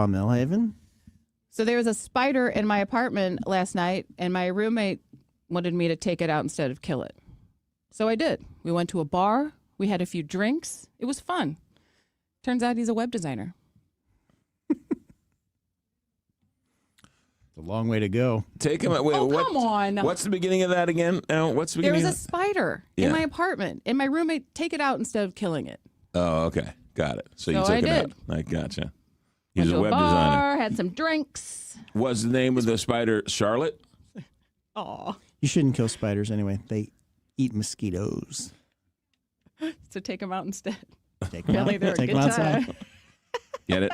Millhaven. So there was a spider in my apartment last night, and my roommate wanted me to take it out instead of kill it. So I did. We went to a bar. We had a few drinks. It was fun. Turns out he's a web designer. A long way to go. Take him. Wait, come on. What's the beginning of that again? What's the There beginning? was a spider in my apartment, and my roommate take it out instead of killing it. Oh, okay, got it. So you So took I it did. out. I gotcha. He's Went a to web bar, designer. had some drinks. Was the name of the spider Charlotte? Aw. You shouldn't kill spiders anyway. They eat mosquitoes. So take them out instead. Take them out. Apparently they're a Take good them outside. time. Get it?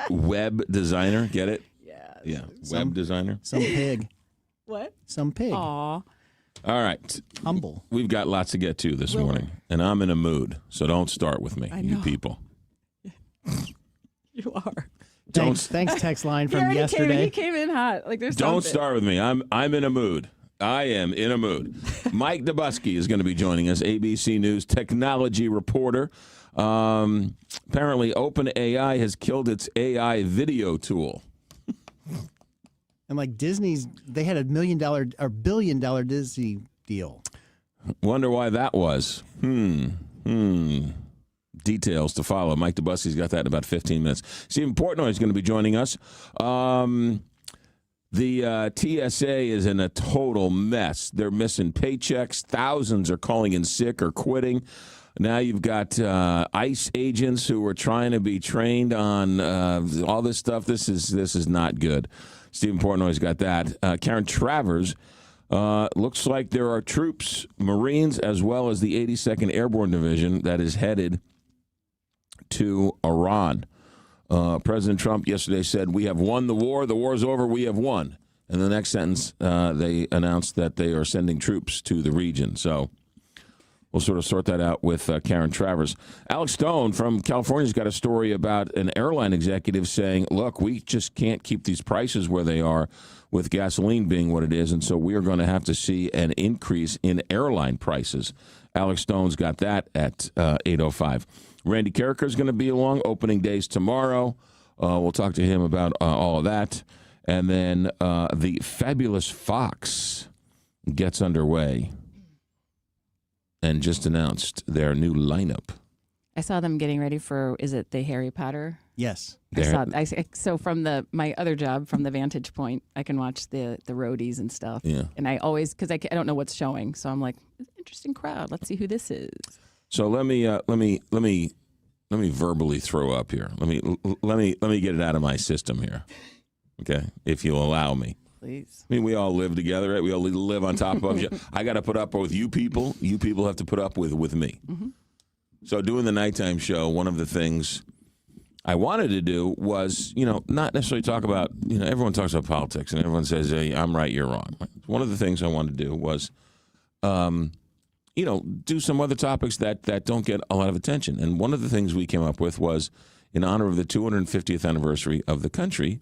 Web designer. Get it? Yeah. Web designer. Some pig. What? Some pig. Aw. All right. Humble. We've got lots to get to this morning, and I'm in a mood, so don't start with me, I you know. people. You are. Thanks, text line from He yesterday. came in hot. Like there's Don't something. start with me. I'm in a mood. I am in a mood. Mike Dubusky is going to be joining us, ABC News technology reporter. Apparently, OpenAI has killed its AI video tool. And like Disney's, they had $1 million or $1 billion Disney deal. Wonder why that was. Details to follow. Mike Dubusky's got that in about 15 minutes. Stephen Portnoy is going to be joining us. The TSA is in a total mess. They're missing paychecks. Thousands are calling in sick or quitting. Now you've got ICE agents who are trying to be trained on all this stuff. This is not good. Stephen Portnoy's got that. Karen Travers, looks like there are troops, Marines, as well as the 82nd Airborne Division that is headed to Iran. President Trump yesterday said, "We have won the war. The war's over. We have won." And the next sentence, they announced that they are sending troops to the region. So we'll sort of sort that out with Karen Travers. Alex Stone from California's got a story about an airline executive saying, look, we just can't keep these prices where they are with gasoline being what it is, and so we are going to have to see an increase in airline prices. Alex Stone's got that at 8:05. Randy Carricker is going to be along, opening days tomorrow. We'll talk to him about all of that. And then the Fabulous Fox gets underway and just announced their new lineup. I saw them getting ready for, is it the Harry Potter? Yes. So from my other job, from the vantage point, I can watch the roadies and stuff. Yeah. And I always, because I don't know what's showing, so I'm like, interesting crowd. Let's see who this is. So let me verbally throw up here. Let me get it out of my system here. Okay, if you'll allow me. Please. I mean, we all live together, right? We all live on top of you. I got to put up with you people. You people have to put up with me. Mm-hmm. So doing the nighttime show, one of the things I wanted to do was, not necessarily talk about, everyone talks about politics and everyone says, hey, I'm right, you're wrong. One of the things I wanted to do was, do some other topics that don't get a lot of attention. And one of the things we came up with was, in honor of the 250th anniversary of the country,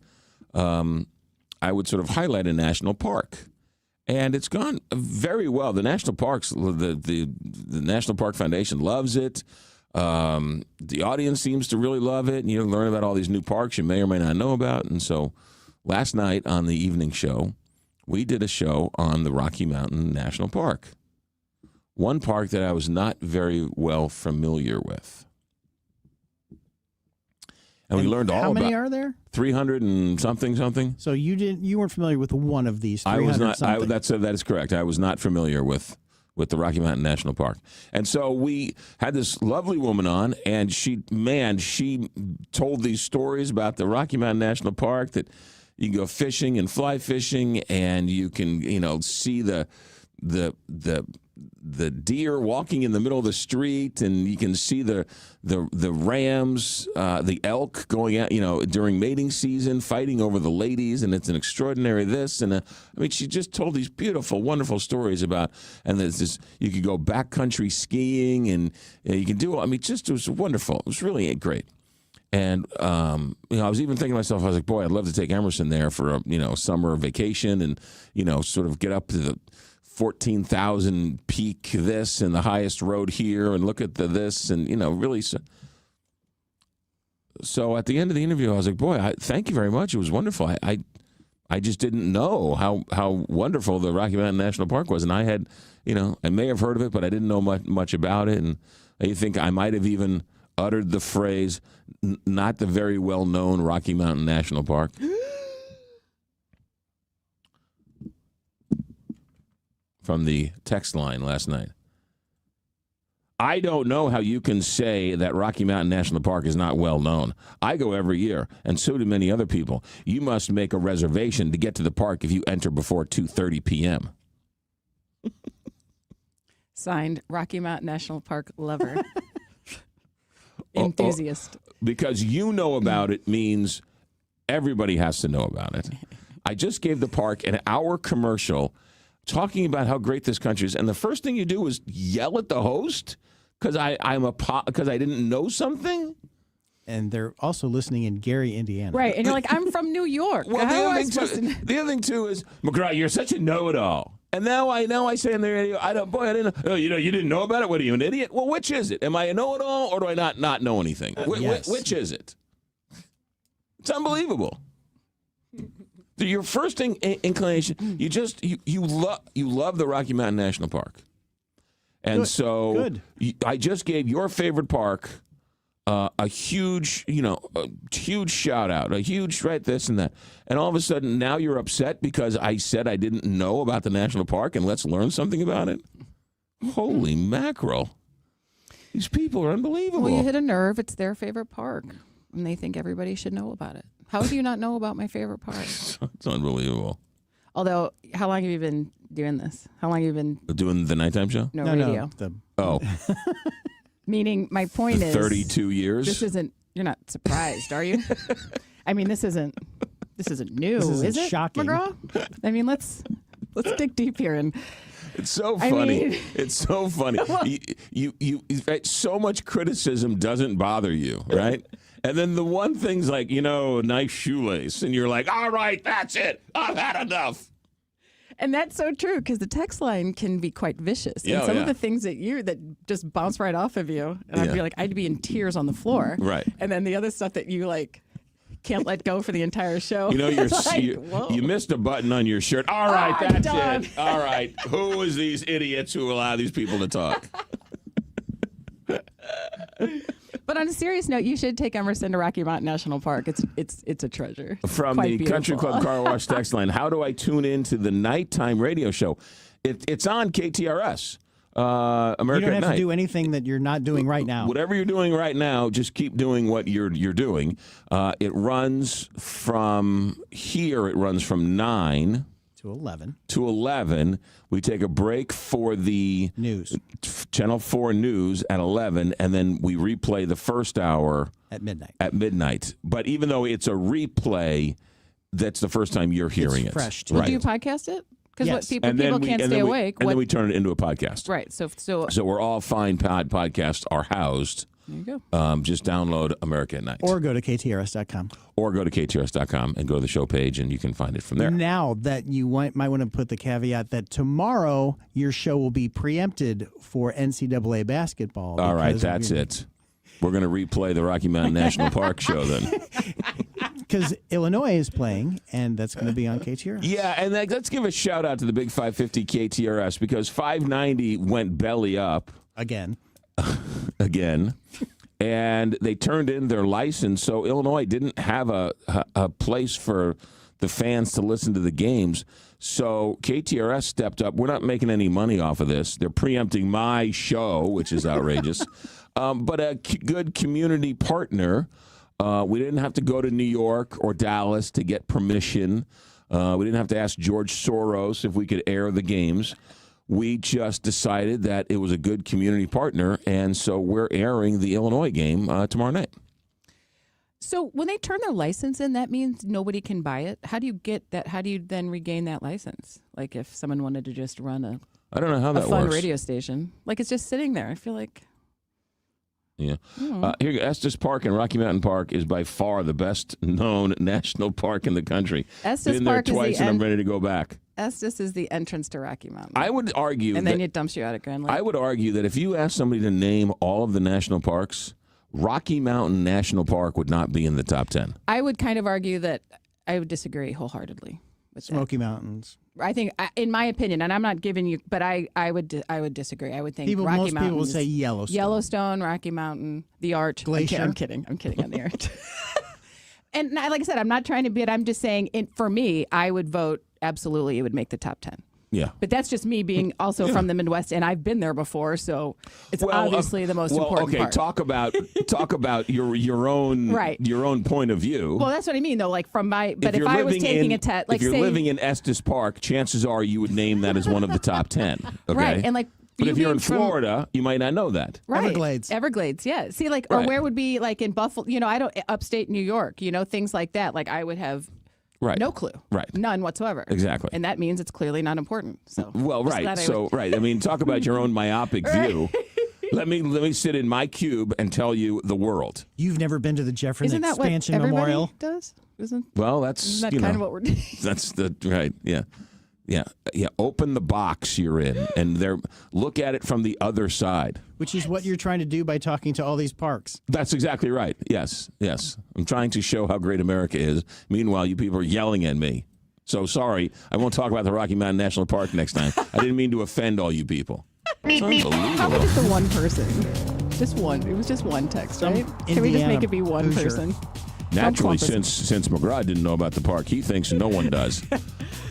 I would sort of highlight a national park. And it's gone very well. The national parks, the National Park Foundation loves it. The audience seems to really love it. And you learn about all these new parks you may or may not know about. And so last night on the evening show, we did a show on the Rocky Mountain National Park. One park that I was not very well familiar with. And we learned all about. How many are there? 300 and something. So you weren't familiar with one of these. I was not. Something. That is correct. I was not familiar with the Rocky Mountain National Park. And so we had this lovely woman on, and she told these stories about the Rocky Mountain National Park, that you can go fishing and fly fishing, and you can see the deer walking in the middle of the street, and you can see the rams, the elk going out, during mating season, fighting over the ladies, and it's an extraordinary this. And she just told these beautiful, wonderful stories about, and there's this, you could go backcountry skiing, and you can do, it was wonderful. It was really great. And, I was even thinking to myself, I was like, boy, I'd love to take Emerson there for a, summer vacation and, sort of get up to the 14,000 peak this and the highest road here and look at this and, really. So at the end of the interview, I was like, boy, thank you very much. It was wonderful. I just didn't know how wonderful the Rocky Mountain National Park was. And I had, I may have heard of it, but I didn't know much about it. And I think I might have even uttered the phrase, not the very well-known Rocky Mountain National Park. From the text line last night. I don't know how you can say that Rocky Mountain National Park is not well known. I go every year, and so do many other people. You must make a reservation to get to the park if you enter before 2:30 p.m. Signed, Rocky Mountain National Park lover. Enthusiast. Because you know about it means everybody has to know about it. I just gave the park an hour commercial talking about how great this country is, and the first thing you do is yell at the host because I didn't know something. And they're also listening in Gary, Indiana. Right, and you're like, I'm from New York. Well, the other thing too is, McGraw, you're such a know-it-all. And now I say in the radio, I didn't know. Oh, you didn't know about it? What are you, an idiot? Well, which is it? Am I a know-it-all or do I not know anything? Yes. Which is it? It's unbelievable. Your first inclination, you love the Rocky Mountain National Park, and Good. so Good. I just gave your favorite park a huge, a huge shout out, a huge this and that, and all of a sudden now you're upset because I said I didn't know about the national park, and let's learn something about it. Holy mackerel! These people are unbelievable. Well, you hit a nerve. It's their favorite park, and they think everybody should know about it. How do you not know about my favorite park? It's unbelievable. Although, how long have you been doing this? How long have you been doing the nighttime show? No, radio. Oh, Meaning, my point is 32 years. This isn't. You're not surprised, are you? I mean, this isn't new, is it? Shocking. McGraw? I mean, let's dig deep here and. It's so funny. I mean, it's so funny. you so much criticism doesn't bother you, right? And then the one thing's like, nice shoelace, and you're like, all right, that's it. I've had enough. And that's so true because the text line can be quite vicious. Yeah, and some yeah. of the things that just bounce right off of you, and I'd be like, I'd be in tears on the floor. Right. And then the other stuff that you can't let go for the entire show. You missed a button on your shirt. All right, that's done. it. All right. Who is these idiots who allow these people to talk? But on a serious note, you should take Emerson to Rocky Mountain National Park. It's a treasure. From Quite the beautiful. Country Club Car Wash text line, how do I tune into the nighttime radio show? It's on KTRS. America You don't at have Night. to do anything that you're not doing right now. Whatever you're doing right now, just keep doing what you're doing. It runs from here. It runs from 9 to 11. We take a break for the News Channel 4 news at 11, and then we replay the first hour at midnight. But even though it's a replay, that's the first time you're hearing it. Fresh, too. Well, Right. do you podcast it? Because Yes. people can't stay awake. And then we turn it into a podcast. Right. So So where all fine podcasts are housed. there you go. Just download America at Night. Or go to KTRS.com. Or go to KTRS.com and go to the show page, and you can find it from there. Now that you might want to put the caveat that tomorrow your show will be preempted for NCAA basketball. All right, that's it. We're going to replay the Rocky Mountain National Park show then. Because Illinois is playing, and that's going to be on KTRS. Yeah, and let's give a shout out to the Big 550 KTRS because 590 went belly up Again. and they turned in their license, so Illinois didn't have a place for the fans to listen to the games. So KTRS stepped up. We're not making any money off of this. They're preempting my show, which is outrageous. But a good community partner. We didn't have to go to New York or Dallas to get permission. We didn't have to ask George Soros if we could air the games. We just decided that it was a good community partner, and so we're airing the Illinois game tomorrow night. So when they turn their license in, that means nobody can buy it. How do you get that? How do you then regain that license? Like if someone wanted to just run I don't know how a that fun works. radio station, like it's just sitting there. I feel like. Yeah. Here, Estes Park and Rocky Mountain Park is by far the best known national park in the country. Estes Been Park there is twice, the and I'm ready to go back. Estes is the entrance to Rocky Mountain. I would argue and then that, it dumps you out at Grand Lake. I would argue that if you ask somebody to name all of the national parks, Rocky Mountain National Park would not be in the top 10. I would kind of argue that I would disagree wholeheartedly with Smoky Mountains. that. I think, in my opinion, and I'm not giving you, but I would disagree. I would think Rocky Most Mountain people will say Yellowstone. Yellowstone, Rocky Mountain, the Art. Glacier. I'm kidding on the Art. And like I said, I'm not trying to be. I'm just saying, for me, I would vote absolutely. It would make the top 10. Yeah. But that's just me being also from the Midwest, and I've been there before, so it's obviously the most important part. Talk about your own Right. your own point of view. Well, that's what I mean, though. Like from my, but if I was taking a test, like if you're living in Estes Park, chances are you would name that as one of the top 10. Okay? right, and like. But if you're in from Florida, you might not know that. Right. Everglades, yeah. See, like, Right. or where would be like in Buffalo? I don't upstate New York. Things like that. Like I would have. Right. No clue. Right. None whatsoever. Exactly. And that means it's clearly not important. So. Well, right. So, right. I mean, talk about your own myopic view. Let me sit in my cube and tell you the world. You've never been to the Jefferson Isn't that Expansion what everybody Memorial? does? Isn't That's that kind of what we're doing? That's the right. Yeah. Yeah. Open the box you're in and look at it from the other side. Which is what you're trying to do by talking to all these parks. That's exactly right. Yes. I'm trying to show how great America is. Meanwhile, you people are yelling at me. So sorry, I won't talk about the Rocky Mountain National Park next time. I didn't mean to offend all you people. It's How about just the one person? Just one. It was just one text, right? Can we just make it be one Hoosier. person? Naturally, since McGraw didn't know about the park, he thinks no one does.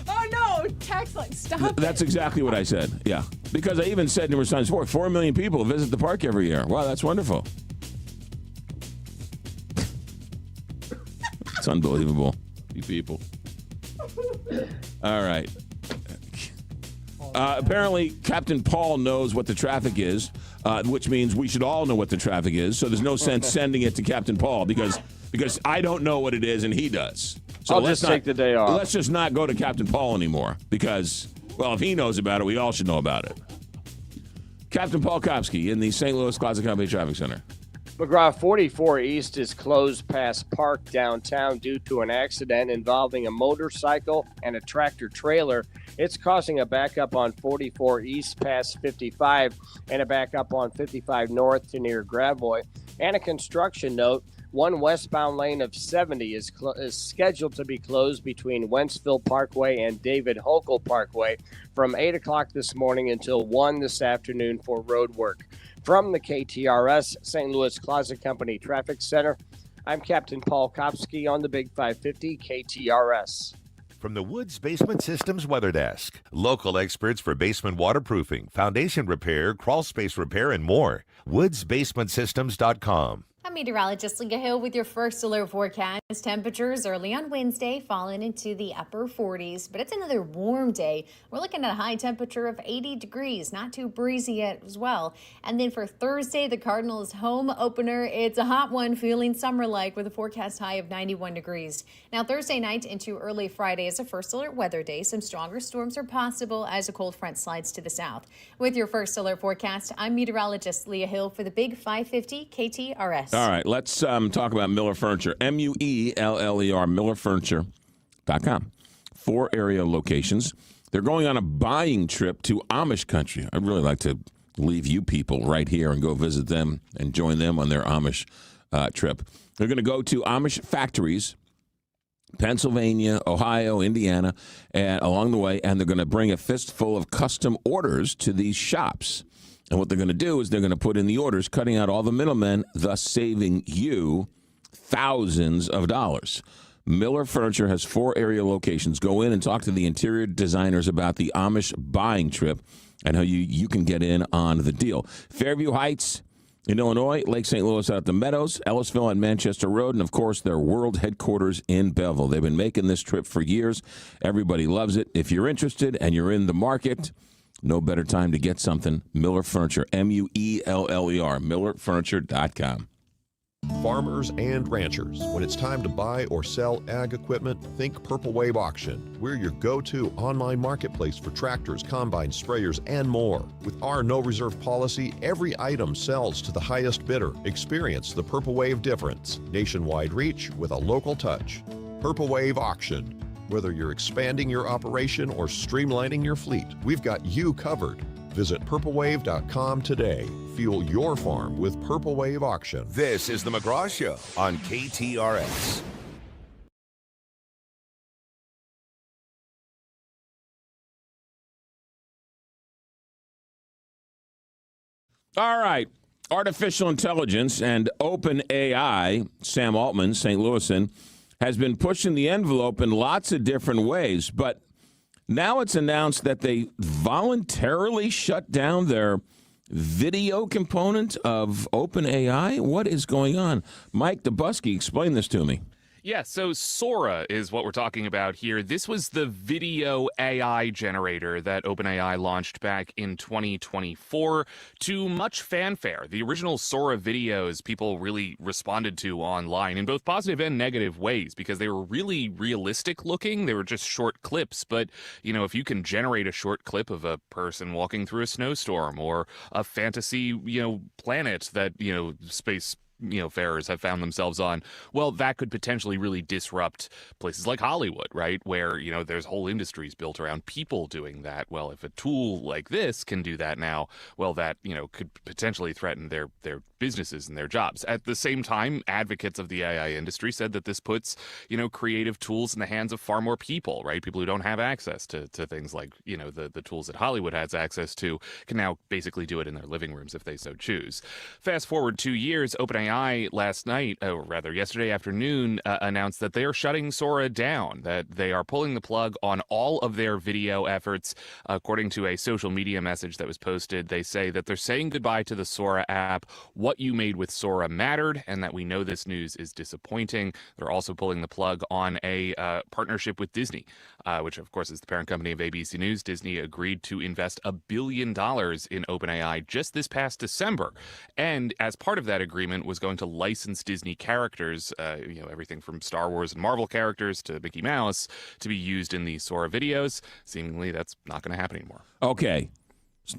Oh no! Text like stop. That's exactly what I said. Yeah, because I even said numerous times before, 4 million people visit the park every year. Wow, that's wonderful. It's unbelievable, you people. All right. Apparently, Captain Paul knows what the traffic is, which means we should all know what the traffic is. So there's no sense sending it to Captain Paul because I don't know what it is and he does. So I'll just take the day off. Let's just not go to Captain Paul anymore because, well, if he knows about it, we all should know about it. Captain Paul Kopsky in the St. Louis Closet Company Traffic Center. McGraw 44 East is closed past Park downtown due to an accident involving a motorcycle and a tractor trailer. It's causing a backup on 44 East past 55 and a backup on 55 North to near Gravois. And a construction note, one westbound lane of 70 is scheduled to be closed between Wentzville Parkway and David Hochul Parkway from 8 o'clock this morning until 1 this afternoon for road work. From the KTRS St. Louis Closet Company Traffic Center, I'm Captain Paul Kopsky on the Big 550 KTRS. From the Woods Basement Systems Weather Desk, local experts for basement waterproofing, foundation repair, crawl space repair, and more. woodsbasementsystems.com. I'm meteorologist Leah Hill with your first alert forecast. Temperatures early on Wednesday falling into the upper 40s, but it's another warm day. We're looking at a high temperature of 80 degrees, not too breezy yet as well. And then for Thursday, the Cardinals home opener. It's a hot one, feeling summer-like with a forecast high of 91 degrees. Now Thursday night into early Friday is a first alert weather day. Some stronger storms are possible as a cold front slides to the south. With your first alert forecast, I'm meteorologist Leah Hill for the Big 550 KTRS. All right, let's talk about Miller Furniture. MUELLER, MillerFurniture.com. 4 area locations. They're going on a buying trip to Amish country. I'd really like to leave you people right here and go visit them and join them on their Amish trip. They're going to go to Amish factories, Pennsylvania, Ohio, Indiana, and along the way, and they're going to bring a fistful of custom orders to these shops. And what they're going to do is they're going to put in the orders, cutting out all the middlemen, thus saving you thousands of dollars. Miller Furniture has 4 area locations. Go in and talk to the interior designers about the Amish buying trip and how you can get in on the deal. Fairview Heights in Illinois, Lake St. Louis out at the Meadows, Ellisville on Manchester Road, and, of course, their world headquarters in Belleville. They've been making this trip for years. Everybody loves it. If you're interested and you're in the market, no better time to get something. Miller Furniture, MUELLER, MillerFurniture.com. Farmers and ranchers, when it's time to buy or sell ag equipment, think Purple Wave Auction. We're your go-to online marketplace for tractors, combines, sprayers, and more. With our no-reserve policy, every item sells to the highest bidder. Experience the Purple Wave difference. Nationwide reach with a local touch. Purple Wave Auction. Whether you're expanding your operation or streamlining your fleet, we've got you covered. Visit purplewave.com today. Fuel your farm with Purple Wave Auction. This is the McGraw Show on KTRS. All right. Artificial intelligence and OpenAI, Sam Altman, St. Louisan, has been pushing the envelope in lots of different ways. But now it's announced that they voluntarily shut down their video component of OpenAI. What is going on? Mike Dubusky, explain this to me. Yeah, so Sora is what we're talking about here. This was the video AI generator that OpenAI launched back in 2024 to much fanfare. The original Sora videos people really responded to online in both positive and negative ways because they were really realistic looking. They were just short clips, but you know, if you can generate a short clip of a person walking through a snowstorm or a fantasy, planet that, space farers have found themselves on, well, that could potentially really disrupt places like Hollywood, right? Where, there's whole industries built around people doing that. Well, if a tool like this can do that now, well, that, could potentially threaten their businesses and their jobs. At the same time, advocates of the AI industry said that this puts, creative tools in the hands of far more people, right? People who don't have access to things like, the tools that Hollywood has access to can now basically do it in their living rooms if they so choose. Fast forward 2 years, OpenAI last night, or rather yesterday afternoon, announced that they are shutting Sora down, that they are pulling the plug on all of their video efforts. According to a social media message that was posted, they say that they're saying goodbye to the Sora app. What you made with Sora mattered, and that we know this news is disappointing. They're also pulling the plug on a partnership with Disney, which of course is the parent company of ABC News. Disney agreed to invest $1 billion in OpenAI just this past December, and as part of that agreement was going to license Disney characters, everything from Star Wars and Marvel characters to Mickey Mouse, to be used in these Sora videos. Seemingly that's not going to happen anymore. Okay.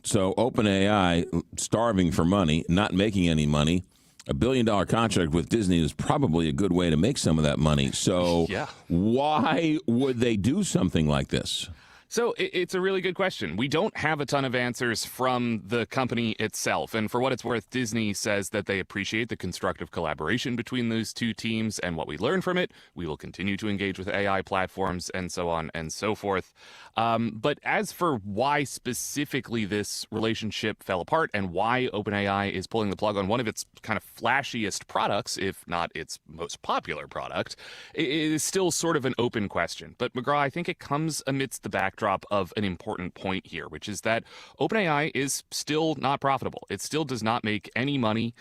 So OpenAI starving for money, not making any money. $1 billion contract with Disney is probably a good way to make some of that money. So Yeah. Why would they do something like this? So it's a really good question. We don't have a ton of answers from the company itself. And for what it's worth, Disney says that they appreciate the constructive collaboration between those two teams and what we learn from it. We will continue to engage with AI platforms and so on and so forth. But as for why specifically this relationship fell apart and why OpenAI is pulling the plug on one of its kind of flashiest products, if not its most popular product, it is still sort of an open question. But McGraw, I think it comes amidst the backdrop of an important point here, which is that OpenAI is still not profitable. It still does not make any money.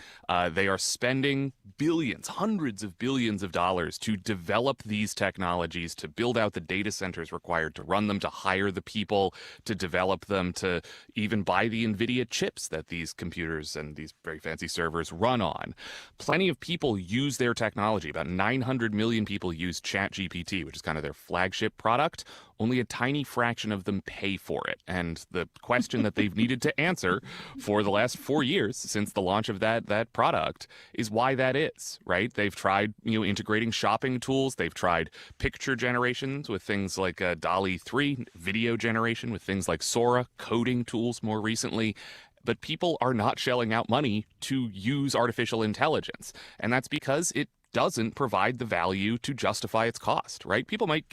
They are spending billions, hundreds of billions of dollars to develop these technologies, to build out the data centers required to run them, to hire the people to develop them, to even buy the NVIDIA chips that these computers and these very fancy servers run on. Plenty of people use their technology. About 900 million people use ChatGPT, which is kind of their flagship product. Only a tiny fraction of them pay for it. And the question that they've needed to answer for the last 4 years since the launch of that product is why that is, right? They've tried, integrating shopping tools. They've tried picture generations with things like DALL-E 3, video generation with things like Sora, coding tools more recently. But people are not shelling out money to use artificial intelligence. And that's because it doesn't provide the value to justify its cost, right? People might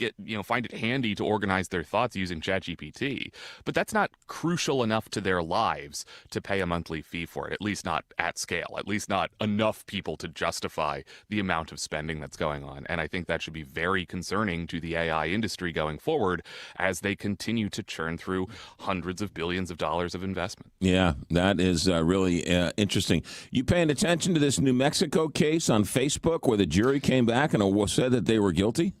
find it handy to organize their thoughts using ChatGPT, but that's not crucial enough to their lives to pay a monthly fee for it, at least not at scale, at least not enough people to justify the amount of spending that's going on. And I think that should be very concerning to the AI industry going forward as they continue to churn through hundreds of billions of dollars of investment. Yeah, that is really interesting. You paying attention to this New Mexico case on Facebook where the jury came back and said that they were guilty?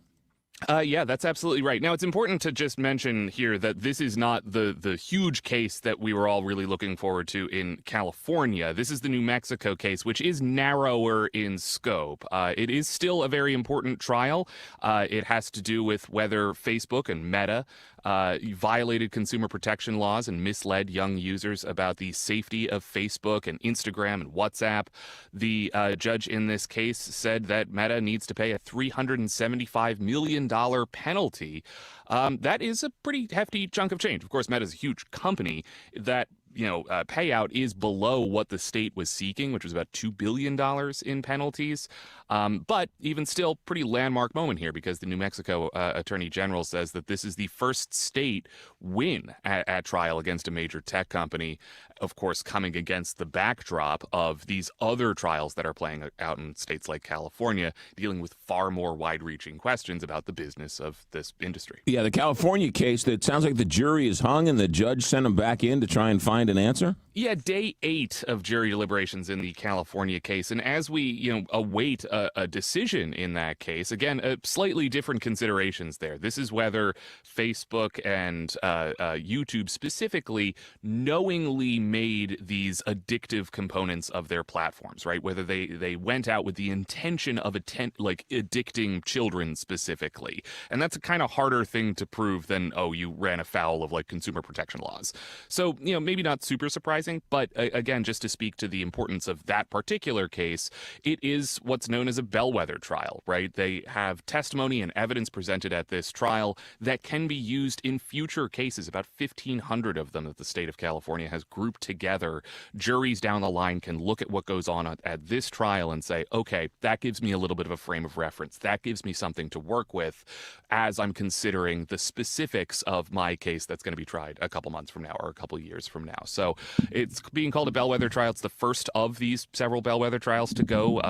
Yeah, that's absolutely right. Now, it's important to just mention here that this is not the huge case that we were all really looking forward to in California. This is the New Mexico case, which is narrower in scope. It is still a very important trial. It has to do with whether Facebook and Meta violated consumer protection laws and misled young users about the safety of Facebook and Instagram and WhatsApp. The judge in this case said that Meta needs to pay a $375 million penalty. That is a pretty hefty chunk of change. Of course, Meta is a huge company that payout is below what the state was seeking, which was about $2 billion in penalties. But even still, pretty landmark moment here, because the New Mexico Attorney General says that this is the first state win at trial against a major tech company, of course, coming against the backdrop of these other trials that are playing out in states like California, dealing with far more wide-reaching questions about the business of this industry. Yeah, the California case, that sounds like the jury is hung and the judge sent them back in to try and find an answer? Yeah, day 8 of jury deliberations in the California case. And as we, await a decision in that case, again, slightly different considerations there. This is whether Facebook and YouTube specifically knowingly made these addictive components of their platforms, right? Whether they went out with the intention of addicting children specifically. And that's a kind of harder thing to prove than, you ran afoul of consumer protection laws. So, maybe not super surprising. But again, just to speak to the importance of that particular case, it is what's known as a bellwether trial, right? They have testimony and evidence presented at this trial that can be used in future cases, about 1,500 of them that the state of California has grouped together. Juries down the line can look at what goes on at this trial and say, okay, that gives me a little bit of a frame of reference. That gives me something to work with as I'm considering the specifics of my case that's going to be tried a couple months from now or a couple years from now. So it's being called a bellwether trial. It's the first of these several bellwether trials to go,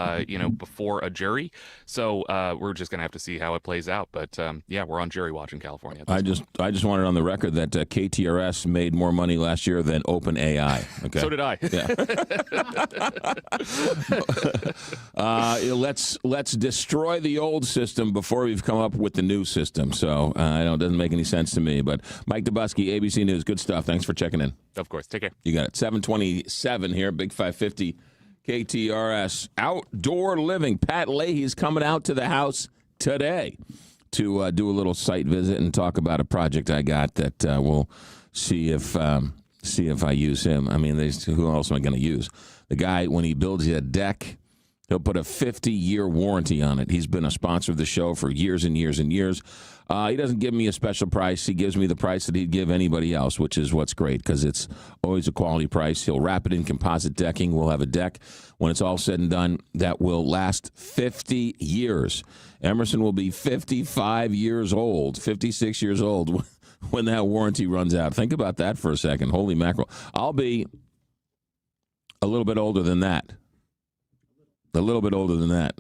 before a jury. So we're just going to have to see how it plays out. But we're on jury watch in California. I just wanted on the record that KTRS made more money last year than OpenAI. Okay. So did I. Yeah. Let's destroy the old system before we've come up with the new system. So I know it doesn't make any sense to me. But Mike Dubusky, ABC News, good stuff. Thanks for checking in. Of course. Take care. You got it. 727 here, Big 550 KTRS. Outdoor living. Pat Leahy's coming out to the house today to do a little site visit and talk about a project I got that we'll see if I use him. I mean, who else am I going to use? The guy, when he builds a deck, he'll put a 50-year warranty on it. He's been a sponsor of the show for years and years and years. He doesn't give me a special price. He gives me the price that he'd give anybody else, which is what's great because it's always a quality price. He'll wrap it in composite decking. We'll have a deck, when it's all said and done, that will last 50 years. Emerson will be 55 years old, 56 years old when that warranty runs out. Think about that for a second. Holy mackerel. I'll be a little bit older than that. A little bit older than that.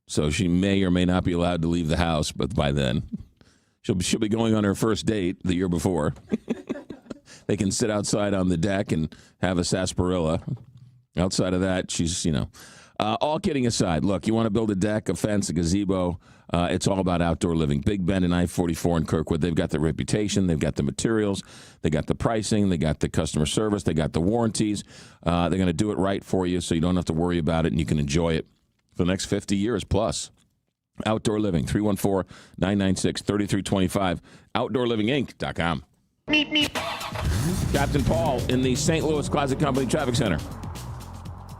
So she may or may not be allowed to leave the house, but by then she'll be going on her first date the year before. They can sit outside on the deck and have a sarsaparilla. Outside of that, she's, all kidding aside. Look, you want to build a deck, a fence, a gazebo. It's all about outdoor living. Big Bend and I-44 in Kirkwood, they've got the reputation, they've got the materials, they got the pricing, they got the customer service, they got the warranties. They're going to do it right for you so you don't have to worry about it and you can enjoy it for the next 50 years plus. Outdoor Living, 314-996-3325, outdoorlivinginc.com. Captain Paul in the St. Louis Closet Company Traffic Center.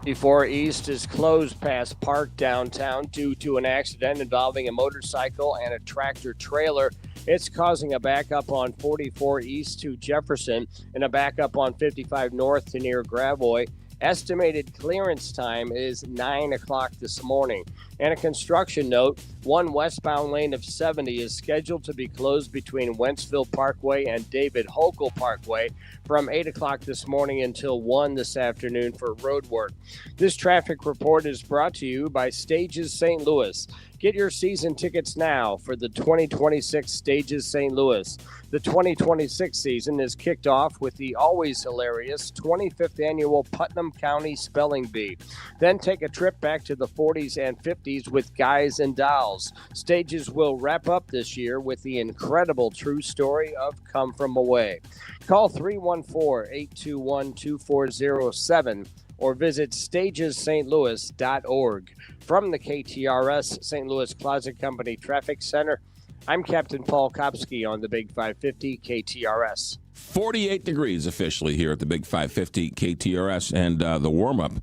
44 East is closed past Park downtown due to an accident involving a motorcycle and a tractor trailer. It's causing a backup on 44 East to Jefferson and a backup on 55 North to near Gravois. Estimated clearance time is 9 o'clock this morning. And a construction note, one westbound lane of 70 is scheduled to be closed between Wentzville Parkway and David Hochul Parkway from 8 o'clock this morning until 1 this afternoon for road work. This traffic report is brought to you by Stages St. Louis. Get your season tickets now for the 2026 Stages St. Louis. The 2026 season is kicked off with the always hilarious 25th annual Putnam County Spelling Bee. Then take a trip back to the 40s and 50s with Guys and Dolls. Stages will wrap up this year with the incredible true story of Come From Away. Call 314-821-2407 or visit stagesstlouis.org. From the KTRS St. Louis Closet Company Traffic Center, I'm Captain Paul Kopsky on the Big 550 KTRS. 48 degrees officially here at the Big 550 KTRS, and the warm-up,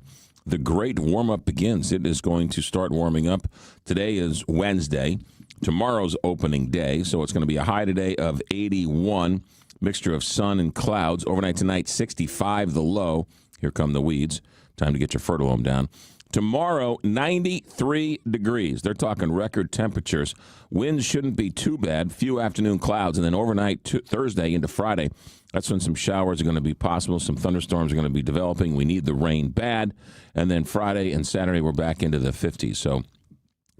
the great warm-up begins. It is going to start warming up. Today is Wednesday. Tomorrow's opening day, so it's going to be a high today of 81. Mixture of sun and clouds. Overnight tonight, 65 the low. Here come the weeds. Time to get your fertile down. Tomorrow, 93 degrees. They're talking record temperatures. Winds shouldn't be too bad. Few afternoon clouds. And then overnight, Thursday into Friday, that's when some showers are going to be possible. Some thunderstorms are going to be developing. We need the rain bad. And then Friday and Saturday, we're back into the 50s. So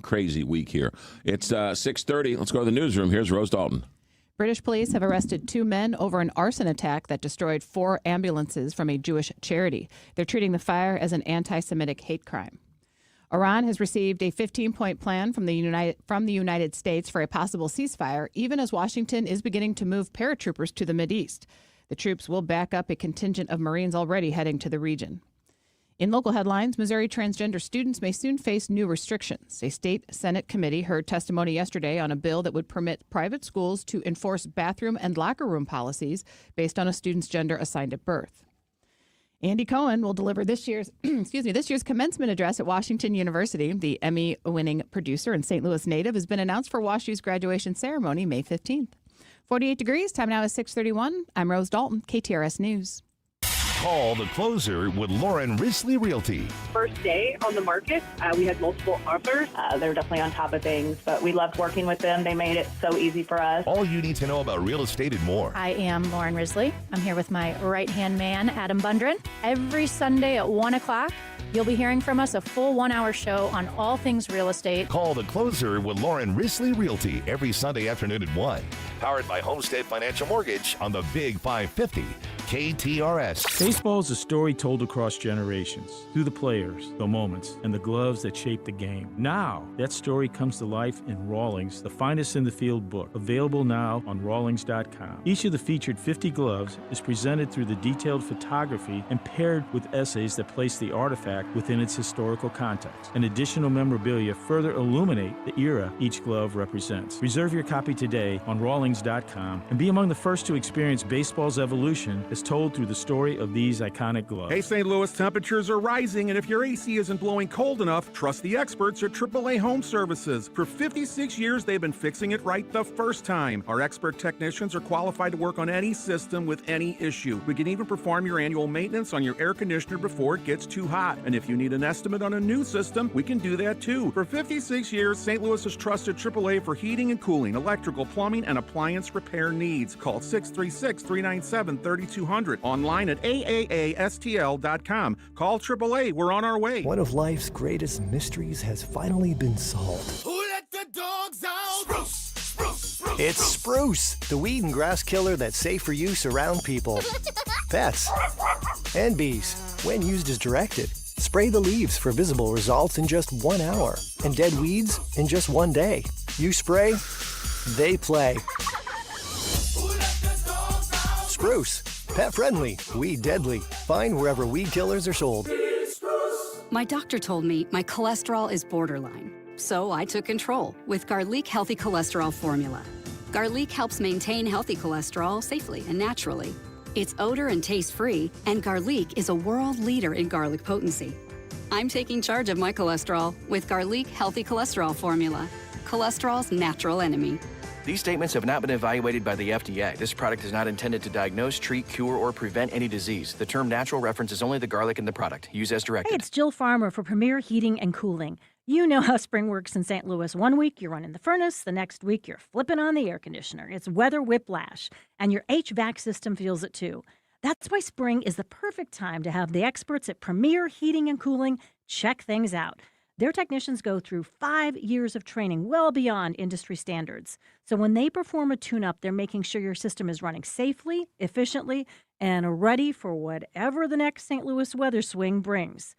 crazy week here. It's 6:30. Let's go to the newsroom. Here's Rose Dalton. British police have arrested 2 men over an arson attack that destroyed 4 ambulances from a Jewish charity. They're treating the fire as an anti-Semitic hate crime. Iran has received a 15-point plan from the United States for a possible ceasefire, even as Washington is beginning to move paratroopers to the Mideast. The troops will back up a contingent of Marines already heading to the region. In local headlines, Missouri transgender students may soon face new restrictions. A state Senate committee heard testimony yesterday on a bill that would permit private schools to enforce bathroom and locker room policies based on a student's gender assigned at birth. Andy Cohen will deliver this year's commencement address at Washington University. The Emmy-winning producer and St. Louis native has been announced for WashU's graduation ceremony May 15th. 48 degrees. Time now is 6:31. I'm Rose Dalton, KTRS News. Call the closer with Lauren Risley Realty. First day on the market, we had multiple offers. They're definitely on top of things, but we loved working with them. They made it so easy for us. All you need to know about real estate and more. I am Lauren Risley. I'm here with my right-hand man, Adam Bundren. Every Sunday at 1 o'clock, you'll be hearing from us a full 1-hour show on all things real estate. Call the closer with Lauren Risley Realty every Sunday afternoon at 1. Powered by Homestead Financial Mortgage on the Big 550 KTRS. Baseball is a story told across generations, through the players, the moments, and the gloves that shape the game. Now, that story comes to life in Rawlings, the finest in the field book, available now on Rawlings.com. Each of the featured 50 gloves is presented through the detailed photography and paired with essays that place the artifact within its historical context. And additional memorabilia further illuminate the era each glove represents. Reserve your copy today on Rawlings.com and be among the first to experience baseball's evolution as told through the story of these iconic gloves. Hey, St. Louis, temperatures are rising, and if your AC isn't blowing cold enough, trust the experts at AAA Home Services. For 56 years, they've been fixing it right the first time. Our expert technicians are qualified to work on any system with any issue. We can even perform your annual maintenance on your air conditioner before it gets too hot. And if you need an estimate on a new system, we can do that too. For 56 years, St. Louis has trusted AAA for heating and cooling, electrical, plumbing, and appliance repair needs. Call 636-397-3200. Online at AAASTL.com. Call AAA. We're on our way. One of life's greatest mysteries has finally been solved. Who let the dogs out? Spruce, spruce, spruce. It's Spruce, the weed and grass killer that's safe for use around people, pets, and bees when used as directed. Spray the leaves for visible results in just 1 hour and dead weeds in just 1 day. You spray, they play. Spruce. Pet friendly, weed deadly. Find wherever weed killers are sold. My doctor told me my cholesterol is borderline, so I took control with Garlic Healthy Cholesterol Formula. Garlic helps maintain healthy cholesterol safely and naturally. It's odor and taste free, and Garlic is a world leader in garlic potency. I'm taking charge of my cholesterol with Garlic Healthy Cholesterol Formula, cholesterol's natural enemy. These statements have not been evaluated by the FDA. This product is not intended to diagnose, treat, cure, or prevent any disease. The term natural references only the garlic in the product. Use as directed. Hey, it's Jill Farmer for Premier Heating and Cooling. You know how spring works in St. Louis. 1 week you're running the furnace, the next week you're flipping on the air conditioner. It's weather whiplash, and your HVAC system feels it too. That's why spring is the perfect time to have the experts at Premier Heating and Cooling check things out. Their technicians go through 5 years of training well beyond industry standards. So when they perform a tune-up, they're making sure your system is running safely, efficiently, and ready for whatever the next St. Louis weather swing brings.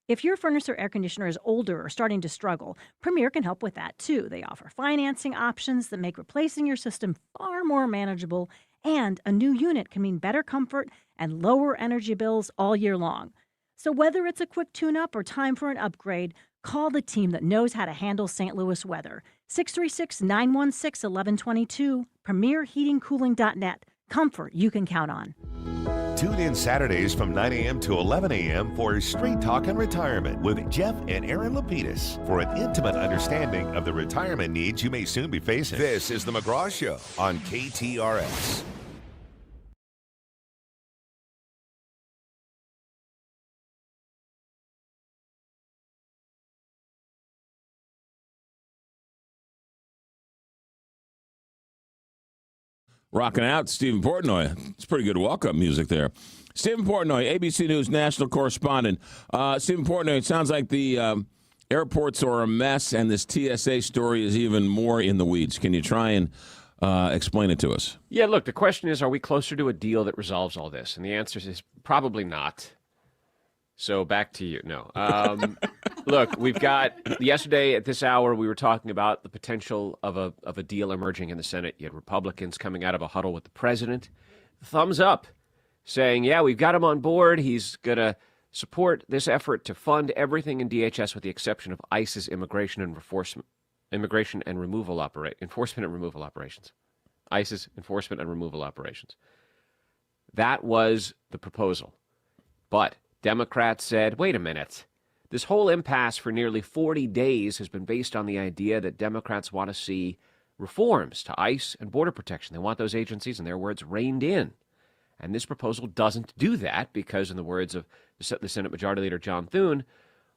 If your furnace or air conditioner is older or starting to struggle, Premier can help with that too. They offer financing options that make replacing your system far more manageable, and a new unit can mean better comfort and lower energy bills all year long. So whether it's a quick tune-up or time for an upgrade, call the team that knows how to handle St. Louis weather. 636-916-1122, premierheatingcooling.net. Comfort you can count on. Tune in Saturdays from 9 a.m. to 11 a.m. for Straight Talk and Retirement with Jeff and Aaron Lapidus for an intimate understanding of the retirement needs you may soon be facing. This is the McGraw Show on KTRS. Rocking out, Stephen Portnoy. It's pretty good walk-up music there. Stephen Portnoy, ABC News national correspondent. Stephen Portnoy, it sounds like the airports are a mess, and this TSA story is even more in the weeds. Can you try and explain it to us? Yeah, look, the question is, are we closer to a deal that resolves all this? And the answer is probably not. So back to you. No. Look, we've got, yesterday at this hour, we were talking about the potential of a deal emerging in the Senate. You had Republicans coming out of a huddle with the president. Thumbs up, saying, yeah, we've got him on board. He's going to support this effort to fund everything in DHS with the exception of ICE's enforcement and removal operations. ICE's enforcement and removal operations. That was the proposal. But Democrats said, wait a minute. This whole impasse for nearly 40 days has been based on the idea that Democrats want to see reforms to ICE and border protection. They want those agencies, in their words, reined in. And this proposal doesn't do that because, in the words of the Senate Majority Leader John Thune,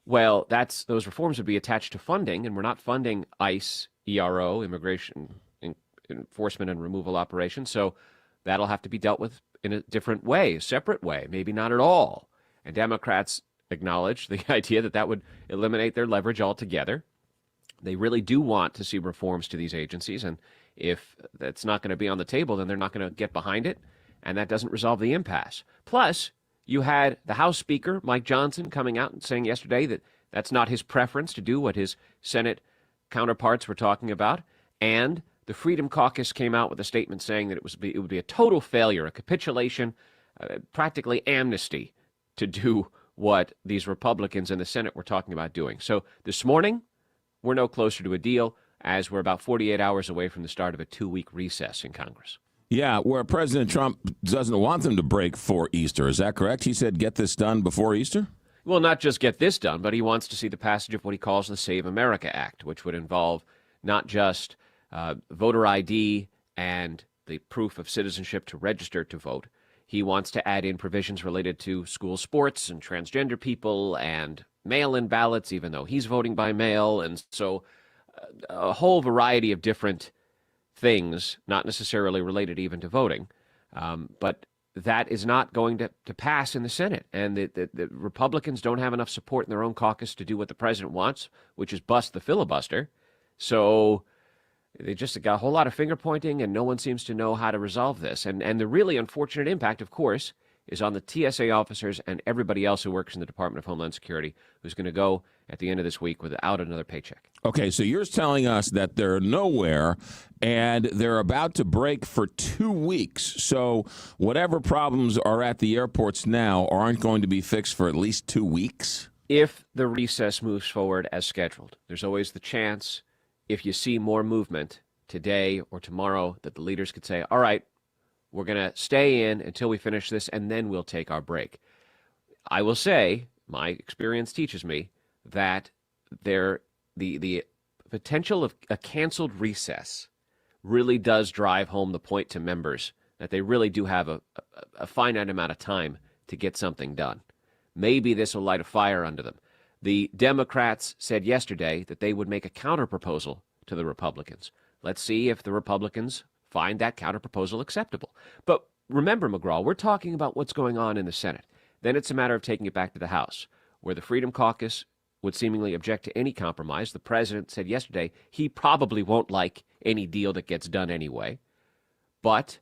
well, those reforms would be attached to funding, and we're not funding ICE, ERO, immigration enforcement and removal operations, so that'll have to be dealt with in a different way, a separate way, maybe not at all. And Democrats acknowledge the idea that would eliminate their leverage altogether. They really do want to see reforms to these agencies, and if that's not going to be on the table, then they're not going to get behind it, and that doesn't resolve the impasse. Plus, you had the House Speaker, Mike Johnson, coming out and saying yesterday that that's not his preference to do what his Senate counterparts were talking about, and the Freedom Caucus came out with a statement saying that it would be a total failure, a capitulation, practically amnesty to do what these Republicans in the Senate were talking about doing. So this morning, we're no closer to a deal as we're about 48 hours away from the start of a 2-week recess in Congress. Yeah, where President Trump doesn't want them to break for Easter. Is that correct? He said get this done before Easter? Well, not just get this done, but he wants to see the passage of what he calls the Save America Act, which would involve not just voter ID and the proof of citizenship to register to vote. He wants to add in provisions related to school sports and transgender people and mail-in ballots, even though he's voting by mail. And so a whole variety of different things, not necessarily related even to voting. But that is not going to pass in the Senate. And the Republicans don't have enough support in their own caucus to do what the president wants, which is bust the filibuster. So they just got a whole lot of finger pointing, and no one seems to know how to resolve this. And the really unfortunate impact, of course, is on the TSA officers and everybody else who works in the Department of Homeland Security, who's going to go at the end of this week without another paycheck. Okay, so you're telling us that they're nowhere, and they're about to break for 2 weeks. So whatever problems are at the airports now aren't going to be fixed for at least 2 weeks? If the recess moves forward as scheduled, there's always the chance, if you see more movement today or tomorrow, that the leaders could say, all right, we're going to stay in until we finish this, and then we'll take our break. I will say, my experience teaches me that the potential of a canceled recess really does drive home the point to members that they really do have a finite amount of time to get something done. Maybe this will light a fire under them. The Democrats said yesterday that they would make a counterproposal to the Republicans. Let's see if the Republicans find that counterproposal acceptable. But remember, McGraw, we're talking about what's going on in the Senate. Then it's a matter of taking it back to the House, where the Freedom Caucus would seemingly object to any compromise. The president said yesterday he probably won't like any deal that gets done anyway. But,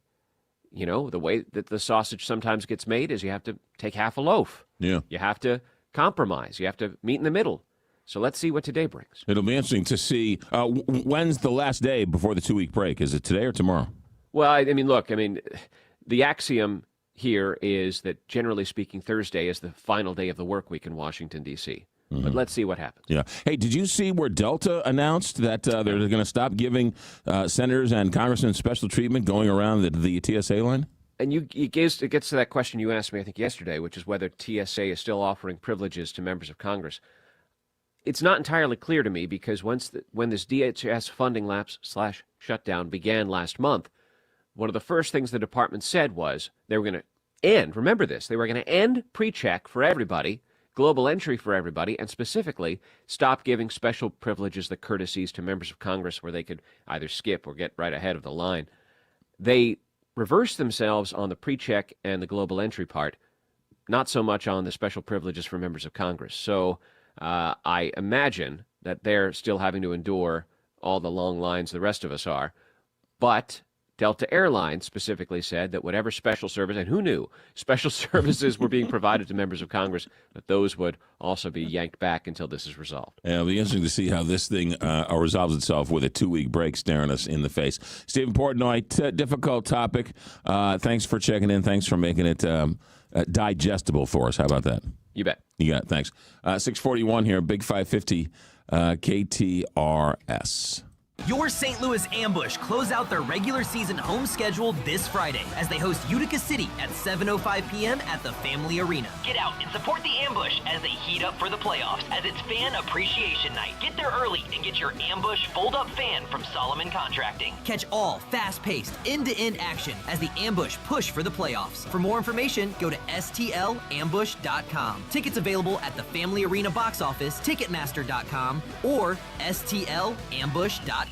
you know, the way that the sausage sometimes gets made is you have to take half a loaf. Yeah. You have to compromise. You have to meet in the middle. So let's see what today brings. It'll be interesting to see when's the last day before the 2-week break. Is it today or tomorrow? Well, I mean, look, the axiom here is that, generally speaking, Thursday is the final day of the work week in Washington, D.C. Mm-hmm. But let's see what happens. Yeah. Hey, did you see where Delta announced that they're going to stop giving senators and congressmen special treatment going around the TSA line? And it gets to that question you asked me, I think, yesterday, which is whether TSA is still offering privileges to members of Congress. It's not entirely clear to me because when this DHS funding lapse/shutdown began last month, one of the first things the department said was they were going to end, remember this, they were going to end pre-check for everybody, global entry for everybody, and specifically stop giving special privileges, the courtesies to members of Congress where they could either skip or get right ahead of the line. They reverse themselves on the pre-check and the global entry part, not so much on the special privileges for members of Congress. So I imagine that they're still having to endure all the long lines the rest of us are. But Delta Airlines specifically said that whatever special service, and who knew, special services were being provided to members of Congress, that those would also be yanked back until this is resolved. Yeah, it'll be interesting to see how this thing resolves itself with a 2-week break staring us in the face. Stephen Portnoy, difficult topic. Thanks for checking in. Thanks for making it digestible for us. How about that? You bet. You got it. Thanks. 641 here, Big 550 KTRS. Your St. Louis Ambush close out their regular season home schedule this Friday as they host Utica City at 7:05 p.m. at the Family Arena. Get out and support the Ambush as they heat up for the playoffs as it's Fan Appreciation Night. Get there early and get your Ambush fold-up fan from Solomon Contracting. Catch all fast-paced, end-to-end action as the Ambush push for the playoffs. For more information, go to stlambush.com. Tickets available at the Family Arena box office, Ticketmaster.com, or stlambush.com.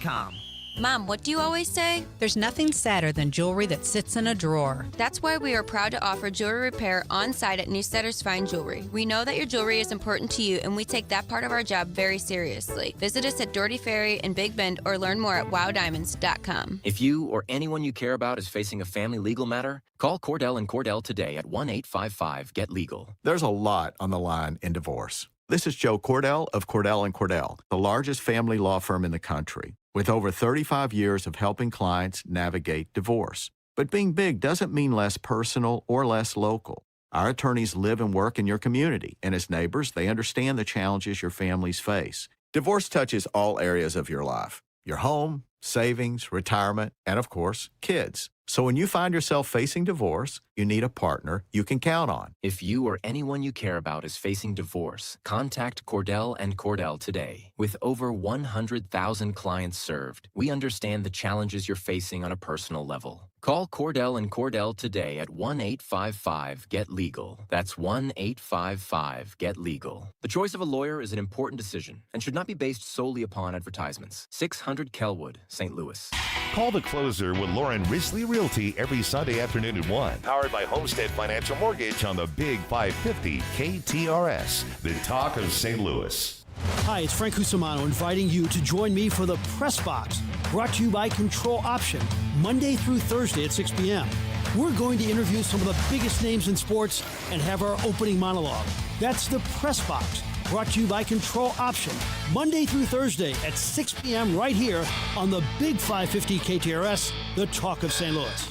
Mom, what do you always say? There's nothing sadder than jewelry that sits in a drawer. That's why we are proud to offer jewelry repair on site at Newssetter's Fine Jewelry. We know that your jewelry is important to you, and we take that part of our job very seriously. Visit us at Doherty Ferry in Big Bend or learn more at wowdiamonds.com. If you or anyone you care about is facing a family legal matter, call Cordell & Cordell today at 1-855-GET-LEGAL. There's a lot on the line in divorce. This is Joe Cordell of Cordell & Cordell, the largest family law firm in the country, with over 35 years of helping clients navigate divorce. But being big doesn't mean less personal or less local. Our attorneys live and work in your community, and as neighbors, they understand the challenges your families face. Divorce touches all areas of your life: your home, savings, retirement, and of course, kids. So when you find yourself facing divorce, you need a partner you can count on. If you or anyone you care about is facing divorce, contact Cordell & Cordell today. With over 100,000 clients served, we understand the challenges you're facing on a personal level. Call Cordell & Cordell today at 1-855-GET-LEGAL. That's 1-855-GET-LEGAL. The choice of a lawyer is an important decision and should not be based solely upon advertisements. 600 Kelwood, St. Louis. Call the closer with Lauren Risley Realty every Sunday afternoon at 1. Powered by Homestead Financial Mortgage on the Big 550 KTRS, the talk of St. Louis. Hi, it's Frank Cusimano inviting you to join me for the Press Box, brought to you by Control Option, Monday through Thursday at 6 p.m. We're going to interview some of the biggest names in sports and have our opening monologue. That's the Press Box, brought to you by Control Option, Monday through Thursday at 6 p.m. right here on the Big 550 KTRS, the talk of St. Louis.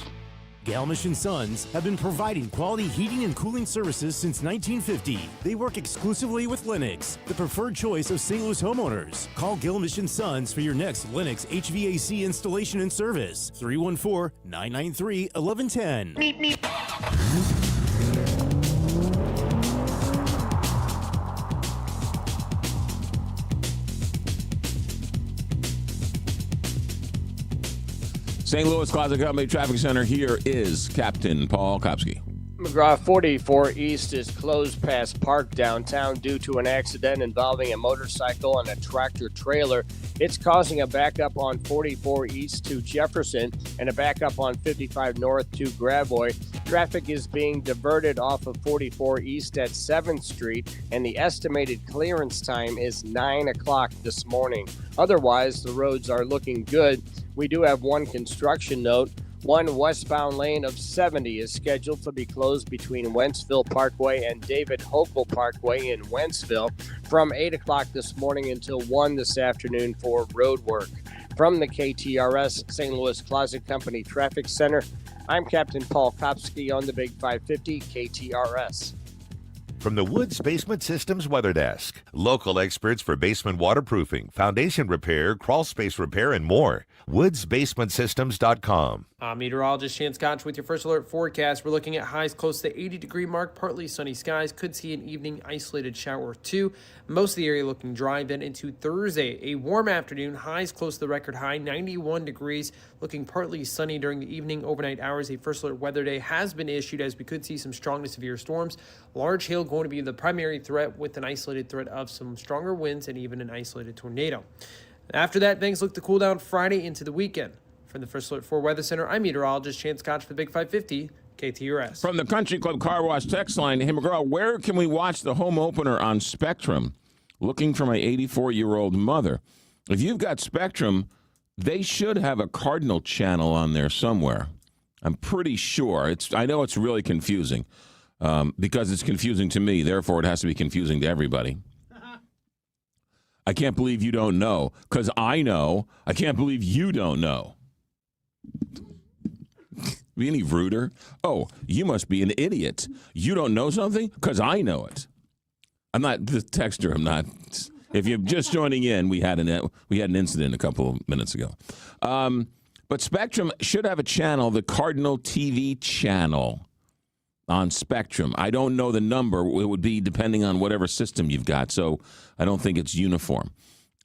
Galmish & Sons have been providing quality heating and cooling services since 1950. They work exclusively with Lennox, the preferred choice of St. Louis homeowners. Call Galmish & Sons for your next Lennox HVAC installation and service. 314-993-1110. Meep, meep. St. Louis Closet Company Traffic Center. Here is Captain Paul Kopsky. McGraw 44 East is closed past Park downtown due to an accident involving a motorcycle and a tractor trailer. It's causing a backup on 44 East to Jefferson and a backup on 55 North to Gravois. Traffic is being diverted off of 44 East at 7th Street, and the estimated clearance time is 9 o'clock this morning. Otherwise, the roads are looking good. We do have one construction note. One westbound lane of 70 is scheduled to be closed between Wentzville Parkway and David Hochul Parkway in Wentzville from 8 o'clock this morning until 1 this afternoon for road work. From the KTRS St. Louis Closet Company Traffic Center, I'm Captain Paul Kopsky on the Big 550 KTRS. From the Woods Basement Systems Weather Desk, local experts for basement waterproofing, foundation repair, crawl space repair, and more. WoodsBasementSystems.com. Meteorologist Chance Gotch with your first alert forecast. We're looking at highs close to the 80-degree mark, partly sunny skies. Could see an evening isolated shower or two. Most of the area looking dry. Then into Thursday, a warm afternoon. Highs close to the record high, 91 degrees. Looking partly sunny during the evening, overnight hours. A first alert weather day has been issued as we could see some strong to severe storms. Large hail going to be the primary threat with an isolated threat of some stronger winds and even an isolated tornado. After that, things look to cool down Friday into the weekend. From the First Alert 4 Weather Center, I'm meteorologist Chance Scott for the Big 550 KTRS. From the Country Club Car Wash text line, hey, McGraw, where can we watch the home opener on Spectrum? Looking for my 84-year-old mother. If you've got Spectrum, they should have a Cardinal channel on there somewhere. I'm pretty sure. I know it's really confusing because it's confusing to me. Therefore, it has to be confusing to everybody. I can't believe you don't know because I know. I can't believe you don't know. Be any ruder? Oh, you must be an idiot. You don't know something because I know it. I'm not the texter. I'm not. If you're just joining in, we had an incident a couple of minutes ago. But Spectrum should have a channel, the Cardinal TV channel on Spectrum. I don't know the number. It would be depending on whatever system you've got, so I don't think it's uniform.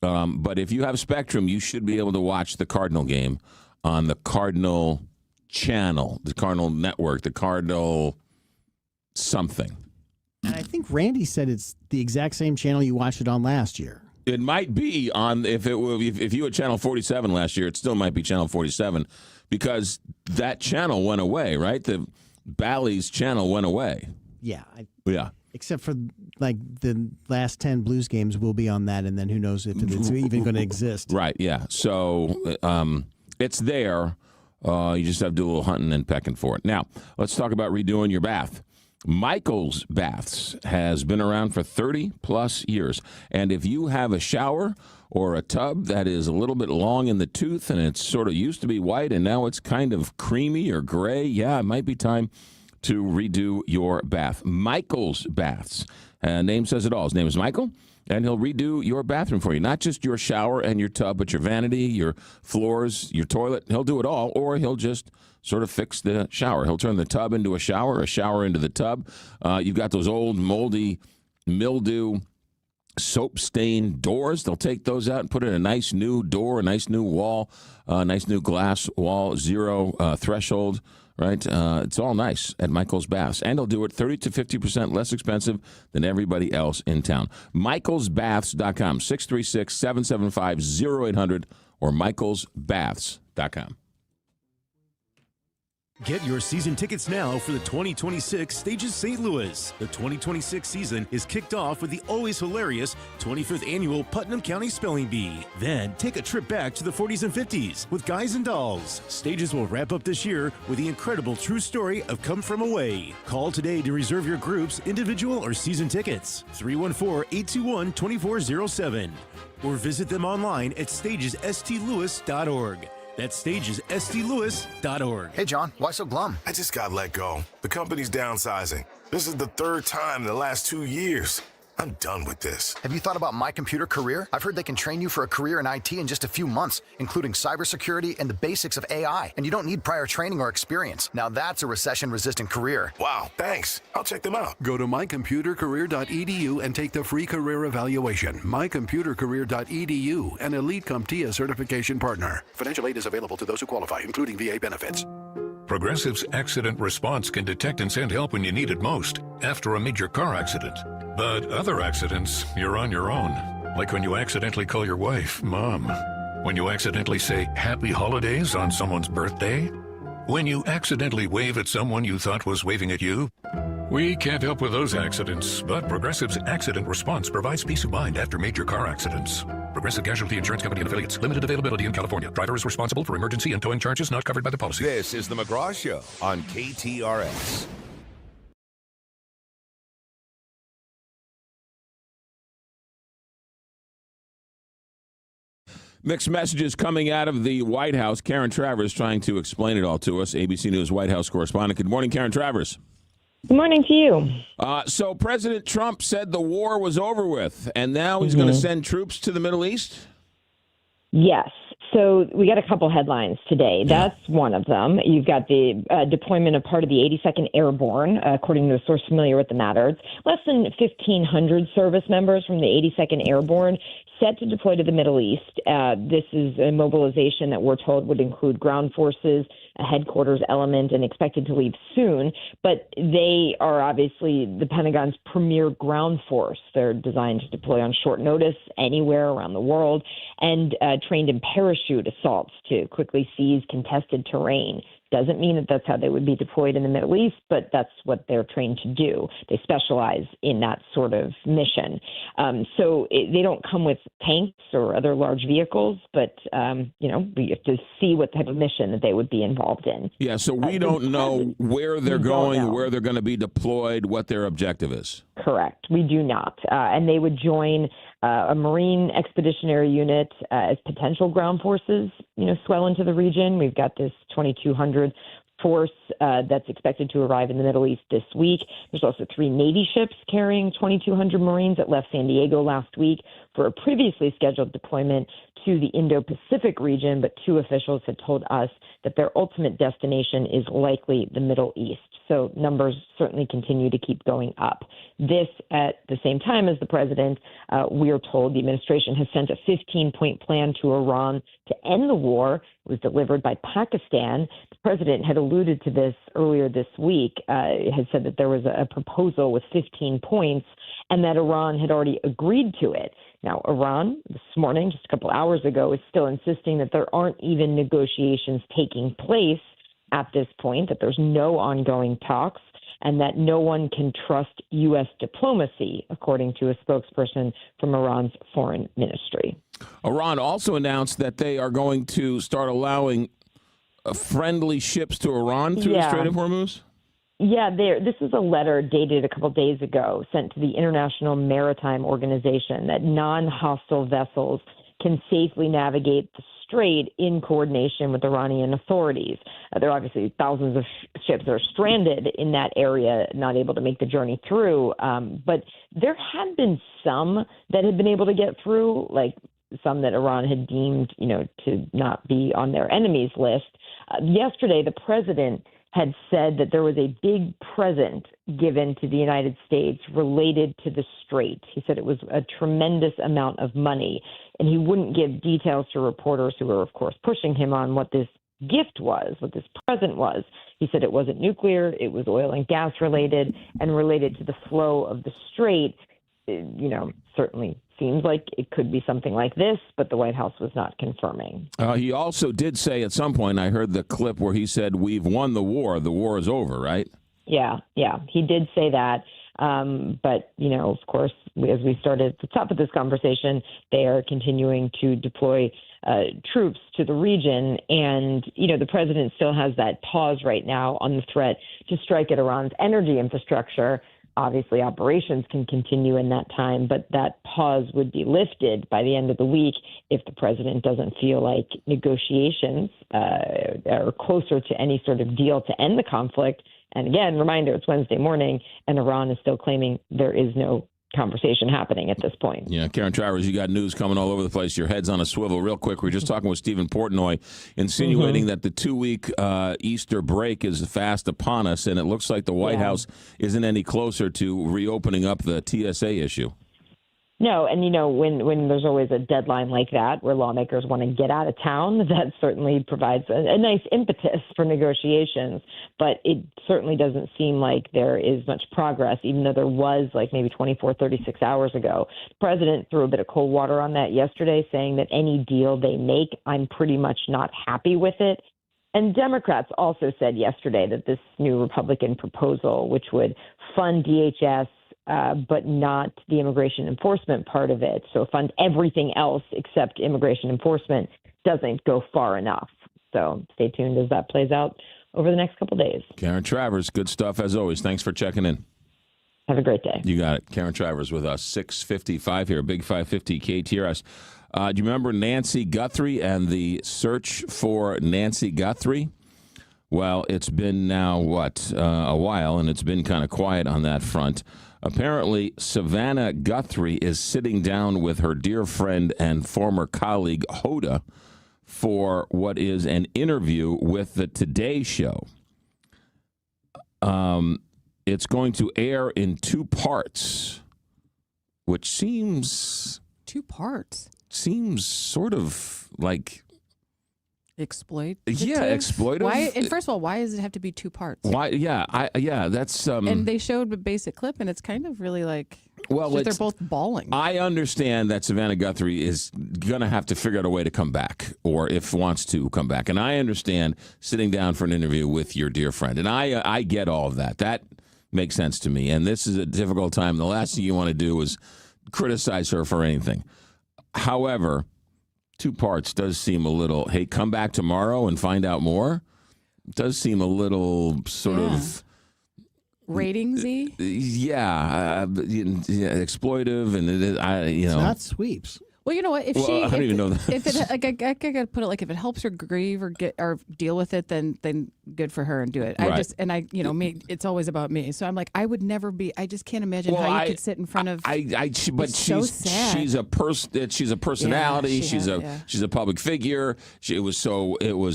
But if you have Spectrum, you should be able to watch the Cardinal game on the Cardinal channel, the Cardinal network, the Cardinal something. And I think Randy said it's the exact same channel you watched it on last year. It might be on, if you had Channel 47 last year, it still might be Channel 47 because that channel went away, right? The Bally's channel went away. Yeah. Yeah. Except for like the last 10 Blues games will be on that, and then who knows if it's even going to exist. Right, yeah. So it's there. You just have to do a little hunting and pecking for it. Now, let's talk about redoing your bath. Michael's Baths has been around for 30-plus years. And if you have a shower or a tub that is a little bit long in the tooth and it's sort of used to be white and now it's kind of creamy or gray, yeah, it might be time to redo your bath. Michael's Baths. Name says it all. His name is Michael, and he'll redo your bathroom for you. Not just your shower and your tub, but your vanity, your floors, your toilet. He'll do it all, or he'll just sort of fix the shower. He'll turn the tub into a shower into the tub. You've got those old moldy, mildew, soap-stained doors. They'll take those out and put in a nice new door, a nice new wall, a nice new glass wall, zero threshold, right? It's all nice at Michael's Baths. And they'll do it 30 to 50% less expensive than everybody else in town. michaelsbaths.com, 636-775-0800 or michaelsbaths.com. Get your season tickets now for the 2026 Stages St. Louis. The 2026 season is kicked off with the always hilarious 25th Annual Putnam County Spelling Bee. Then take a trip back to the 40s and 50s with Guys and Dolls. Stages will wrap up this year with the incredible true story of Come From Away. Call today to reserve your group's individual or season tickets. 314-821-2407. Or visit them online at stagesstlouis.org. That's stagesstlouis.org. Hey, John, why so glum? I just got let go. The company's downsizing. This is the third time in the last 2 years. I'm done with this. Have you thought about My Computer Career? I've heard they can train you for a career in IT in just a few months, including cybersecurity and the basics of AI. And you don't need prior training or experience. Now that's a recession-resistant career. Wow, thanks. I'll check them out. Go to mycomputercareer.edu and take the free career evaluation. mycomputercareer.edu, an Elite CompTIA certification partner. Financial aid is available to those who qualify, including VA benefits. Progressive's accident response can detect and send help when you need it most, after a major car accident. But other accidents, you're on your own. Like when you accidentally call your wife Mom. When you accidentally say Happy Holidays on someone's birthday. When you accidentally wave at someone you thought was waving at you. We can't help with those accidents, but Progressive's accident response provides peace of mind after major car accidents. Progressive Casualty Insurance Company and Affiliates. Limited availability in California. Driver is responsible for emergency and towing charges not covered by the policy. This is the McGraw Show on KTRS. Mixed messages coming out of the White House. Karen Travers trying to explain it all to us. ABC News White House correspondent. Good morning, Karen Travers. Good morning to you. So President Trump said the war was over with, and now he's going to send troops to the Middle East? Yes. So we got a couple headlines today. That's one of them. You've got the deployment of part of the 82nd Airborne, according to a source familiar with the matter. It's less than 1,500 service members from the 82nd Airborne set to deploy to the Middle East. This is a mobilization that we're told would include ground forces, a headquarters element, and expected to leave soon. But they are obviously the Pentagon's premier ground force. They're designed to deploy on short notice anywhere around the world. And trained in parachute assaults to quickly seize contested terrain. Doesn't mean that that's how they would be deployed in the Middle East, but that's what they're trained to do. They specialize in that sort of mission. They don't come with tanks or other large vehicles, but, we have to see what type of mission that they would be involved in. Yeah, so we don't know where they're going, where they're going to be deployed, what their objective is. Correct. We do not. And they would join a Marine Expeditionary Unit as potential ground forces, swell into the region. We've got this 2,200 force that's expected to arrive in the Middle East this week. There's also 3 Navy ships carrying 2,200 Marines that left San Diego last week for a previously scheduled deployment to the Indo-Pacific region, but 2 officials had told us that their ultimate destination is likely the Middle East. So numbers certainly continue to keep going up. This at the same time as the president, we are told the administration has sent a 15-point plan to Iran to end the war. It was delivered by Pakistan. The president had alluded to this earlier this week, had said that there was a proposal with 15 points and that Iran had already agreed to it. Now, Iran, this morning, just a couple hours ago, is still insisting that there aren't even negotiations taking place at this point, that there's no ongoing talks, and that no one can trust U.S. diplomacy, according to a spokesperson from Iran's foreign ministry. Iran also announced that they are going to start allowing friendly ships to Iran through the Strait of Hormuz? Yeah, this is a letter dated a couple days ago sent to the International Maritime Organization that non-hostile vessels can safely navigate the strait in coordination with Iranian authorities. There are obviously thousands of ships that are stranded in that area, not able to make the journey through. But there had been some that had been able to get through, like some that Iran had deemed, to not be on their enemies list. Yesterday, the president had said that there was a big present given to the United States related to the strait. He said it was a tremendous amount of money, and he wouldn't give details to reporters who were, of course, pushing him on what this gift was, what this present was. He said it wasn't nuclear, it was oil and gas related and related to the flow of the strait. Certainly seems like it could be something like this, but the White House was not confirming. He also did say at some point, I heard the clip where he said, "We've won the war is over," right? Yeah, he did say that. But, of course, as we started at the top of this conversation, they are continuing to deploy troops to the region. And, the president still has that pause right now on the threat to strike at Iran's energy infrastructure. Obviously, operations can continue in that time, but that pause would be lifted by the end of the week if the president doesn't feel like negotiations are closer to any sort of deal to end the conflict. And again, reminder, it's Wednesday morning, and Iran is still claiming there is no conversation happening at this point. Yeah, Karen Travers, you got news coming all over the place. Your head's on a swivel. Real quick, we were just talking with Stephen Portnoy, insinuating that the 2-week Easter break is fast upon us, and it looks like the White House isn't any closer to reopening up the TSA issue. No, and when there's always a deadline like that where lawmakers want to get out of town, that certainly provides a nice impetus for negotiations. But it certainly doesn't seem like there is much progress, even though there was like maybe 24, 36 hours ago. The president threw a bit of cold water on that yesterday, saying that any deal they make, I'm pretty much not happy with it. And Democrats also said yesterday that this new Republican proposal, which would fund DHS, but not the immigration enforcement part of it, so fund everything else except immigration enforcement, doesn't go far enough. So stay tuned as that plays out over the next couple of days. Karen Travers, good stuff as always. Thanks for checking in. Have a great day. You got it. Karen Travers with us, 6:55 here, Big 550 KTRS. Do you remember Nancy Guthrie and the search for Nancy Guthrie? Well, it's been now, a while, and it's been kind of quiet on that front. Apparently, Savannah Guthrie is sitting down with her dear friend and former colleague, Hoda, for what is an interview with the Today Show. It's going to air in 2 parts, which seems... 2 parts? Seems sort of like... Exploitative? Yeah, exploitative. Why? And first of all, why does it have to be 2 parts? Why? Yeah, that's. And they showed a basic clip, and it's kind of really like. Well, They're both bawling. I understand that Savannah Guthrie is going to have to figure out a way to come back, or if wants to come back. And I understand sitting down for an interview with your dear friend. And I get all of that. That makes sense to me. And this is a difficult time. The last thing you want to do is criticize her for anything. However, two parts does seem a little, hey, come back tomorrow and find out more. Does seem a little sort of ratingsy. Yeah, exploitive, and it's not sweeps. Well, you know what? If I don't even know that. If it, like, I gotta put it like, if it helps her grieve or deal with it, then good for her and do it. Right. Me, it's always about me. So I'm like, I would never be. I just can't imagine how you could sit in front of. But so sad. She's a person. She's a personality. Yeah, she's a public figure. It was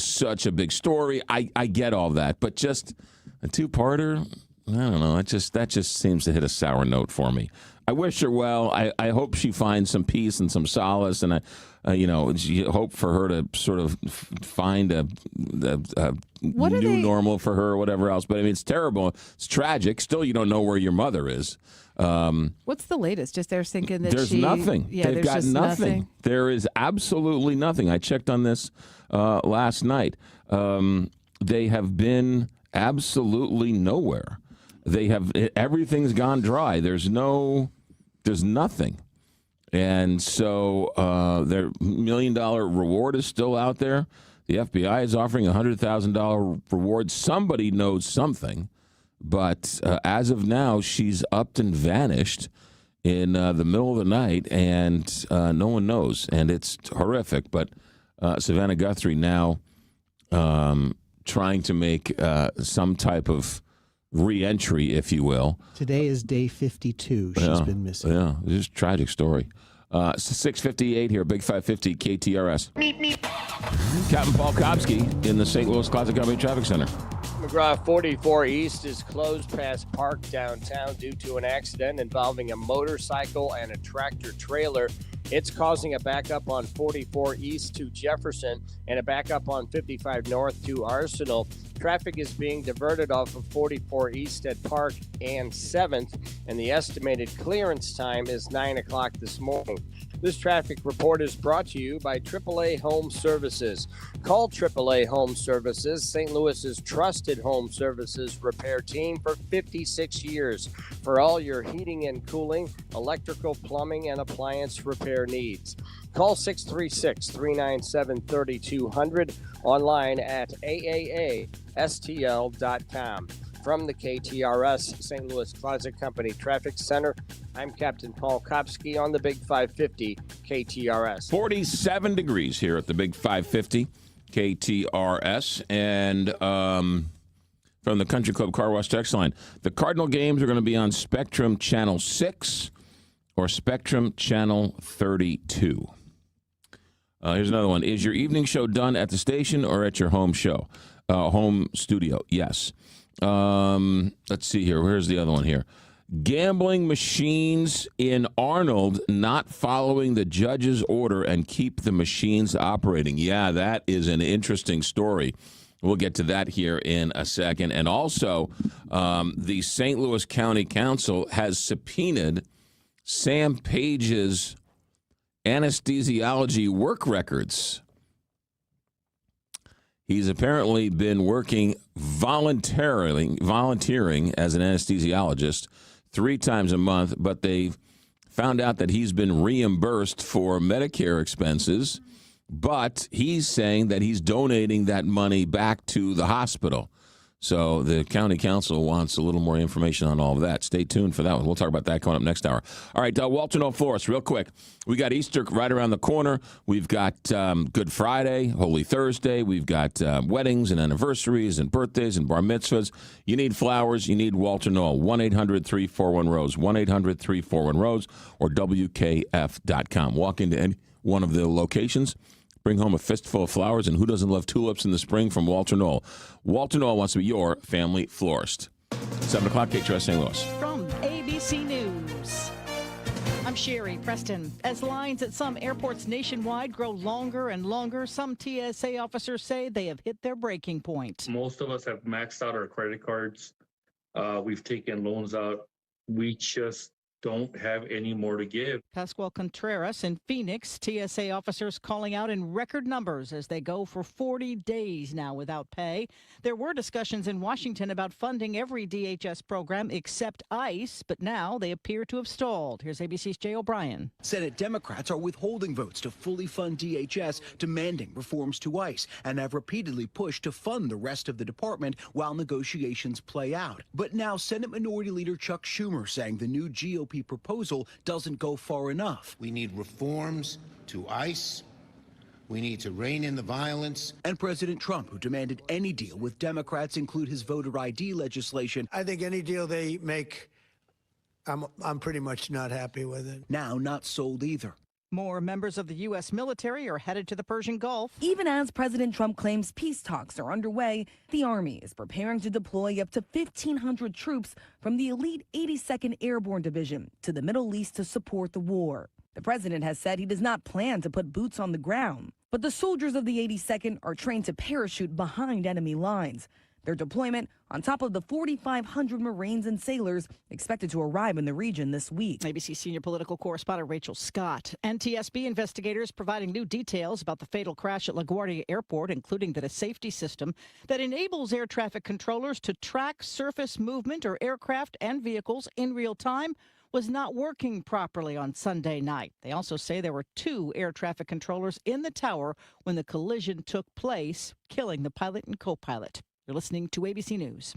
such a big story. I get all that, but just a two-parter. I don't know. That just seems to hit a sour note for me. I wish her well. I hope she finds some peace and some solace, and I hope for her to sort of find a new normal for her or whatever else. But I mean, it's terrible. It's tragic. Still, you don't know where your mother is. What's the latest? Just they're thinking that there's nothing. Yeah, They've got just nothing. There is absolutely nothing. I checked on this last night. They have been absolutely nowhere. Everything's gone dry. There's nothing. And so their $1 million reward is still out there. The FBI is offering a $100,000 reward. Somebody knows something. But as of now, she's upped and vanished in the middle of the night, and no one knows. And it's horrific. But Savannah Guthrie now trying to make some type of re-entry, if you will. Today is day 52. She's been missing. Yeah, this is a tragic story. 6:58 here, Big 550 KTRS. Captain Paul Kopsky in the St. Louis Closet Company Traffic Center. McGraw 44 East is closed past Park downtown due to an accident involving a motorcycle and a tractor trailer. It's causing a backup on 44 East to Jefferson and a backup on 55 North to Arsenal. Traffic is being diverted off of 44 East at Park and 7th, and the estimated clearance time is 9 o'clock this morning. This traffic report is brought to you by AAA Home Services. Call AAA Home Services, St. Louis's trusted home services repair team for 56 years for all your heating and cooling, electrical, plumbing, and appliance repair needs. Call 636-397-3200, online at AAASTL.com. From the KTRS St. Louis Closet Company Traffic Center, I'm Captain Paul Kopsky on the Big 550 KTRS. 47 degrees here at the Big 550 KTRS. And from the Country Club Car Wash text line, the Cardinal games are going to be on Spectrum Channel 6 or Spectrum Channel 32. Here's another one. Is your evening show done at the station or at your home show? Home studio, yes. Let's see here. Where's the other one here? Gambling machines in Arnold not following the judge's order and keep the machines operating. Yeah, that is an interesting story. We'll get to that here in a second. And also, the St. Louis County Council has subpoenaed Sam Page's anesthesiology work records. He's apparently been working volunteering as an anesthesiologist 3 times a month, but they've found out that he's been reimbursed for Medicare expenses, but he's saying that he's donating that money back to the hospital. So the county council wants a little more information on all of that. Stay tuned for that one. We'll talk about that coming up next hour. All right, Walter Knoll Florist, real quick. We got Easter right around the corner. We've got Good Friday, Holy Thursday. We've got weddings and anniversaries and birthdays and bar mitzvahs. You need flowers. You need Walter Knoll. 1-800-341-ROSE. 1-800-341-ROSE or WKF.com. Walk into any one of the locations. Bring home a fistful of flowers, and who doesn't love tulips in the spring from Walter Knoll? Walter Knoll wants to be your family florist. 7 o'clock, KTRS St. Louis. From ABC News, I'm Sherry Preston. As lines at some airports nationwide grow longer and longer, some TSA officers say they have hit their breaking point. Most of us have maxed out our credit cards. We've taken loans out. We just don't have any more to give. Pascual Contreras in Phoenix, TSA officers calling out in record numbers as they go for 40 days now without pay. There were discussions in Washington about funding every DHS program except ICE, but now they appear to have stalled. Here's ABC's Jay O'Brien. Senate Democrats are withholding votes to fully fund DHS, demanding reforms to ICE, and have repeatedly pushed to fund the rest of the department while negotiations play out. But now Senate Minority Leader Chuck Schumer saying the new GOP proposal doesn't go far enough. We need reforms to ICE. We need to rein in the violence. And President Trump, who demanded any deal with Democrats include his voter ID legislation. I think any deal they make, I'm pretty much not happy with it. Now not sold either. More members of the U.S. military are headed to the Persian Gulf. Even as President Trump claims peace talks are underway, the Army is preparing to deploy up to 1,500 troops from the elite 82nd Airborne Division to the Middle East to support the war. The president has said he does not plan to put boots on the ground, but the soldiers of the 82nd are trained to parachute behind enemy lines. Their deployment on top of the 4,500 Marines and sailors expected to arrive in the region this week. ABC senior political correspondent Rachel Scott. NTSB investigators providing new details about the fatal crash at LaGuardia Airport, including that a safety system that enables air traffic controllers to track surface movement or aircraft and vehicles in real time was not working properly on Sunday night. They also say there were 2 air traffic controllers in the tower when the collision took place, killing the pilot and co-pilot. You're listening to ABC News.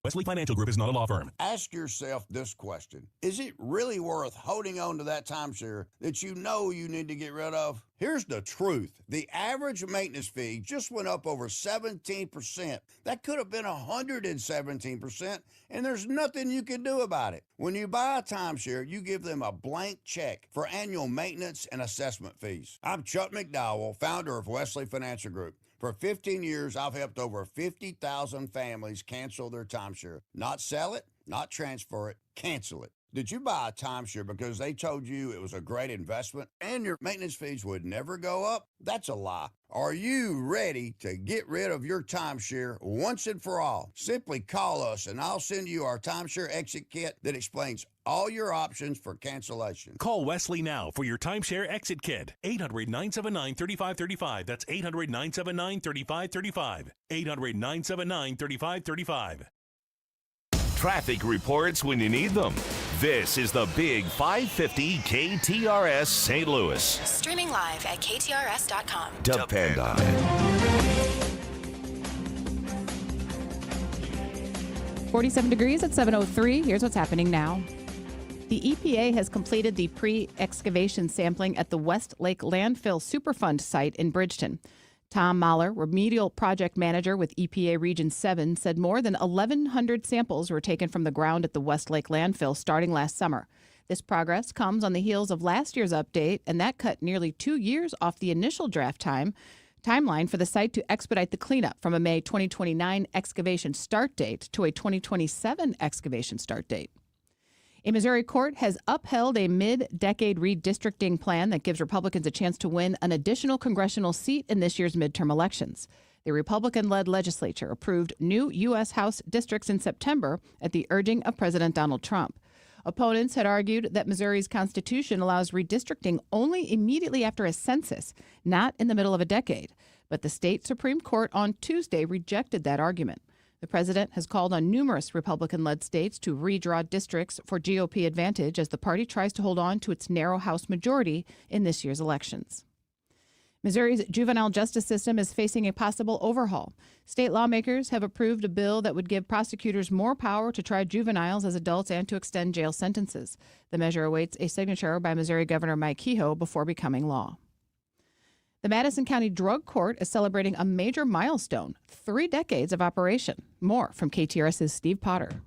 Wesley Financial Group is not a law firm. Ask yourself this question. Is it really worth holding on to that timeshare that you know you need to get rid of? Here's the truth. The average maintenance fee just went up over 17%. That could have been 117%, and there's nothing you can do about it. When you buy a timeshare, you give them a blank check for annual maintenance and assessment fees. I'm Chuck McDowell, founder of Wesley Financial Group. For 15 years, I've helped over 50,000 families cancel their timeshare. Not sell it, not transfer it, cancel it. Did you buy a timeshare because they told you it was a great investment and your maintenance fees would never go up? That's a lie. Are you ready to get rid of your timeshare once and for all? Simply call us and I'll send you our timeshare exit kit that explains all your options for cancellation. Call Wesley now for your timeshare exit kit. 800-979-3535. That's 800-979-3535. 800-979-3535. Traffic reports when you need them. This is the Big 550 KTRS St. Louis. Streaming live at KTRS.com. Depend on it. 47 degrees at 7:03. Here's what's happening now. The EPA has completed the pre-excavation sampling at the West Lake Landfill Superfund site in Bridgeton. Tom Mahler, remedial project manager with EPA Region 7, said more than 1,100 samples were taken from the ground at the West Lake landfill starting last summer. This progress comes on the heels of last year's update, and that cut nearly 2 years off the initial draft timeline for the site to expedite the cleanup from a May 2029 excavation start date to a 2027 excavation start date. A Missouri court has upheld a mid-decade redistricting plan that gives Republicans a chance to win an additional congressional seat in this year's midterm elections. The Republican-led legislature approved new U.S. House districts in September at the urging of President Donald Trump. Opponents had argued that Missouri's constitution allows redistricting only immediately after a census, not in the middle of a decade. But the state Supreme Court on Tuesday rejected that argument. The president has called on numerous Republican-led states to redraw districts for GOP advantage as the party tries to hold on to its narrow House majority in this year's elections. Missouri's juvenile justice system is facing a possible overhaul. State lawmakers have approved a bill that would give prosecutors more power to try juveniles as adults and to extend jail sentences. The measure awaits a signature by Missouri Governor Mike Kehoe before becoming law. The Madison County Drug Court is celebrating a major milestone, 3 decades of operation. More from KTRS's Steve Potter.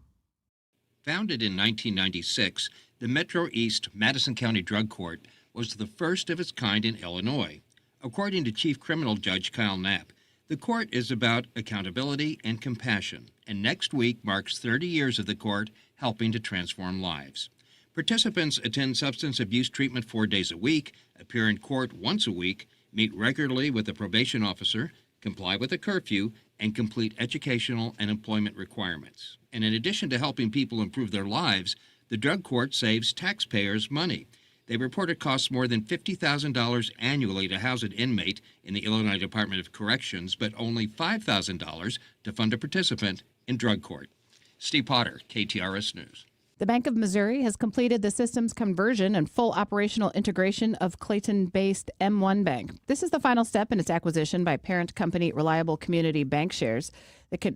Founded in 1996, the Metro East Madison County Drug Court was the first of its kind in Illinois. According to Chief Criminal Judge Kyle Knapp, the court is about accountability and compassion, and next week marks 30 years of the court helping to transform lives. Participants attend substance abuse treatment 4 days a week, appear in court once a week, meet regularly with a probation officer, comply with a curfew, and complete educational and employment requirements. And in addition to helping people improve their lives, the The drug court saves taxpayers money. They report it costs more than $50,000 annually to house an inmate in the Illinois Department of Corrections, but only $5,000 to fund a participant in drug court. Steve Potter, KTRS News. The Bank of Missouri has completed the system's conversion and full operational integration of Clayton-based M1 Bank. This is the final step in its acquisition by parent company Reliable Community Bank Shares.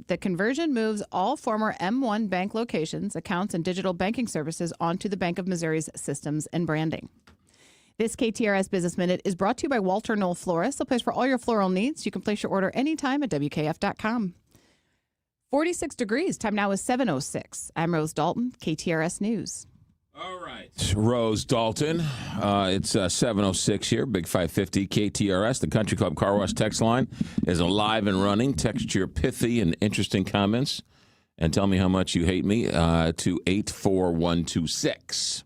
The conversion moves all former M1 Bank locations, accounts, and digital banking services onto the Bank of Missouri's systems and branding. This KTRS Business Minute is brought to you by Walter Knoll Florist, the place for all your floral needs. You can place your order anytime at WKF.com. 46 degrees. Time now is 7:06. I'm Rose Dalton, KTRS News. All right. Rose Dalton. It's 7:06 here, Big 550 KTRS. The Country Club Car Wash text line is alive and running. Text your pithy and interesting comments and tell me how much you hate me to 84126.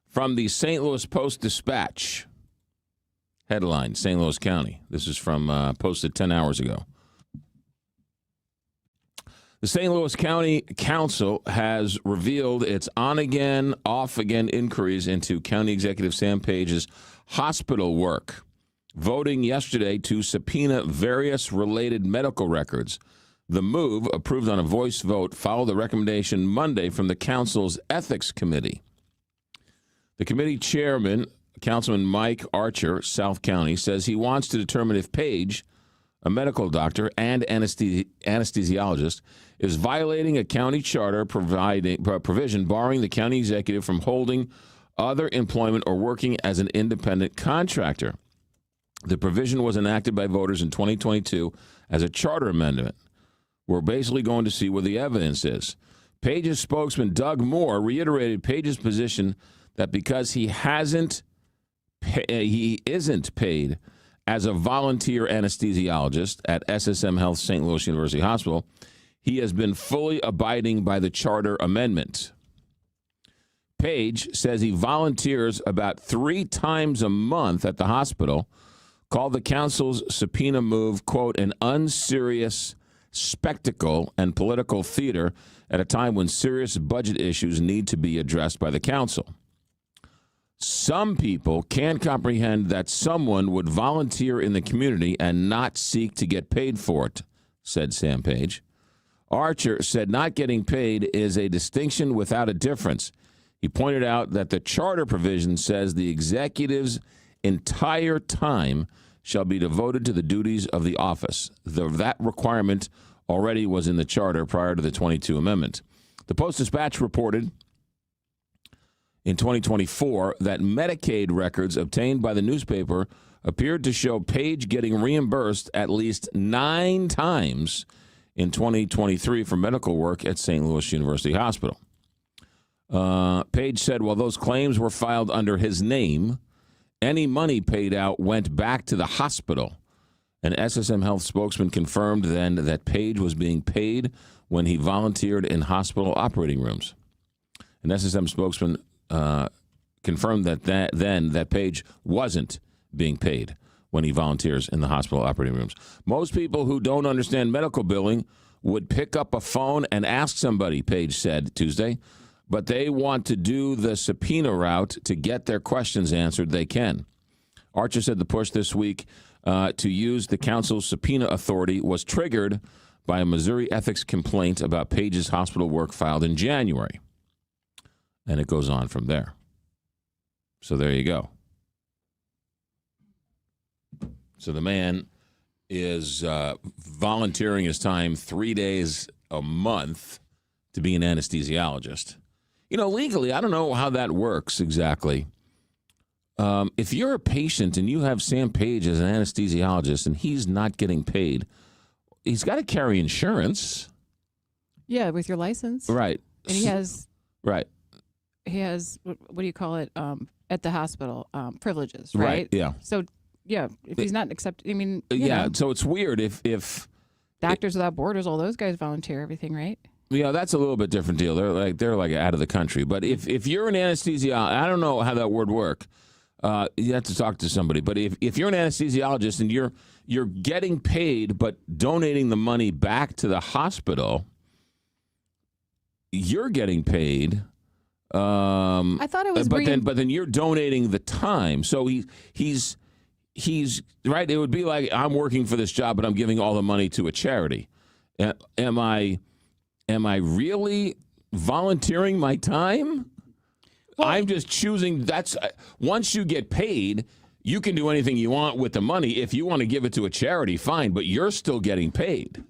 From the St. Louis Post-Dispatch. Headline, St. Louis County. This is from posted 10 hours ago. The St. Louis County Council has revealed its on-again, off-again inquiries into County Executive Sam Page's hospital work, voting yesterday to subpoena various related medical records. The move, approved on a voice vote, followed the recommendation Monday from the Council's Ethics Committee. The committee chairman, Councilman Mike Archer, South County, says he wants to determine if Page, a medical doctor and anesthesiologist, is violating a county charter provision barring the county executive from holding other employment or working as an independent contractor. The provision was enacted by voters in 2022 as a charter amendment. We're basically going to see where the evidence is. Page's spokesman, Doug Moore, reiterated Page's position that because he isn't paid as a volunteer anesthesiologist at SSM Health St. Louis University Hospital, he has been fully abiding by the charter amendment. Page says he volunteers about 3 times a month at the hospital, called the council's subpoena move, quote, an unserious spectacle and political theater at a time when serious budget issues need to be addressed by the council. Some people can't comprehend that someone would volunteer in the community and not seek to get paid for it, said Sam Page. Archer said not getting paid is a distinction without a difference. He pointed out that the charter provision says the executive's entire time shall be devoted to the duties of the office. That requirement already was in the charter prior to the 22 amendment. The Post-Dispatch reported in 2024 that Medicaid records obtained by the newspaper appeared to show Page getting reimbursed at least 9 times in 2023 for medical work at St. Louis University Hospital. Page said while those claims were filed under his name, any money paid out went back to the hospital. An SSM Health spokesman confirmed then that Page was being paid when he volunteered in hospital operating rooms. An SSM spokesman confirmed that Page wasn't being paid when he volunteers in the hospital operating rooms. Most people who don't understand medical billing would pick up a phone and ask somebody, Page said Tuesday, but they want to do the subpoena route to get their questions answered. They can. Archer said the push this week to use the council's subpoena authority was triggered by a Missouri ethics complaint about Page's hospital work filed in January. And it goes on from there. So there you go. So the man is volunteering his time 3 days a month to be an anesthesiologist. You know, legally, I don't know how that works exactly. If you're a patient and you have Sam Page as an anesthesiologist and he's not getting paid, he's got to carry insurance. Yeah, with your license. Right. And he has... Right. He has, what do you call it, at the hospital, privileges, right? Yeah. So, yeah, if he's not accepted, I mean, yeah, know. So it's weird if Doctors Without Borders, all those guys volunteer everything, right? Yeah, that's a little bit different deal. They're like out of the country. But if you're an anesthesiologist, I don't know how that would work. You have to talk to somebody. But if you're an anesthesiologist and you're getting paid but donating the money back to the hospital, you're getting paid I thought it was. But then you're donating the time. So he's right. It would be like I'm working for this job, but I'm giving all the money to a charity. Am I really volunteering my time? Well, I'm just choosing. That's once you get paid, you can do anything you want with the money. If you want to give it to a charity, fine, but you're still getting paid.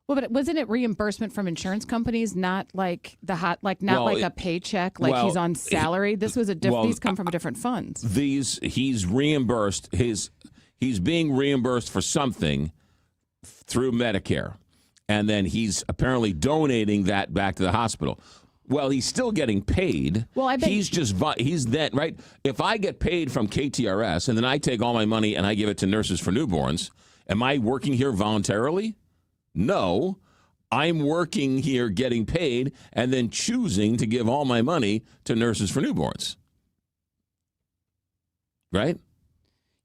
Well, but wasn't it reimbursement from insurance companies, not like like a paycheck, like he's on salary? This was these come from different funds. He's reimbursed he's being reimbursed for something through Medicare, and then he's apparently donating that back to the hospital. Well, he's still getting paid. Well, I bet he's that right. If I get paid from KTRS and then I take all my money and I give it to Nurses for Newborns, am I working here voluntarily? No, I'm working here getting paid and then choosing to give all my money to Nurses for Newborns. Right?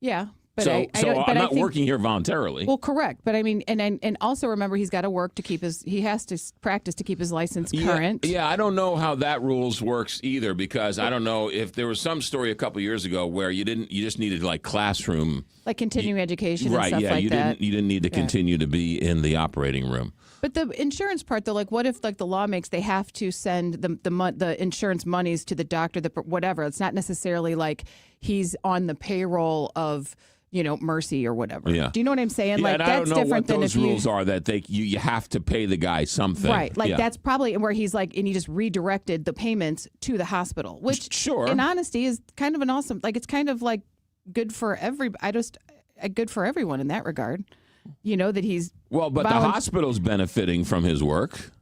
Yeah. But I'm not working here voluntarily. Well, correct. But I mean, and also remember, he's got to work to keep he has to practice to keep his license current. Yeah, I don't know how that rules works either, because I don't know if there was some story a couple years ago where you just needed like classroom. Like continuing education right, and stuff like that. You didn't need to continue to be in the operating room. But the insurance part, though, like what if like the law makes they have to send the insurance monies to the doctor, whatever. It's not necessarily like he's on the payroll of, Mercy or whatever. Yeah. Do you know what I'm saying? Yeah, like and that's I don't know different what than those if rules are that you have to pay the guy something. Right. Like that's probably where he's like, and he just redirected the payments to the hospital, which in honesty is kind of an awesome, like it's kind of like good for good for everyone in that regard. That he's but the hospital's benefiting from his work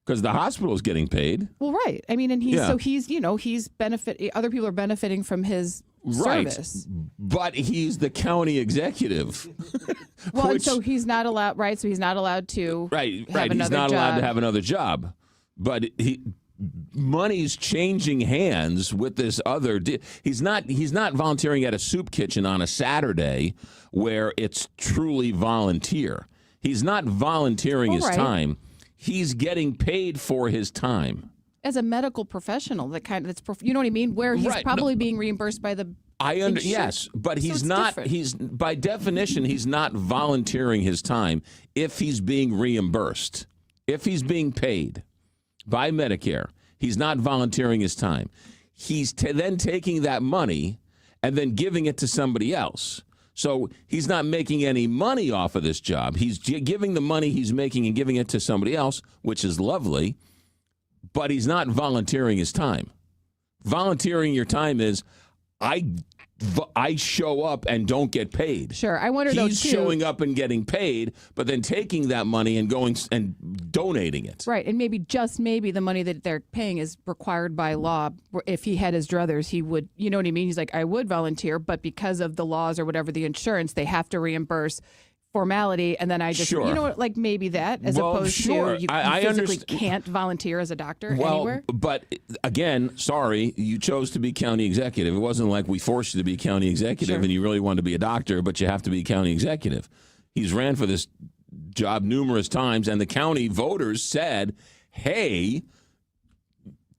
because the hospital's getting paid. Well, right. I mean, and he's other people are benefiting from his service. But he's the county executive. Well, and so he's not allowed. Right. So he's not allowed to. Right. He's not allowed to have another job. But money's changing hands with this other. He's not volunteering at a soup kitchen on a Saturday where it's truly volunteer. He's not volunteering his time. He's getting paid for his time. As a medical professional, you know what I mean? Where he's probably being reimbursed by the. Yes, but he's not. Different. He's by definition he's not volunteering his time if he's being reimbursed. If he's being paid by Medicare, he's not volunteering his time. He's then taking that money and then giving it to somebody else. So he's not making any money off of this job. He's giving the money he's making and giving it to somebody else, which is lovely, but he's not volunteering his time. Volunteering your time is I show up and don't get paid. Sure. I wonder He's showing up and getting paid, but then taking that money and going and donating it. Right. And maybe the money that they're paying is required by law. If he had his druthers, he would, you know what I mean? He's like, I would volunteer, but because of the laws or whatever, the insurance, they have to reimburse formality, and then I just, like maybe that, as opposed to you physically can't volunteer as a doctor anywhere. But again, sorry, you chose to be county executive. It wasn't like we forced you to be county executive and you really wanted to be a doctor, but you have to be county executive. He's ran for this job numerous times, and the county voters said, hey,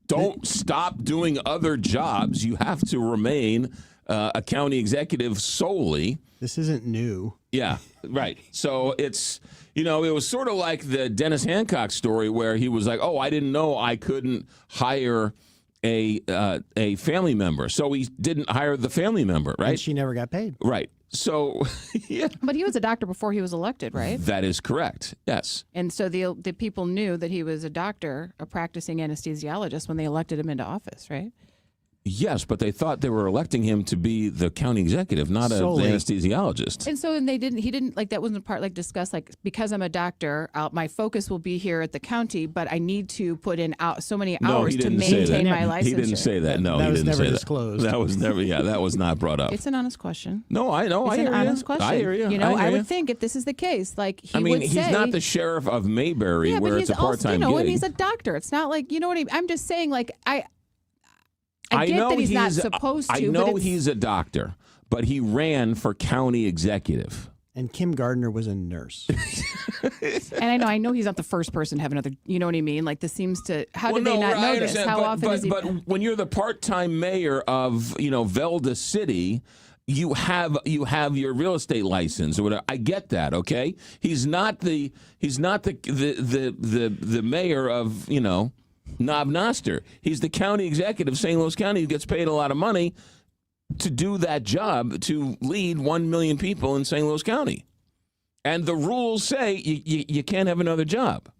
don't stop doing other jobs. You have to remain a county executive solely. This isn't new. Yeah, right. So it's, it was sort of like the Dennis Hancock story where he was like, oh, I didn't know I couldn't hire a family member. So he didn't hire the family member, right? And she never got paid. Right. So, yeah. But he was a doctor before he was elected, right? That is correct. Yes. And so the people knew that he was a doctor, a practicing anesthesiologist when they elected him into office, right? Yes, but they thought they were electing him to be the county executive, not an anesthesiologist. And so he didn't like that wasn't part like discussed like because I'm a doctor, my focus will be here at the county, but I need to put in so many hours to maintain my licensure. He didn't say that. No, that he was didn't never say disclosed. That was never. Yeah, that was not brought up. It's an honest question. No, I know. It's an honest question. I hear you. I would think if this is the case, like he's not the sheriff of Mayberry where it's a part-time gig. And he's a doctor. It's not like what I mean. I'm just saying like I get that he's not supposed to. I know he's a doctor, but he ran for county executive. And Kim Gardner was a nurse. And I know he's not the first person to have another, you know what I mean? Like this seems to, how did they not know this? How often is he? But when you're the part-time mayor of, Velda City, you have your real estate license or whatever. I get that, okay? He's not the mayor of, Knob Noster. He's the county executive of St. Louis County who gets paid a lot of money to do that job, to lead 1 million people in St. Louis County. And the rules say you can't have another job.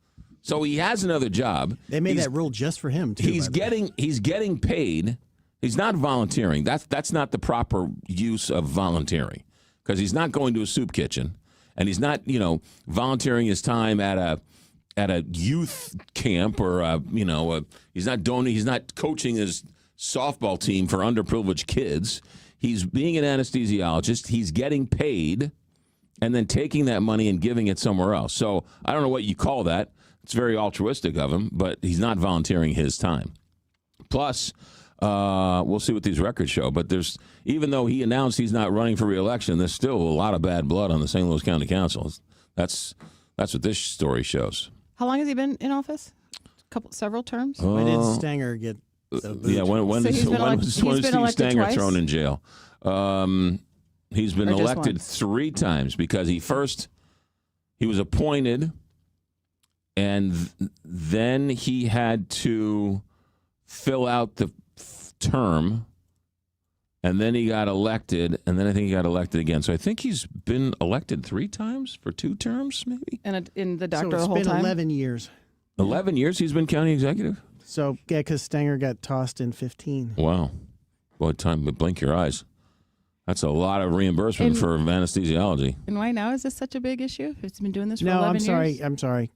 So he has another job. They made that rule just for him, too. He's getting paid. He's not volunteering. That's not the proper use of volunteering, because he's not going to a soup kitchen, and he's not, volunteering his time at a youth camp, or he's not coaching his softball team for underprivileged kids. He's being an anesthesiologist. He's getting paid and then taking that money and giving it somewhere else. So I don't know what you call that. It's very altruistic of him, but he's not volunteering his time. Plus, we'll see what these records show, but even though he announced he's not running for re-election, there's still a lot of bad blood on the St. Louis County Council. That's what this story shows. How long has he been in office? Several terms? When did Stanger get... when was Steve Stanger thrown in jail? He's been elected 3 times, because he was appointed, and then he had to fill out the term, and then he got elected, and then I think he got elected again. So I think he's been elected 3 times for 2 terms, maybe. And in the doctor the whole time? So it's been 11 years. 11 years he's been county executive? So, yeah, because Stanger got tossed in 15. Wow. Boy, time to blink your eyes. That's a lot of reimbursement for anesthesiology. And why now is this such a big issue? It's been doing this for 11 years? I'm sorry.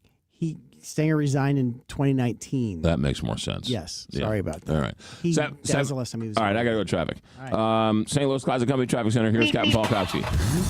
Stanger resigned in 2019. That makes more sense. Yes. Sorry about that. All right. That was the last time he was. All right, I got to go to traffic. St. Louis Closet Company Traffic Center. Here's Captain Paul Kopsky.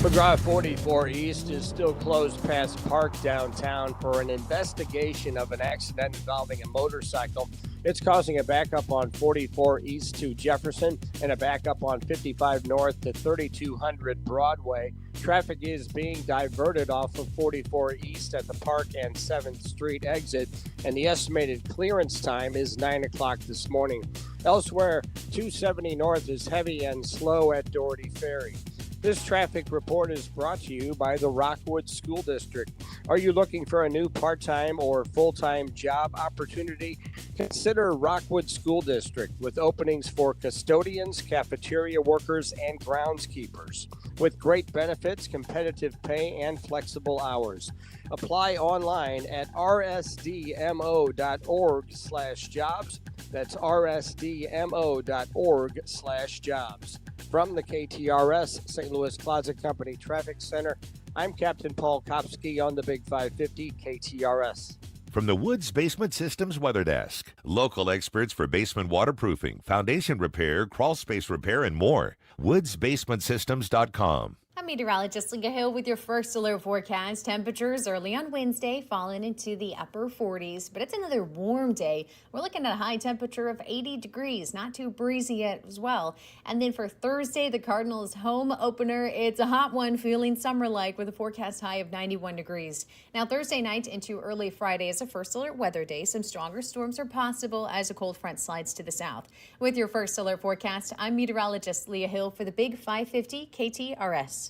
McGraw 44 East is still closed past Park downtown for an investigation of an accident involving a motorcycle. It's causing a backup on 44 East to Jefferson and a backup on 55 North to 3200 Broadway. Traffic is being diverted off of 44 East at the Park and 7th Street exit, and the estimated clearance time is 9 o'clock this morning. Elsewhere, 270 North is heavy and slow at Doherty Ferry. This traffic report is brought to you by the Rockwood School District. Are you looking for a new part-time or full-time job opportunity? Consider Rockwood School District, with openings for custodians, cafeteria workers, and groundskeepers. With great benefits, competitive pay, and flexible hours. Apply online at rsdmo.org/jobs. That's rsdmo.org/jobs. From the KTRS St. Louis Closet Company Traffic Center, I'm Captain Paul Kopsky on the Big 550 KTRS. From the Woods Basement Systems Weather Desk, local experts for basement waterproofing, foundation repair, crawl space repair, and more. woodsbasementsystems.com. I'm meteorologist Leah Hill with your first alert forecast. Temperatures early on Wednesday falling into the upper 40s, but it's another warm day. We're looking at a high temperature of 80 degrees, not too breezy yet as well. And then for Thursday, the Cardinals home opener. It's a hot one, feeling summer-like with a forecast high of 91 degrees. Now Thursday night into early Friday is a first alert weather day. Some stronger storms are possible as a cold front slides to the south. With your first alert forecast, I'm meteorologist Leah Hill for the Big 550 KTRS.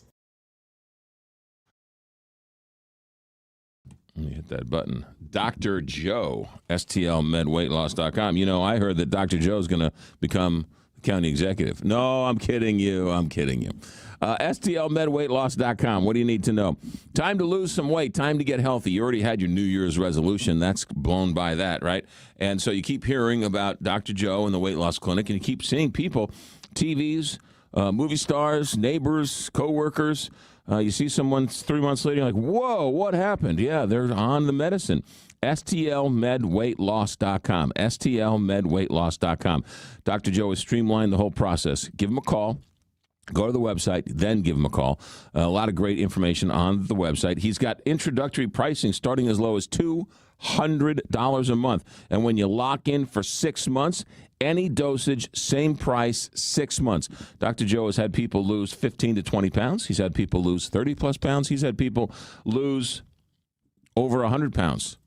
Let me hit that button. Dr. Joe, STLMedWeightLoss.com. I heard that Dr. Joe is going to become county executive. No, I'm kidding you. STLMedWeightLoss.com. What do you need to know? Time to lose some weight. Time to get healthy. You already had your New Year's resolution. That's blown by that, right? And so you keep hearing about Dr. Joe and the weight loss clinic, and you keep seeing people, TVs, movie stars, neighbors, coworkers. You see someone 3 months later, you're like, whoa, what happened? Yeah, they're on the medicine. STLMedWeightLoss.com. STLMedWeightLoss.com. Dr. Joe has streamlined the whole process. Give him a call. Go to the website, then give him a call. A lot of great information on the website. He's got introductory pricing starting as low as $200 a month. And when you lock in for 6 months, Any dosage, same price, 6 months. Dr. Joe has had people lose 15 to 20 pounds. He's had people lose 30-plus pounds. He's had people lose over 100 pounds.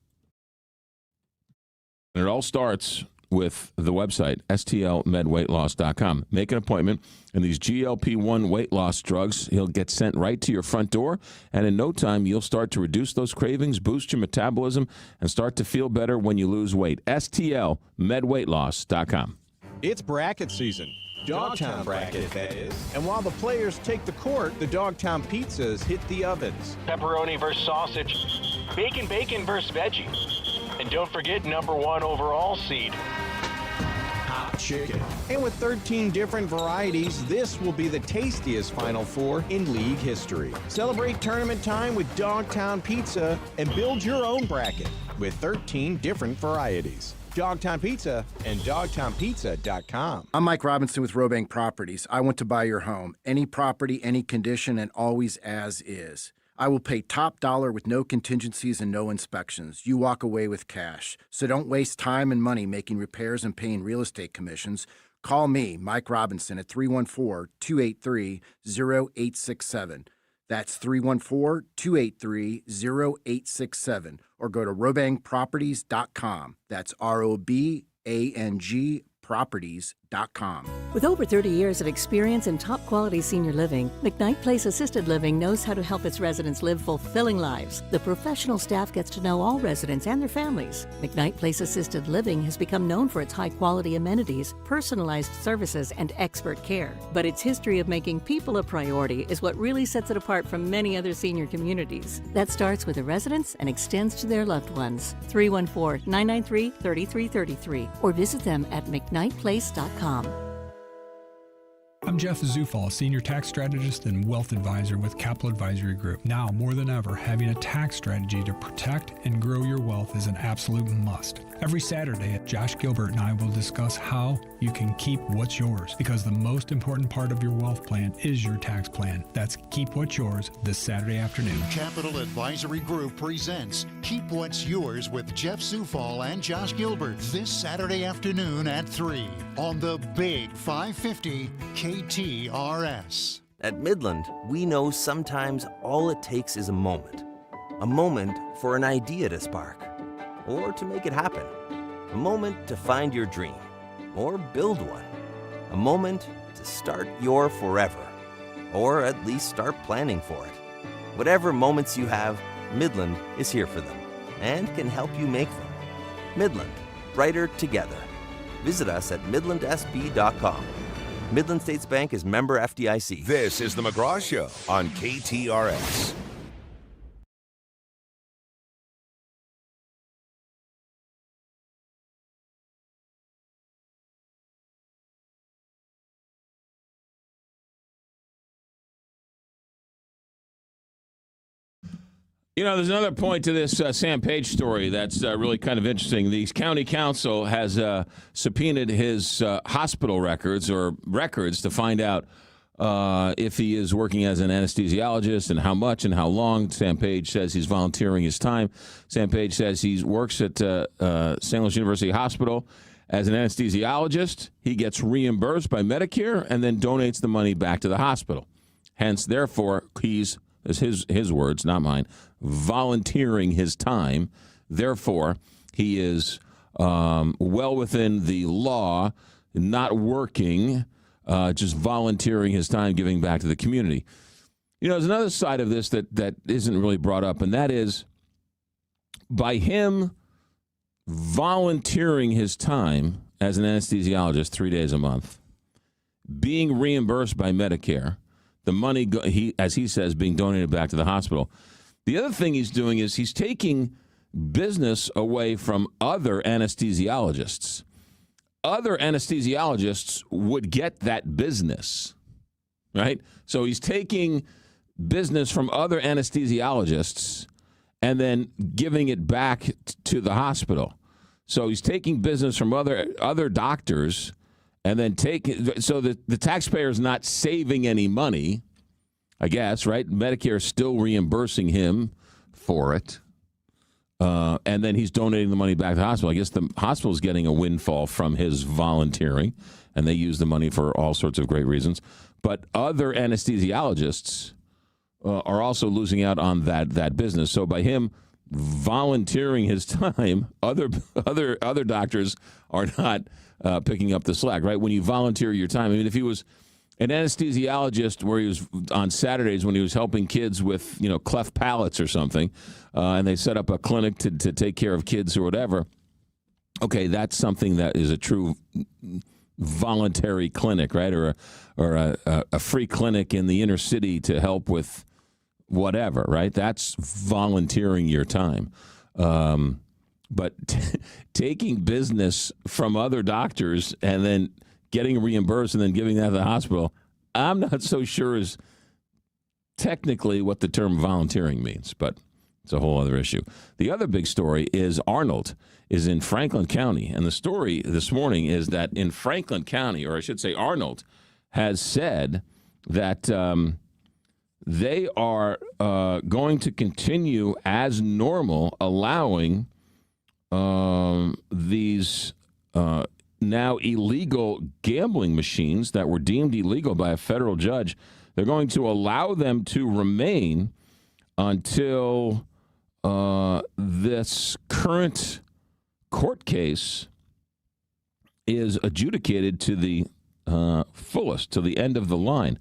And it all starts with the website, stlmedweightloss.com. Make an appointment, and these GLP-1 weight loss drugs, he'll get sent right to your front door, and in no time, you'll start to reduce those cravings, boost your metabolism, and start to feel better when you lose weight. stlmedweightloss.com. It's bracket season. Dogtown bracket, that is. And while the players take the court, the Dogtown pizzas hit the ovens. Pepperoni versus sausage. Bacon versus veggie. And don't forget #1 overall seed. Hot chicken. And with 13 different varieties, this will be the tastiest Final Four in league history. Celebrate tournament time with Dogtown Pizza and build your own bracket with 13 different varieties. Dogtown Pizza and dogtownpizza.com. I'm Mike Robinson with Robank Properties. I want to buy your home. Any property, any condition, and always as is. I will pay top dollar with no contingencies and no inspections. You walk away with cash. So don't waste time and money making repairs and paying real estate commissions. Call me, Mike Robinson, at 314-283-0867. That's 314-283-0867. Or go to robankproperties.com. That's ROBANG properties.com. With over 30 years of experience in top-quality senior living, McKnight Place Assisted Living knows how to help its residents live fulfilling lives. The professional staff gets to know all residents and their families. McKnight Place Assisted Living has become known for its high-quality amenities, personalized services, and expert care. But its history of making people a priority is what really sets it apart from many other senior communities. That starts with the residents and extends to their loved ones. 314-993-3333 or visit them at McKnightPlace.com. I'm Jeff Zufall, Senior Tax Strategist and Wealth Advisor with Capital Advisory Group. Now, more than ever, having a tax strategy to protect and grow your wealth is an absolute must. Every Saturday, Josh Gilbert and I will discuss how you can keep what's yours, because the most important part of your wealth plan is your tax plan. That's Keep What's Yours this Saturday afternoon. Capital Advisory Group presents Keep What's Yours with Jeff Zufall and Josh Gilbert this Saturday afternoon at 3 on the Big 550 KTRS. At Midland, we know sometimes all it takes is a moment for an idea to spark, or to make it happen, a moment to find your dream, or build one, a moment to start your forever, or at least start planning for it. Whatever moments you have, Midland is here for them and can help you make them. Midland, brighter together. Visit us at midlandsb.com. Midland States Bank is member FDIC. This is the McGraw Show on KTRS. You know, there's another point to this Sam Page story that's really kind of interesting. The county council has subpoenaed his hospital records or records to find out if he is working as an anesthesiologist and how much and how long. Sam Page says he's volunteering his time. Sam Page says he works at St. Louis University Hospital as an anesthesiologist. He gets reimbursed by Medicare and then donates the money back to the hospital. Hence, therefore, he's, as his words, not mine, volunteering his time. Therefore, he is well within the law, not working, just volunteering his time, giving back to the community. You know, there's another side of this that isn't really brought up, and that is by him volunteering his time as an anesthesiologist 3 days a month, being reimbursed by Medicare, the money, as he says, being donated back to the hospital. The other thing he's doing is he's taking business away from other anesthesiologists. Other anesthesiologists would get that business, right? So he's taking business from other anesthesiologists and then giving it back to the hospital. So he's taking business from other doctors and then so the taxpayer is not saving any money, I guess, right? Medicare is still reimbursing him for it. And and then he's donating the money back to the hospital. I guess the hospital's getting a windfall from his volunteering, and they use the money for all sorts of great reasons. But other anesthesiologists are also losing out on that business. So by him volunteering his time, other doctors are not picking up the slack, right? When you volunteer your time, I mean, if he was an anesthesiologist where he was on Saturdays when he was helping kids with, cleft palates or something, and they set up a clinic to take care of kids or whatever, okay, that's something that is a true voluntary clinic, right? Or a free clinic in the inner city to help with whatever, right? That's volunteering your time. But taking business from other doctors and then getting reimbursed and then giving that to the hospital, I'm not so sure is technically what the term volunteering means, but it's a whole other issue. The other big story is Arnold is in Franklin County, and the story this morning is that in Franklin County, or I should say Arnold, has said that they are going to continue as normal, allowing these now illegal gambling machines that were deemed illegal by a federal judge. They're going to allow them to remain until this current court case is adjudicated to the fullest, to the end of the line.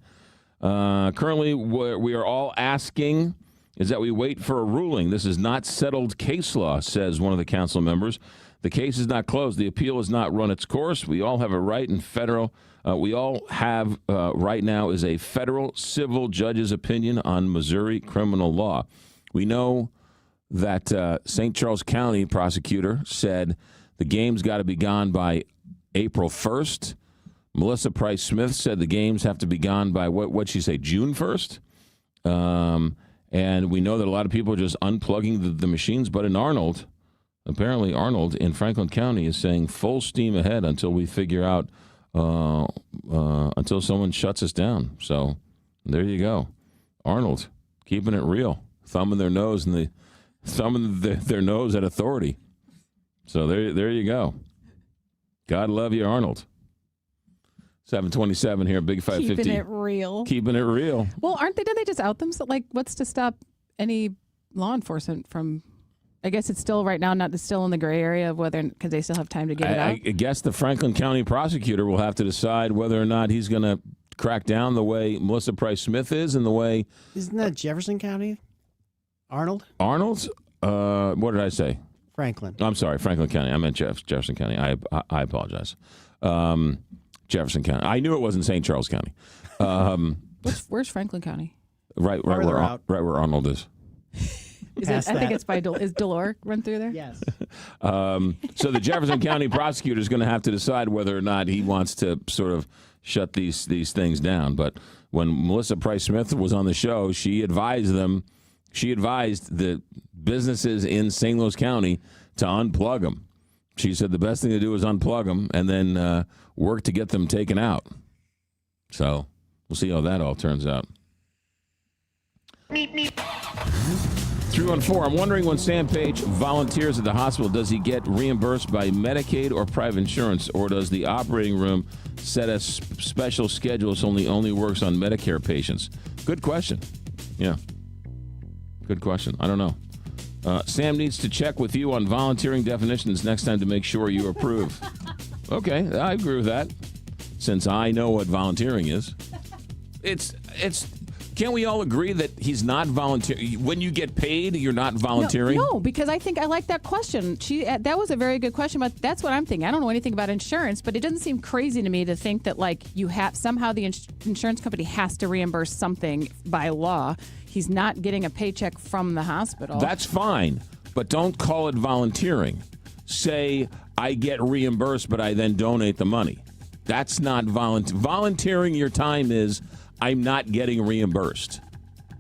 Currently, what we are all asking is that we wait for a ruling. This is not settled case law, says one of the council members. The case is not closed. The appeal has not run its course. We all have a right in federal. We all have right now is a federal civil judge's opinion on Missouri criminal law. We know that St. Charles County prosecutor said the game's got to be gone by April 1st. Melissa Price Smith said the games have to be gone by, what'd she say, June 1st? And we know that a lot of people are just unplugging the machines. But in Arnold, apparently Arnold in Franklin County is saying full steam ahead until we figure out, until someone shuts us down. So there you go. Arnold, keeping it real, thumbing their nose their nose at authority. So there you go. God love you, Arnold. 727 here, Big 550. Keeping it real. Keeping it real. Well, didn't they just out them? So, what's to stop any law enforcement from, I guess it's still right now, it's still in the gray area of whether, because they still have time to get it out? I guess the Franklin County prosecutor will have to decide whether or not he's going to crack down the way Melissa Price Smith is and the way. Isn't that Jefferson County? Arnold? Arnold's? What did I say? Franklin. I'm sorry, Franklin County. I meant Jefferson County. I apologize. Jefferson County. I knew it wasn't St. Charles County. Where's Franklin County? Right where Arnold is. I think it's by is Delore run through there? Yes. So the Jefferson County prosecutor is going to have to decide whether or not he wants to sort of shut these things down. But when Melissa Price Smith was on the show, she advised the businesses in St. Louis County to unplug them. She said the best thing to do is unplug them and then work to get them taken out. So we'll see how that all turns out. 314, I'm wondering when Sam Page volunteers at the hospital, does he get reimbursed by Medicaid or private insurance, or does the operating room set a special schedule so only works on Medicare patients? Good question. Yeah. Good question. I don't know. Sam needs to check with you on volunteering definitions next time to make sure you approve. Okay, I agree with that, since I know what volunteering is. It's. Can't we all agree that he's not volunteering? When you get paid, you're not volunteering? No, because I think I like that question. That was a very good question, but that's what I'm thinking. I don't know anything about insurance, but it doesn't seem crazy to me to think that you have somehow the insurance company has to reimburse something by law. He's not getting a paycheck from the hospital. That's fine, but don't call it volunteering. Say, I get reimbursed, but I then donate the money. That's not volunteering. Your time is, I'm not getting reimbursed.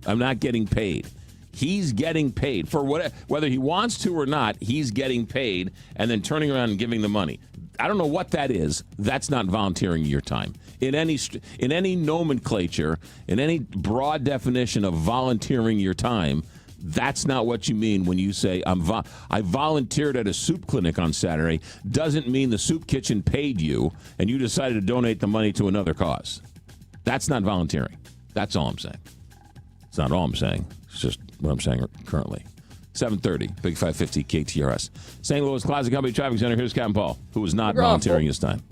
I'm not getting paid. He's getting paid for whether he wants to or not. He's getting paid and then turning around and giving the money. I don't know what that is. That's not volunteering your time. In any nomenclature, in any broad definition of volunteering your time, That's not what you mean when you say I volunteered at a soup clinic on Saturday. Doesn't mean the soup kitchen paid you and you decided to donate the money to another cause. That's not volunteering. That's all I'm saying. It's not all I'm saying. It's just what I'm saying currently. 7:30, Big 550 KTRS. St. Louis Classic Company Traffic Center. Here's Captain Paul, who was not volunteering his time.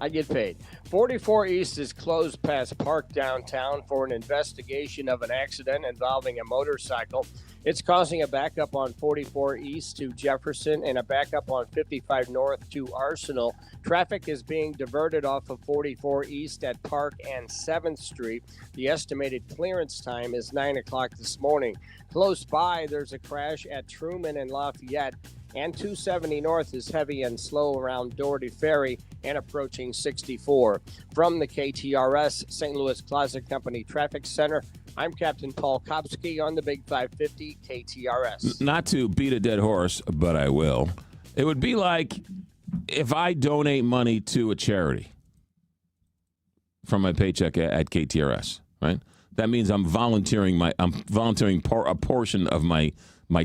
I get paid. 44 East is closed past Park downtown for an investigation of an accident involving a motorcycle. It's causing a backup on 44 East to Jefferson and a backup on 55 North to Arsenal. Traffic is being diverted off of 44 East at Park and 7th Street. The estimated clearance time is 9 o'clock this morning. Close by, there's a crash at Truman and Lafayette. And 270 North is heavy and slow around Doherty Ferry and approaching 64. From the KTRS St. Louis Classic Company Traffic Center, I'm Captain Paul Kopsky on the Big 550 KTRS. Not to beat a dead horse, but I will. It would be like if I donate money to a charity from my paycheck at KTRS, right? That means I'm volunteering a portion of my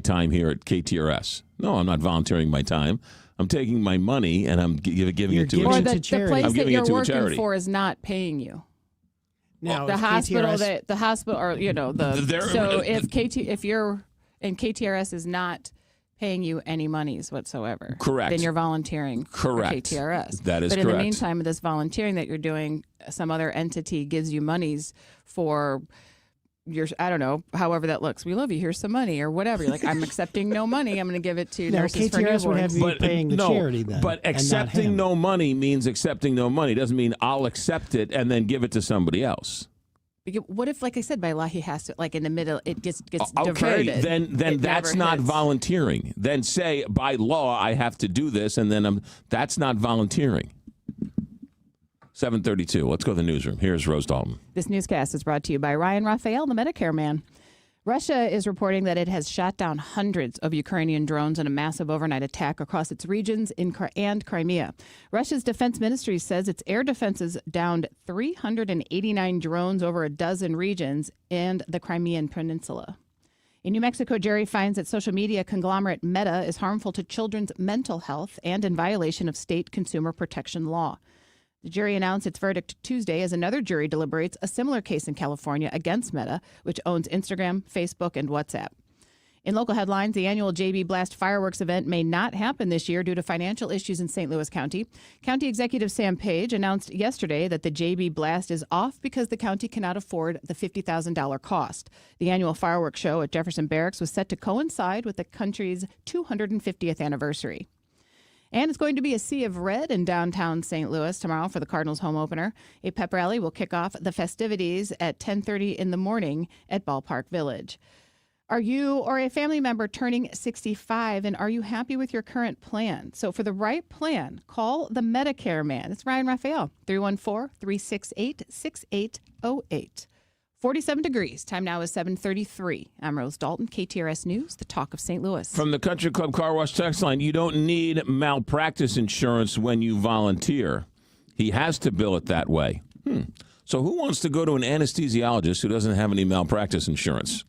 time here at KTRS. No, I'm not volunteering my time. I'm taking my money and I'm giving it to a charity. Or the place that you're working for is not paying you. Now, the hospital KTRS so if you're and KTRS is not paying you any monies whatsoever, correct, then you're volunteering correct. for KTRS. That is correct. But in the meantime, this volunteering that you're doing, some other entity gives you monies for I don't know, however that looks. We love you. Here's some money or whatever. You're like, I'm accepting no money. I'm going to give it to nurses for KTRS would have newborns. you paying the charity then. But accepting no money means accepting no money. Doesn't mean I'll accept it and then give it to somebody else. What if, like I said, by law he has to, like in the middle, it gets okay, diverted? then that's not volunteering. Then say by law I have to do this, and then that's not volunteering. 7:32. Let's go to the newsroom. Here's Rose Dalton. This newscast is brought to you by Ryan Raphael, the Medicare man. Russia is reporting that it has shot down hundreds of Ukrainian drones in a massive overnight attack across its regions and Crimea. Russia's defense ministry says its air defenses downed 389 drones over a dozen regions and the Crimean Peninsula. In New Mexico, jury finds that social media conglomerate Meta is harmful to children's mental health and in violation of state consumer protection law. The jury announced its verdict Tuesday as another jury deliberates a similar case in California against Meta, which owns Instagram, Facebook, and WhatsApp. In local headlines, the annual JB Blast fireworks event may not happen this year due to financial issues in St. Louis County. County Executive Sam Page announced yesterday that the JB Blast is off because the county cannot afford the $50,000 cost. The annual fireworks show at Jefferson Barracks was set to coincide with the country's 250th anniversary. And it's going to be a sea of red in downtown St. Louis tomorrow for the Cardinals home opener. A pep rally will kick off the festivities at 10:30 in the morning at Ballpark Village. Are you or a family member turning 65, and are you happy with your current plan? So for the right plan, call the Medicare man. It's Ryan Raphael, 314-368-6808. 47 degrees. Time now is 7:33. I'm Rose Dalton, KTRS News, the talk of St. Louis. From the Country Club Car Wash text line, you don't need malpractice insurance when you volunteer. He has to bill it that way. So who wants to go to an anesthesiologist who doesn't have any malpractice insurance?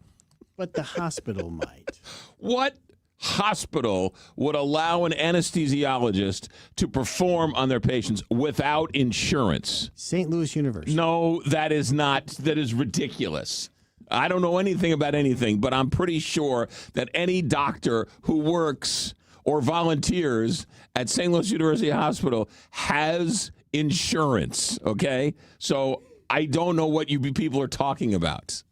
But the hospital might. What hospital would allow an anesthesiologist to perform on their patients without insurance? St. Louis University. No, that is ridiculous. I don't know anything about anything, but I'm pretty sure that any doctor who works or volunteers at St. Louis University Hospital has insurance, okay? So I don't know what you people are talking about.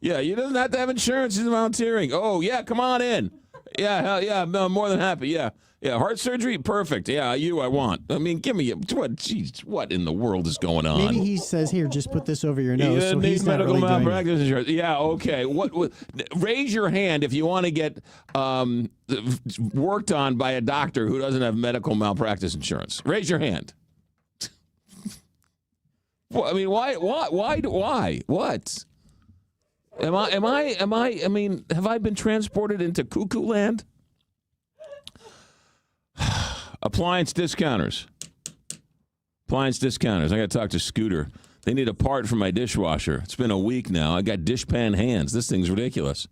Yeah, you doesn't have to have insurance. He's volunteering. Oh, yeah, come on in. Yeah, hell yeah, I'm more than happy. Yeah, heart surgery, perfect. Yeah, I want. I mean, give me what? Jeez, what in the world is going on? Maybe he says, here, just put this over your nose. You so need he's medical not really malpractice insurance. Yeah, okay. What? Raise your hand if you want to get worked on by a doctor who doesn't have medical malpractice insurance. Raise your hand. Well, I mean, why? What? I mean, have I been transported into cuckoo land? Appliance discounters. I got to talk to Scooter. They need a part for my dishwasher. It's been a week now. I got dishpan hands. This thing's ridiculous.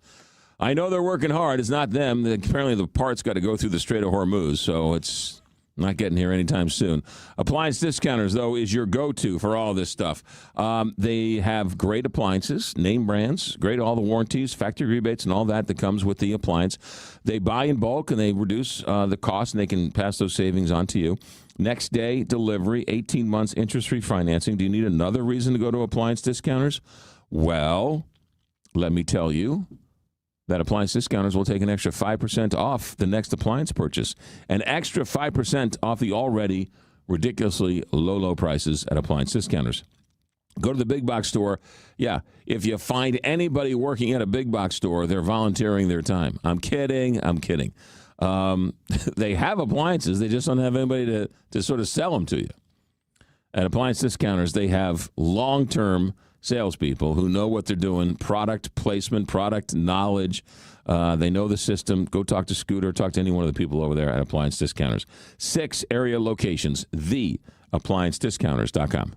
I know they're working hard. It's not them. Apparently the part's got to go through the Strait of Hormuz, so it's not getting here anytime soon. Appliance Discounters, though, is your go-to for all this stuff. They have great appliances, name brands, great all the warranties, factory rebates, and all that comes with the appliance. They buy in bulk, and they reduce the cost, and they can pass those savings on to you. Next day delivery, 18 months interest-free financing. Do you need another reason to go to Appliance Discounters? Well, let me tell you that Appliance Discounters will take an extra 5% off the next appliance purchase. An extra 5% off the already ridiculously low prices at Appliance Discounters. Go to the big box store. Yeah, if you find anybody working at a big box store, they're volunteering their time. I'm kidding. They have appliances. They just don't have anybody to sort of sell them to you. At Appliance Discounters, they have long-term salespeople who know what they're doing, product placement, product knowledge. They know the system. Go talk to Scooter. Talk to any one of the people over there at Appliance Discounters. 6 area locations, theappliancediscounters.com.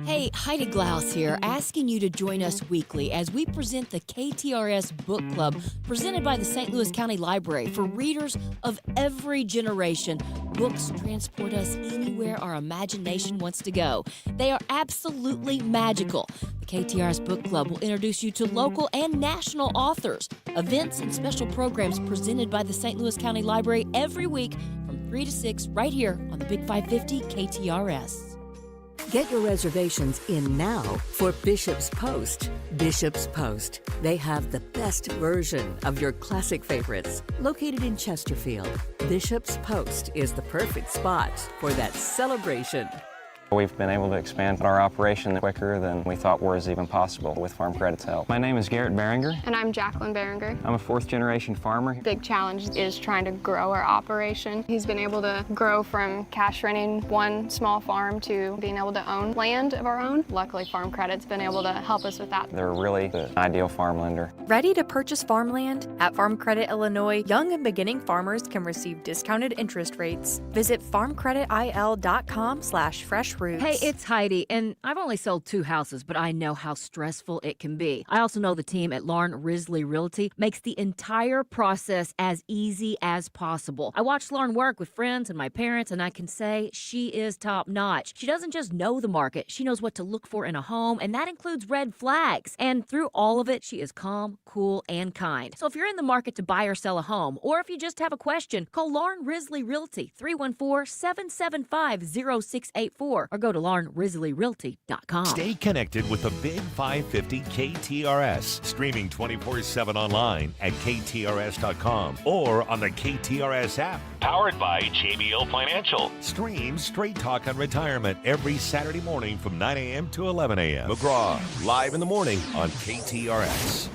Hey, Heidi Glaus here, asking you to join us weekly as we present the KTRS Book Club, presented by the St. Louis County Library for readers of every generation. Books transport us anywhere our imagination wants to go. They are absolutely magical. The KTRS Book Club will introduce you to local and national authors, events, and special programs presented by the St. Louis County Library every week from 3 to 6 right here on the Big 550 KTRS. Get your reservations in now for Bishop's Post. Bishop's Post. They have the best version of your classic favorites. Located in Chesterfield, Bishop's Post is the perfect spot for that celebration. We've been able to expand our operation quicker than we thought was even possible with Farm Credit's help. My name is Garrett Behringer. And I'm Jacqueline Behringer. I'm a 4th-generation farmer. Big challenge is trying to grow our operation. He's been able to grow from cash renting one small farm to being able to own land of our own. Luckily, Farm Credit's been able to help us with that. They're really the ideal farm lender. Ready to purchase farmland? At Farm Credit Illinois, young and beginning farmers can receive discounted interest rates. Visit farmcreditil.com/freshfruits. Hey, it's Heidi, and I've only sold 2 houses, but I know how stressful it can be. I also know the team at Lauren Risley Realty makes the entire process as easy as possible. I watched Lauren work with friends and my parents, and I can say she is top-notch. She doesn't just know the market, she knows what to look for in a home, and that includes red flags. And through all of it, she is calm, cool, and kind. So if you're in the market to buy or sell a home, or if you just have a question, call Lauren Risley Realty, 314-775-0684. Or go to LaurenRisleyRealty.com. Stay connected with the Big 550 KTRS, streaming 24/7 online at KTRS.com or on the KTRS app. Powered by JBL Financial. Stream Straight Talk on Retirement every Saturday morning from 9 a.m. to 11 a.m. McGraw, live in the morning on KTRS.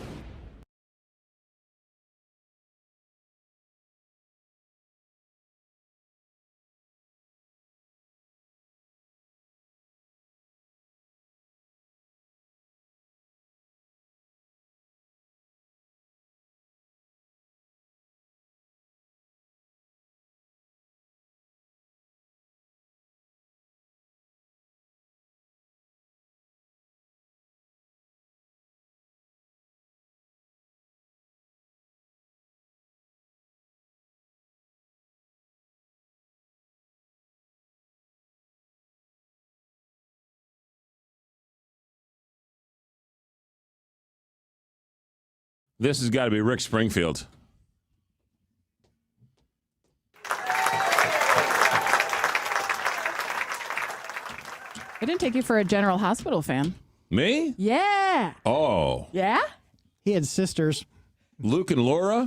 This has got to be Rick Springfield. I didn't take you for a General Hospital fan. Me? Yeah. Oh. Yeah? He had sisters. Luke and Laura?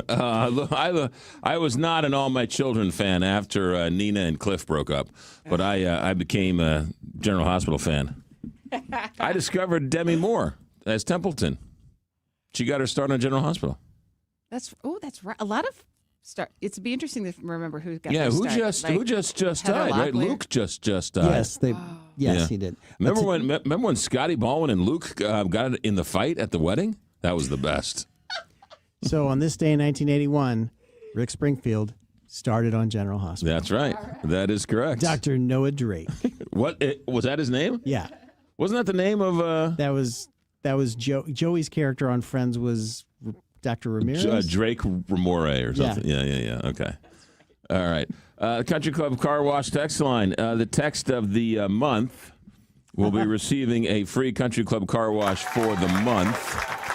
I was not an All My Children fan after Nina and Cliff broke up, but I became a General Hospital fan. I discovered Demi Moore as Templeton. She got her start on General Hospital. That's right. A lot of start. It'd be interesting to remember who got. Yeah, their who start. just Heather died, right? Locklear. Luke just died. Yes, he did. Remember when Scotty Baldwin and Luke got in the fight at the wedding? That was the best. So on this day in 1981, Rick Springfield started on General Hospital. That's right. That is correct. Dr. Noah Drake. What was that his name? Yeah. Wasn't that the name of? That was Joey's character on Friends was Dr. Ramirez. Drake Ramore or something. Yeah. Okay. All right. Country Club Car Wash text line. The text of the month will be receiving a free Country Club Car Wash for the month.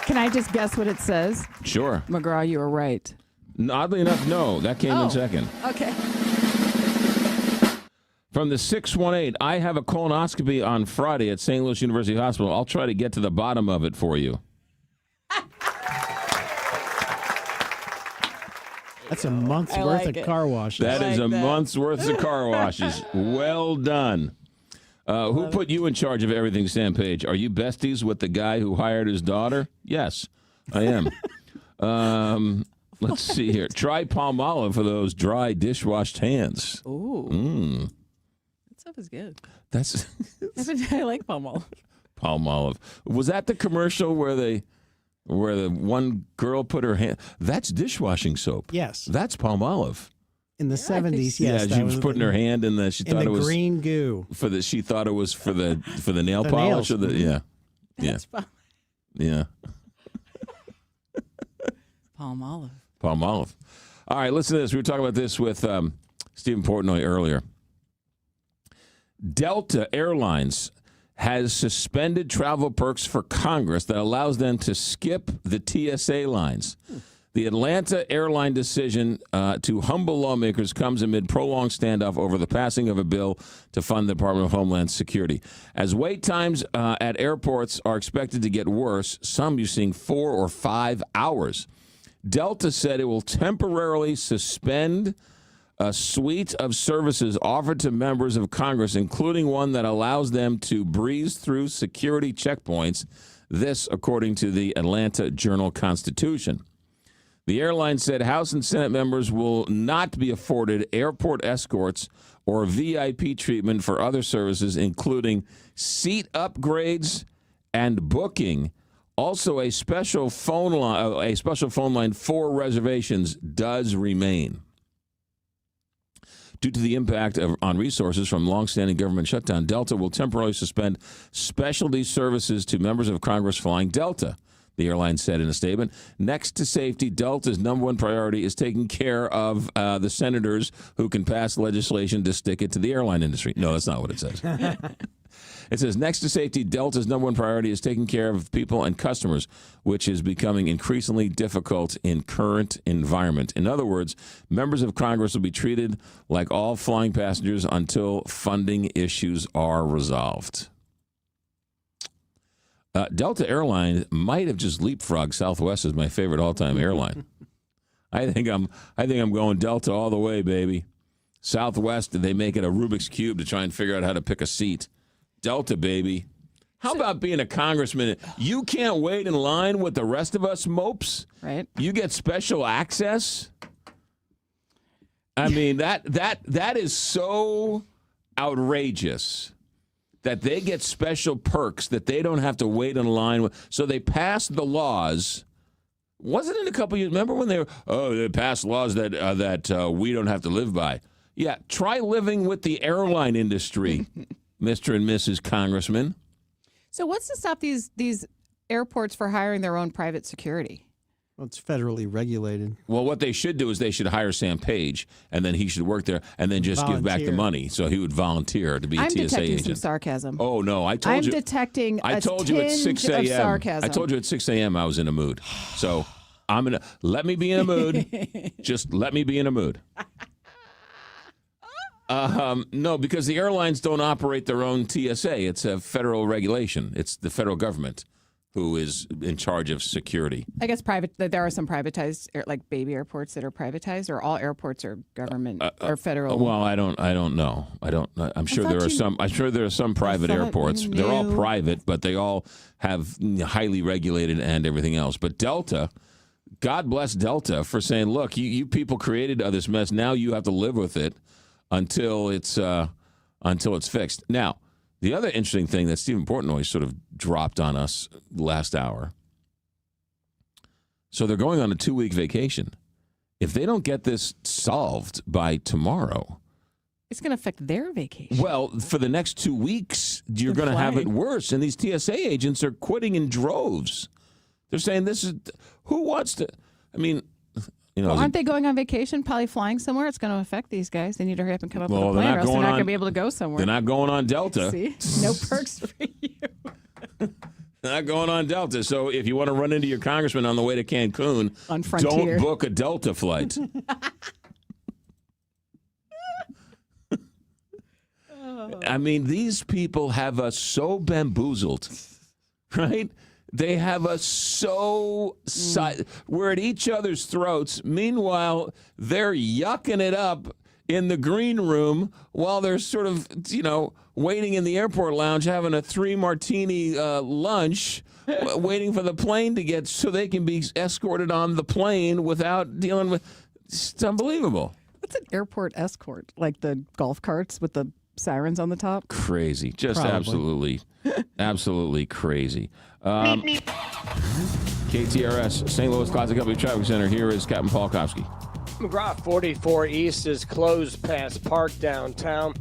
Can I just guess what it says? Sure. McGraw, you were right. Oddly enough, no. That came in second. Okay. From the 618, I have a colonoscopy on Friday at St. Louis University Hospital. I'll try to get to the bottom of it for you. That's a month's worth of car washes. That is a month's worth of car washes. Well done. Who put you in charge of everything, Sam Page? Are you besties with the guy who hired his daughter? Yes, I am. Let's see here. Try Palmolive for those dry dishwashed hands. Ooh. That stuff is good. I like Palmolive. Palmolive. Was that the commercial where the one girl put her hand? That's dishwashing soap. Yes. That's Palmolive. In the 70s, yes. Yeah, she was putting her hand in the. She thought it was green goo. She thought it was for the nail polish. Or yeah. Palmolive. All right, listen to this. We were talking about this with Stephen Portnoy earlier. Delta Airlines has suspended travel perks for Congress that allows them to skip the TSA lines. The Atlanta airline decision to humble lawmakers comes amid prolonged standoff over the passing of a bill to fund the Department of Homeland Security. As wait times at airports are expected to get worse, some you're seeing 4 or 5 hours. Delta said it will temporarily suspend a suite of services offered to members of Congress, including one that allows them to breeze through security checkpoints. This, according to the Atlanta Journal-Constitution. The airline said House and Senate members will not be afforded airport escorts or VIP treatment for other services, including seat upgrades and booking. Also, a special phone line for reservations does remain. Due to the impact on resources from longstanding government shutdown, Delta will temporarily suspend specialty services to members of Congress flying Delta. The airline said in a statement, next to safety, Delta's number one priority is taking care of the senators who can pass legislation to stick it to the airline industry. No, that's not what it says. It says, next to safety, Delta's number one priority is taking care of people and customers, which is becoming increasingly difficult in current environment. In other words, members of Congress will be treated like all flying passengers until funding issues are resolved. Delta Airlines might have just leapfrogged Southwest as my favorite all-time airline. I think I'm going Delta all the way, baby. Southwest, they make it a Rubik's Cube to try and figure out how to pick a seat. Delta, baby. How about being a congressman? You can't wait in line with the rest of us mopes. Right. You get special access. I mean, that is so outrageous. That they get special perks that they don't have to wait in line with. So they passed the laws. Wasn't it a couple years? Remember when they passed laws that we don't have to live by? Yeah, try living with the airline industry, Mr. and Mrs. Congressman. So what's to stop these airports for hiring their own private security? Well, it's federally regulated. Well, what they should do is they should hire Sam Page, and then he should work there, and then just give back the money. So he would volunteer to be a TSA agent. I'm detecting some sarcasm. Oh, no, I told you. I'm detecting I told you at 6 of a.m. sarcasm. I told you at 6 a.m. I was in a mood. So let me be in a mood. Just let me be in a mood. No, because the airlines don't operate their own TSA. It's a federal regulation. It's the federal government who is in charge of security. I guess there are some privatized, like baby airports that are privatized, or all airports are government or federal. Well, I don't know. I'm sure there are some. I'm sure there are some private airports. They're all private, but they all have highly regulated and everything else. But Delta, God bless Delta for saying, look, you people created this mess. Now you have to live with it until it's fixed. Now, the other interesting thing that Stephen Portnoy sort of dropped on us last hour. So they're going on a 2-week vacation. If they don't get this solved by tomorrow, It's going to affect their vacation. Well, for the next 2 weeks, you're going to have it worse. And these TSA agents are quitting in droves. They're saying who wants to, aren't they going on vacation, probably flying somewhere? It's going to affect these guys. They need to hurry up and come up with a they're plan, not or else they're going not on- going to be able to go somewhere. They're not going on Delta. See? No perks for you. They're not going on Delta. So if you want to run into your congressman on the way to Cancun, On Frontier. don't book a Delta flight. I mean, these people have us so bamboozled, right? They have us so we're at each other's throats. Meanwhile, they're yucking it up in the green room while they're sort of, waiting in the airport lounge, having a 3-martini lunch, waiting for the plane to get so they can be escorted on the plane without dealing with. It's unbelievable. What's an airport escort? Like the golf carts with the sirens on the top? Crazy. Just absolutely crazy. KTRS, St. Louis Classic Company Traffic Center. Here is Captain Paul Kopsky. McGraw 44 East is closed past Park downtown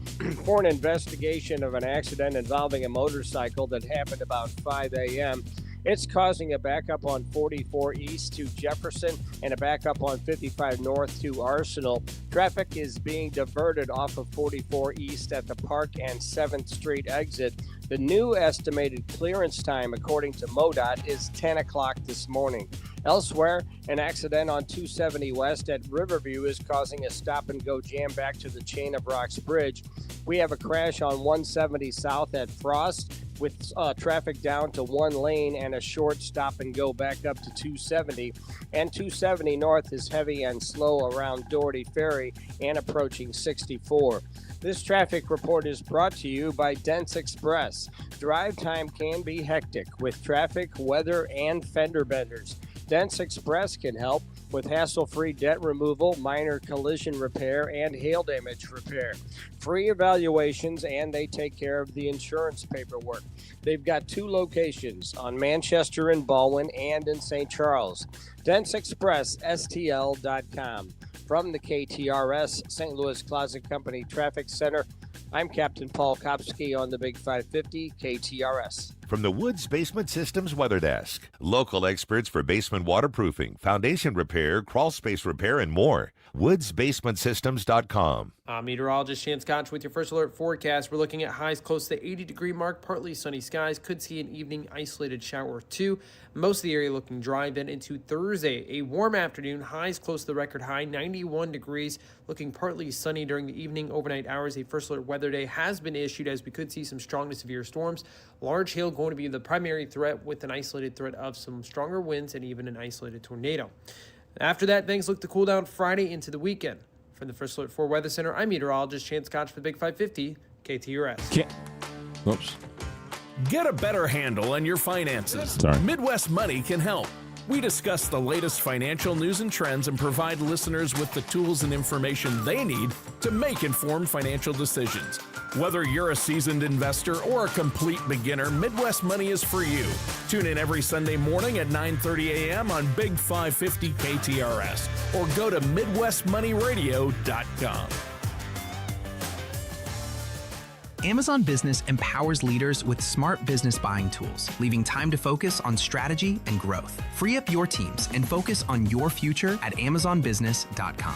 for an investigation of an accident involving a motorcycle that happened about 5 a.m. It's causing a backup on 44 East to Jefferson and a backup on 55 North to Arsenal. Traffic is being diverted off of 44 East at the Park and 7th Street exit. The new estimated clearance time, according to MoDOT, is 10 o'clock this morning. Elsewhere, an accident on 270 West at Riverview is causing a stop-and-go jam back to the Chain of Rocks Bridge. We have a crash on 170 South at Frost with traffic down to one lane and a short stop-and-go back up to 270. And 270 North is heavy and slow around Doherty Ferry and approaching 64. This traffic report is brought to you by Dents Express. Drive time can be hectic with traffic, weather, and fender benders. Dents Express can help with hassle-free dent removal, minor collision repair, and hail damage repair. Free evaluations, and they take care of the insurance paperwork. They've got 2 locations on Manchester and Baldwin and in St. Charles. Dents Express, STL.com. From the KTRS St. Louis Closet Company Traffic Center, I'm Captain Paul Kopsky on the Big 550 KTRS. From the Woods Basement Systems Weather Desk, local experts for basement waterproofing, foundation repair, crawl space repair, and more. WoodsBasementSystems.com. I'm meteorologist Shane Scotch with your first alert forecast. We're looking at highs close to the 80-degree mark, partly sunny skies. Could see an evening isolated shower or 2. Most of the area looking dry. Then into Thursday, a warm afternoon. Highs close to the record high, 91 degrees. Looking partly sunny during the evening, overnight hours. A first alert weather day has been issued as we could see some strong to severe storms. Large hail going to be the primary threat with an isolated threat of some stronger winds and even an isolated tornado. After that, things look to cool down Friday into the weekend. From the First Alert 4 Weather Center, I'm meteorologist Chance Scotch for the Big 550 KTRS. Oops. Get a better handle on your finances. Sorry. Midwest Money can help. We discuss the latest financial news and trends and provide listeners with the tools and information they need to make informed financial decisions. Whether you're a seasoned investor or a complete beginner, Midwest Money is for you. Tune in every Sunday morning at 9:30 a.m. on Big 550 KTRS or go to MidwestMoneyRadio.com. Amazon Business empowers leaders with smart business buying tools, leaving time to focus on strategy and growth. Free up your teams and focus on your future at AmazonBusiness.com.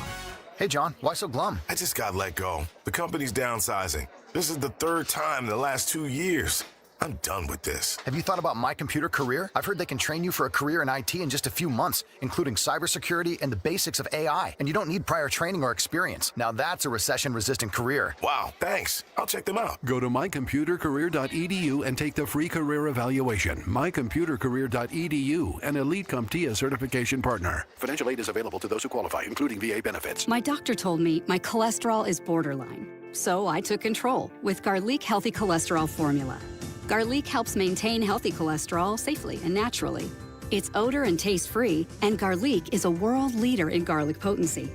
Hey, John, why so glum? I just got let go. The company's downsizing. This is the 3rd time in the last 2 years. I'm done with this. Have you thought about My Computer Career? I've heard they can train you for a career in IT in just a few months, including cybersecurity and the basics of AI. And you don't need prior training or experience. Now that's a recession-resistant career. Wow, thanks. I'll check them out. Go to mycomputercareer.edu and take the free career evaluation. mycomputercareer.edu, an Elite CompTIA certification partner. Financial aid is available to those who qualify, including VA benefits. My doctor told me my cholesterol is borderline. So I took control with Garlic Healthy Cholesterol Formula. Garlic helps maintain healthy cholesterol safely and naturally. It's odor and taste-free, and Garlic is a world leader in garlic potency.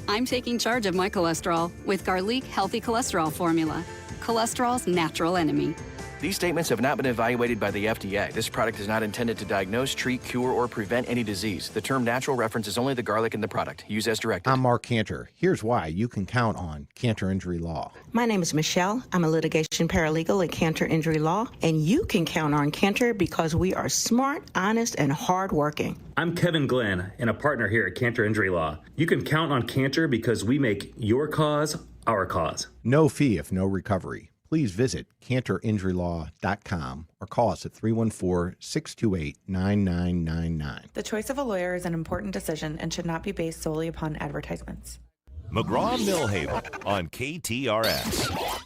I'm taking charge of my cholesterol with Garlic Healthy Cholesterol Formula, cholesterol's natural enemy. These statements have not been evaluated by the FDA. This product is not intended to diagnose, treat, cure, or prevent any disease. The term natural references only the garlic in the product. Use as directed. I'm Mark Cantor. Here's why you can count on Cantor Injury Law. My name is Michelle. I'm a litigation paralegal at Cantor Injury Law, and you can count on Cantor because we are smart, honest, and hardworking. I'm Kevin Glenn, and a partner here at Cantor Injury Law. You can count on Cantor because we make your cause our cause. No fee if no recovery. Please visit CantorInjuryLaw.com or call us at 314-628-9999. The choice of a lawyer is an important decision and should not be based solely upon advertisements. McGraw Millhaven on KTRS.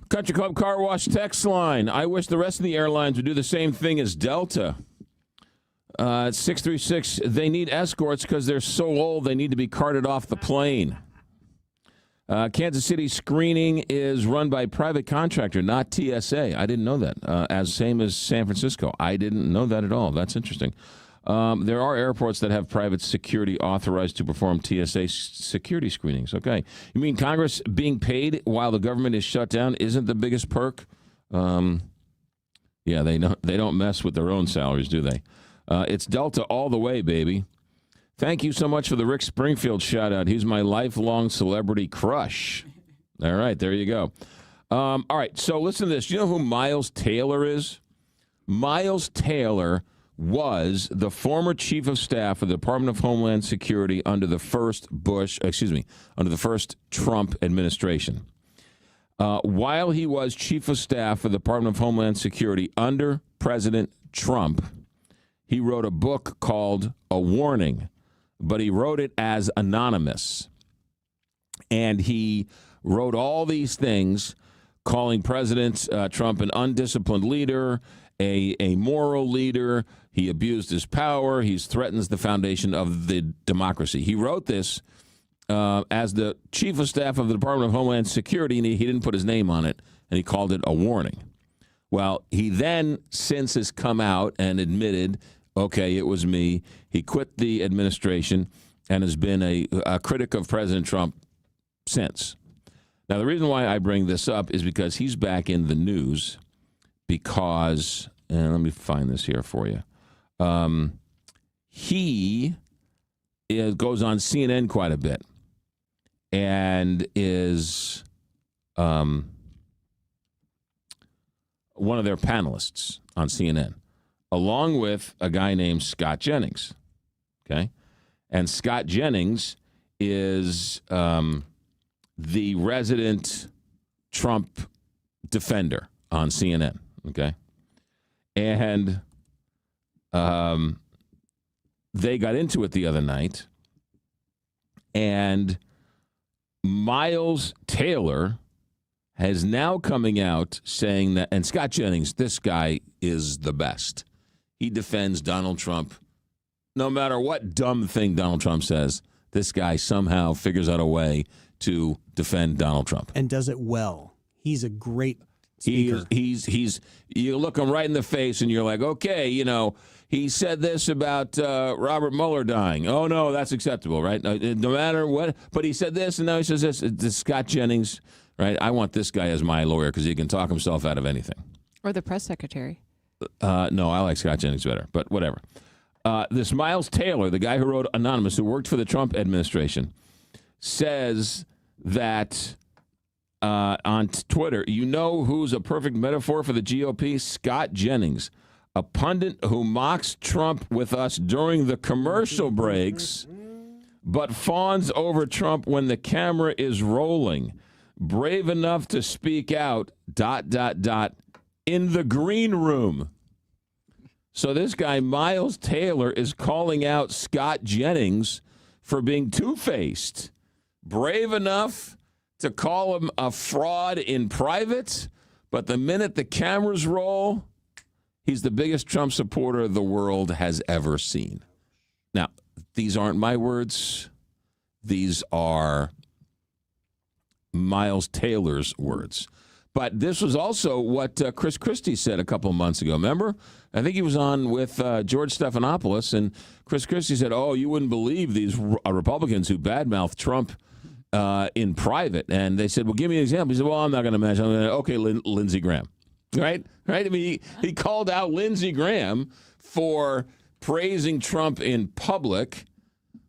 Country Club Car Wash text line. I wish the rest of the airlines would do the same thing as Delta. 636, they need escorts because they're so old they need to be carted off the plane. Kansas City screening is run by private contractor, not TSA. I didn't know that. As same as San Francisco. I didn't know that at all. That's interesting. There are airports that have private security authorized to perform TSA security screenings. Okay. You mean Congress being paid while the government is shut down isn't the biggest perk? Yeah, they don't mess with their own salaries, do they? It's Delta all the way, baby. Thank you so much for the Rick Springfield shout-out. He's my lifelong celebrity crush. All right, there you go. All right, so listen to this. Do you know who Miles Taylor is? Miles Taylor was the former chief of staff of the Department of Homeland Security under the first Trump administration. While he was chief of staff of the Department of Homeland Security under President Trump, he wrote a book called A Warning, but he wrote it as anonymous. And he wrote all these things, calling President Trump an undisciplined leader, a moral leader. He abused his power. He threatens the foundation of the democracy. He wrote this as the chief of staff of the Department of Homeland Security, and he didn't put his name on it, and he called it A Warning. Well, he then since has come out and admitted, okay, it was me. He quit the administration and has been a critic of President Trump since. Now, the reason why I bring this up is because he's back in the news because, and let me find this here for you. He goes on CNN quite a bit and is one of their panelists on CNN, along with a guy named Scott Jennings, okay? And Scott Jennings is the resident Trump defender on CNN, okay? And they got into it the other night, and Miles Taylor is now coming out saying that, and Scott Jennings, this guy is the best. He defends Donald Trump. No matter what dumb thing Donald Trump says, this guy somehow figures out a way to defend Donald Trump. And does it well. He's a great speaker. He's you look him right in the face and you're like, okay, you know, he said this about Robert Mueller dying. Oh, no, that's acceptable, right? No matter what. But he said this, and now he says this. It's Scott Jennings, right? I want this guy as my lawyer because he can talk himself out of anything. Or the press secretary. No, I like Scott Jennings better, but whatever. This Miles Taylor, the guy who wrote Anonymous, who worked for the Trump administration, says that on Twitter, you know who's a perfect metaphor for the GOP? Scott Jennings, a pundit who mocks Trump with us during the commercial breaks, but fawns over Trump when the camera is rolling. Brave enough to speak out, ... in the green room. So this guy, Miles Taylor, is calling out Scott Jennings for being two-faced. Brave enough to call him a fraud in private, but the minute the cameras roll, he's the biggest Trump supporter the world has ever seen. Now, these aren't my words. These are Miles Taylor's words. But this was also what Chris Christie said a couple of months ago. Remember? I think he was on with George Stephanopoulos, and Chris Christie said, "Oh, you wouldn't believe these Republicans who badmouth Trump in private." And they said, "Well, give me an example." He said, "Well, I'm not going to mention." Okay, Lindsey Graham, right? I mean, he called out Lindsey Graham for praising Trump in public,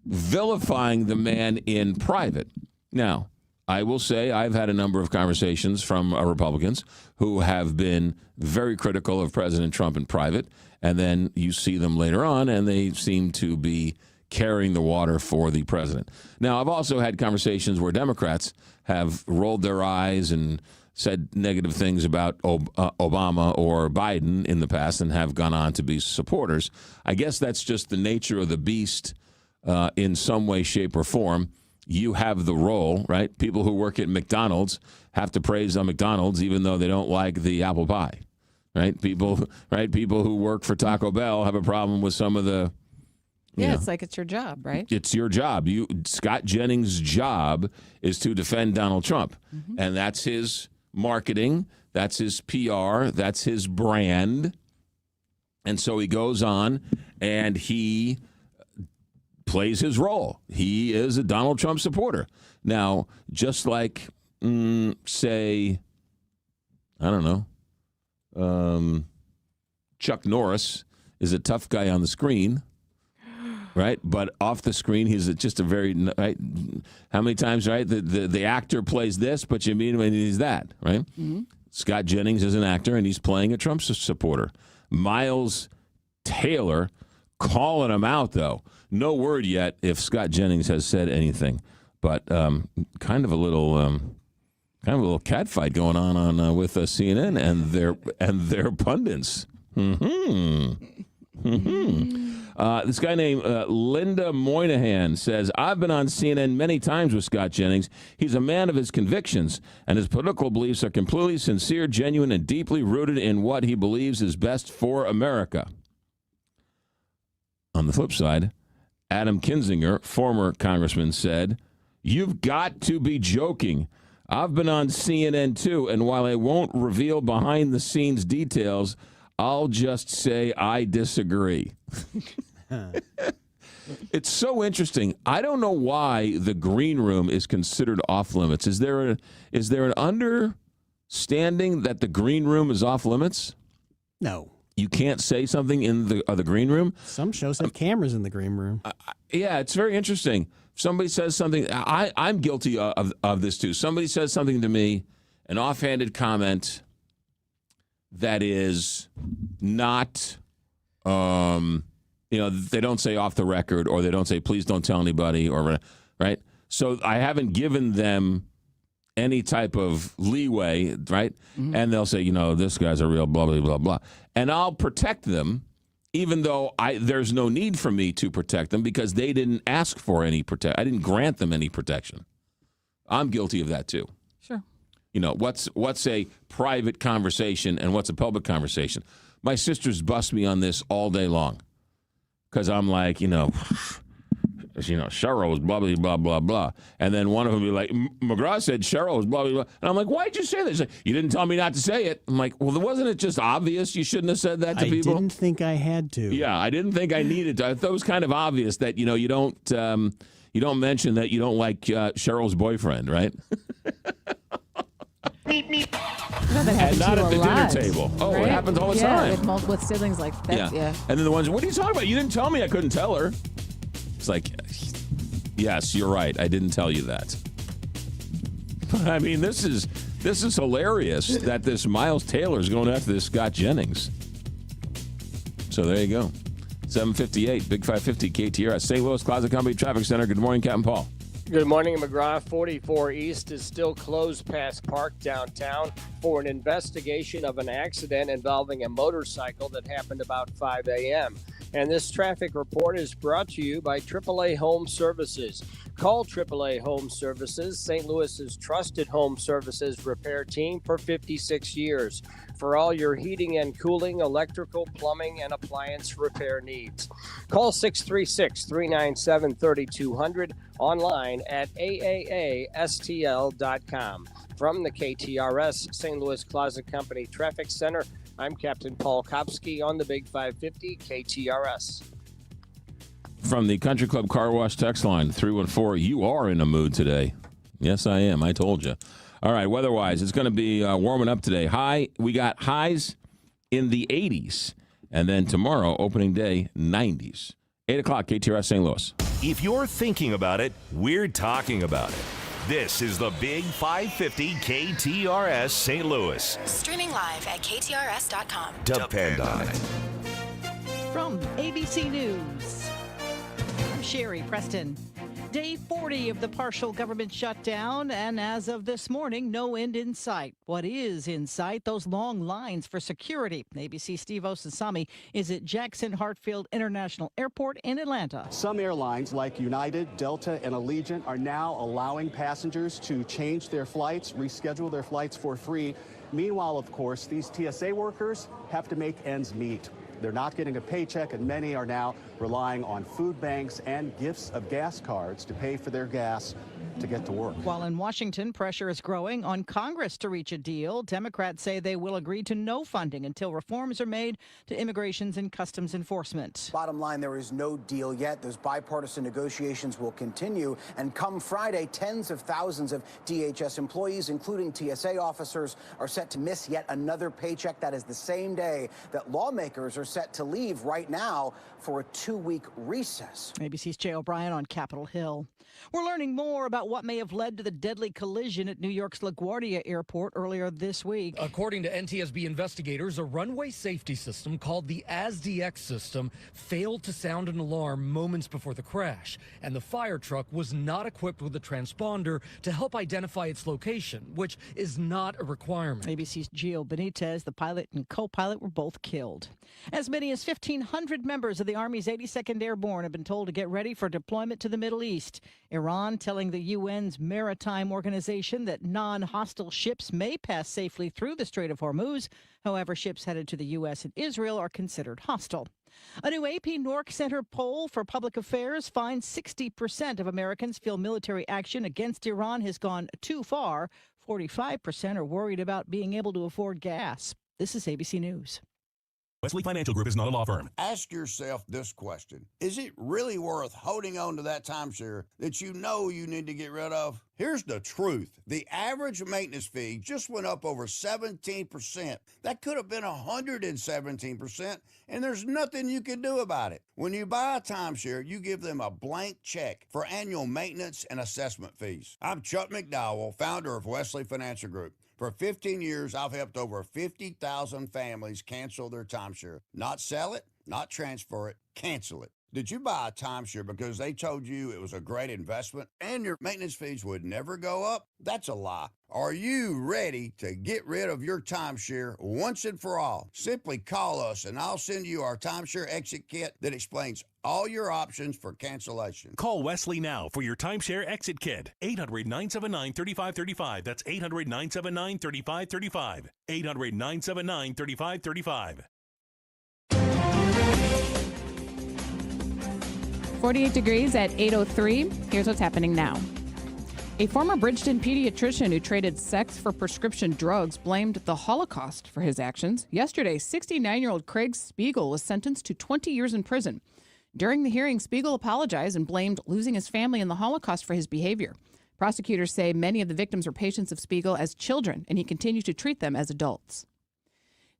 vilifying the man in private. Now, I will say I've had a number of conversations from Republicans who have been very critical of President Trump in private, and then you see them later on, and they seem to be carrying the water for the president. Now, I've also had conversations where Democrats have rolled their eyes and said negative things about Obama or Biden in the past and have gone on to be supporters. I guess that's just the nature of the beast in some way, shape, or form. You have the role, right? People who work at McDonald's have to praise on McDonald's even though they don't like the apple pie, right? People who work for Taco Bell have a problem with some of the it's like it's your job, right? It's your job. Scott Jennings' job is to defend Donald Trump, and that's his marketing, that's his PR, that's his brand. And so he goes on and he plays his role. He is a Donald Trump supporter. Now, just like, say, I don't know, Chuck Norris is a tough guy on the screen, right? But off the screen, he's just a very, right? How many times, right? The actor plays this, but you mean when he's that, right? Mm-hmm. Scott Jennings is an actor, and he's playing a Trump supporter. Miles Taylor calling him out, though. No word yet if Scott Jennings has said anything, but kind of a little catfight going on with CNN and their pundits. This guy named Linda Moynihan says, "I've been on CNN many times with Scott Jennings. He's a man of his convictions, and his political beliefs are completely sincere, genuine, and deeply rooted in what he believes is best for America." On the flip side, Adam Kinzinger, former congressman, said, "You've got to be joking. I've been on CNN too, and while I won't reveal behind-the-scenes details, I'll just say I disagree." It's so interesting. I don't know why the green room is considered off limits. Is there an understanding that the green room is off limits? No. You can't say something in the green room? Some shows have cameras in the green room. Yeah, it's very interesting. Somebody says something. I'm guilty of this too. Somebody says something to me, an offhanded comment that is not, they don't say off the record, or they don't say please don't tell anybody, or right. So I haven't given them any type of leeway, right? Mm-hmm. And they'll say, this guy's a real blah, blah, blah, blah. And I'll protect them, even though there's no need for me to protect them because they didn't ask for any protection. I didn't grant them any protection. I'm guilty of that too. Sure. What's a private conversation and what's a public conversation? My sisters bust me on this all day long because I'm like, Cheryl was blah, blah, blah, blah, blah. And then one of them will be like, McGraw said Cheryl was blah, blah, blah. And I'm like, why'd you say this? Like, you didn't tell me not to say it. I'm like, well, wasn't it just obvious you shouldn't have said that to people? I didn't think I had to. Yeah, I didn't think I needed to. I thought it was kind of obvious that, you don't mention that you don't like Cheryl's boyfriend, right? And not at the dinner table. Oh, right? It happens all the time. With siblings like that. Yeah. And then the ones, what are you talking about? You didn't tell me I couldn't tell her. It's like, yes, you're right. I didn't tell you that. But I mean, this is hilarious that this Miles Taylor is going after this Scott Jennings. So there you go. 758, Big 550 KTRS, St. Louis Closet Company Traffic Center. Good morning, Captain Paul. Good morning, McGraw. 44 East is still closed past Park downtown for an investigation of an accident involving a motorcycle that happened about 5 a.m. And this traffic report is brought to you by AAA Home Services. Call AAA Home Services, St. Louis's trusted home services repair team for 56 years for all your heating and cooling, electrical, plumbing, and appliance repair needs. Call 636-397-3200, online at AAASTL.com. From the KTRS St. Louis Closet Company Traffic Center, I'm Captain Paul Kopsky on the Big 550 KTRS. From the Country Club Car Wash text line, 314, you are in a mood today. Yes, I am. I told you. All right, weather-wise, it's going to be warming up today. We got highs in the 80s, and then tomorrow, opening day, 90s. 8 o'clock, KTRS St. Louis. If you're thinking about it, we're talking about it. This is the Big 550 KTRS St. Louis. Streaming live at KTRS.com. Depend on it. From ABC News, I'm Sherry Preston. Day 40 of the partial government shutdown, and as of this morning, no end in sight. What is in sight? Those long lines for security. ABC Steve Osasami is at Jackson Hartfield International Airport in Atlanta. Some airlines like United, Delta, and Allegiant are now allowing passengers to change their flights, reschedule their flights for free. Meanwhile, of course, these TSA workers have to make ends meet. They're not getting a paycheck, and many are now relying on food banks and gifts of gas cards to pay for their gas to get to work. While in Washington, pressure is growing on Congress to reach a deal. Democrats say they will agree to no funding until reforms are made to immigrations and customs enforcement. Bottom line, there is no deal yet. Those bipartisan negotiations will continue. And come Friday, tens of thousands of DHS employees, including TSA officers, are set to miss yet another paycheck. That is the same day that lawmakers are set to leave right now for a 2-week recess. ABC's Jay O'Brien on Capitol Hill. We're learning more about what may have led to the deadly collision at New York's LaGuardia Airport earlier this week. According to NTSB investigators, a runway safety system called the ASDX system failed to sound an alarm moments before the crash, and the fire truck was not equipped with a transponder to help identify its location, which is not a requirement. ABC's Gio Benitez, the pilot and co-pilot, were both killed. As many as 1,500 members of the Army's 82nd Airborne have been told to get ready for deployment to the Middle East. Iran telling the UN's maritime organization that non-hostile ships may pass safely through the Strait of Hormuz. However, ships headed to the U.S. and Israel are considered hostile. A new AP NORC Center poll for public affairs finds 60% of Americans feel military action against Iran has gone too far. 45% are worried about being able to afford gas. This is ABC News. Wesley Financial Group is not a law firm. Ask yourself this question. Is it really worth holding on to that timeshare that you know you need to get rid of? Here's the truth. The average maintenance fee just went up over 17%. That could have been 117%, and there's nothing you can do about it. When you buy a timeshare, you give them a blank check for annual maintenance and assessment fees. I'm Chuck McDowell, founder of Wesley Financial Group. For 15 years, I've helped over 50,000 families cancel their timeshare. Not sell it, not transfer it, cancel it. Did you buy a timeshare because they told you it was a great investment and your maintenance fees would never go up? That's a lie. Are you ready to get rid of your timeshare once and for all? Simply call us and I'll send you our timeshare exit kit that explains all your options for cancellation. Call Wesley now for your timeshare exit kit. 800-979-3535. That's 800-979-3535. 800-979-3535. 48 degrees at 8:03. Here's what's happening now. A former Bridgeton pediatrician who traded sex for prescription drugs blamed the Holocaust for his actions. Yesterday, 69-year-old Craig Spiegel was sentenced to 20 years in prison. During the hearing, Spiegel apologized and blamed losing his family in the Holocaust for his behavior. Prosecutors say many of the victims were patients of Spiegel as children, and he continued to treat them as adults.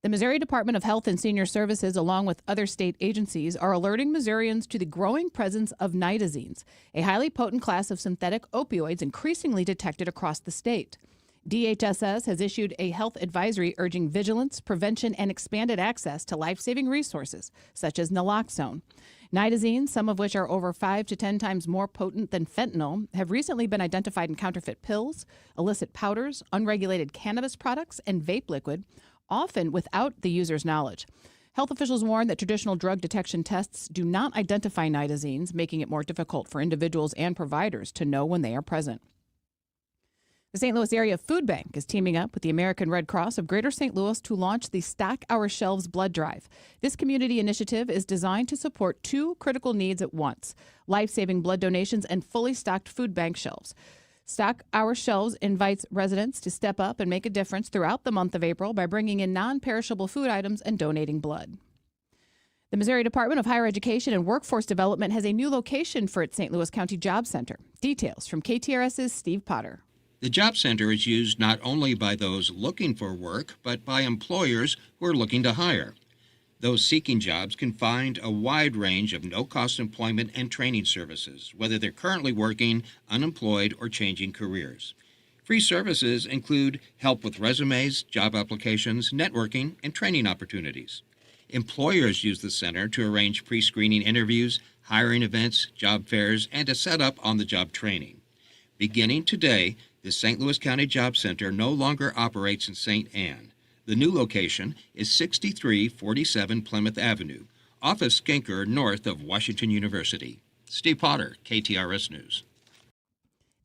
The Missouri Department of Health and Senior Services, along with other state agencies, are alerting Missourians to the growing presence of nitazines, a highly potent class of synthetic opioids increasingly detected across the state. DHSS has issued a health advisory urging vigilance, prevention, and expanded access to life-saving resources, such as naloxone. Nitazines, some of which are over 5 to 10 times more potent than fentanyl, have recently been identified in counterfeit pills, illicit powders, unregulated cannabis products, and vape liquid, often without the user's knowledge. Health officials warn that traditional drug detection tests do not identify nitazenes, making it more difficult for individuals and providers to know when they are present. The St. Louis Area Food Bank is teaming up with the American Red Cross of Greater St. Louis to launch the Stock Our Shelves blood drive. This community initiative is designed to support two critical needs at once: life-saving blood donations and fully stocked food bank shelves. Stock Our Shelves invites residents to step up and make a difference throughout the month of April by bringing in non-perishable food items and donating blood. The Missouri Department of Higher Education and Workforce Development has a new location for its St. Louis County Job Center. Details from KTRS's Steve Potter. The Job Center is used not only by those looking for work, but by employers who are looking to hire. Those seeking jobs can find a wide range of no-cost employment and training services, whether they're currently working, unemployed, or changing careers. Free services include help with resumes, job applications, networking, and training opportunities. Employers use the center to arrange pre-screening interviews, hiring events, job fairs, and to set up on-the-job training. Beginning today, the St. Louis County Job Center no longer operates in St. Anne. The new location is 6347 Plymouth Avenue, off of Skinker, north of Washington University. Steve Potter, KTRS News.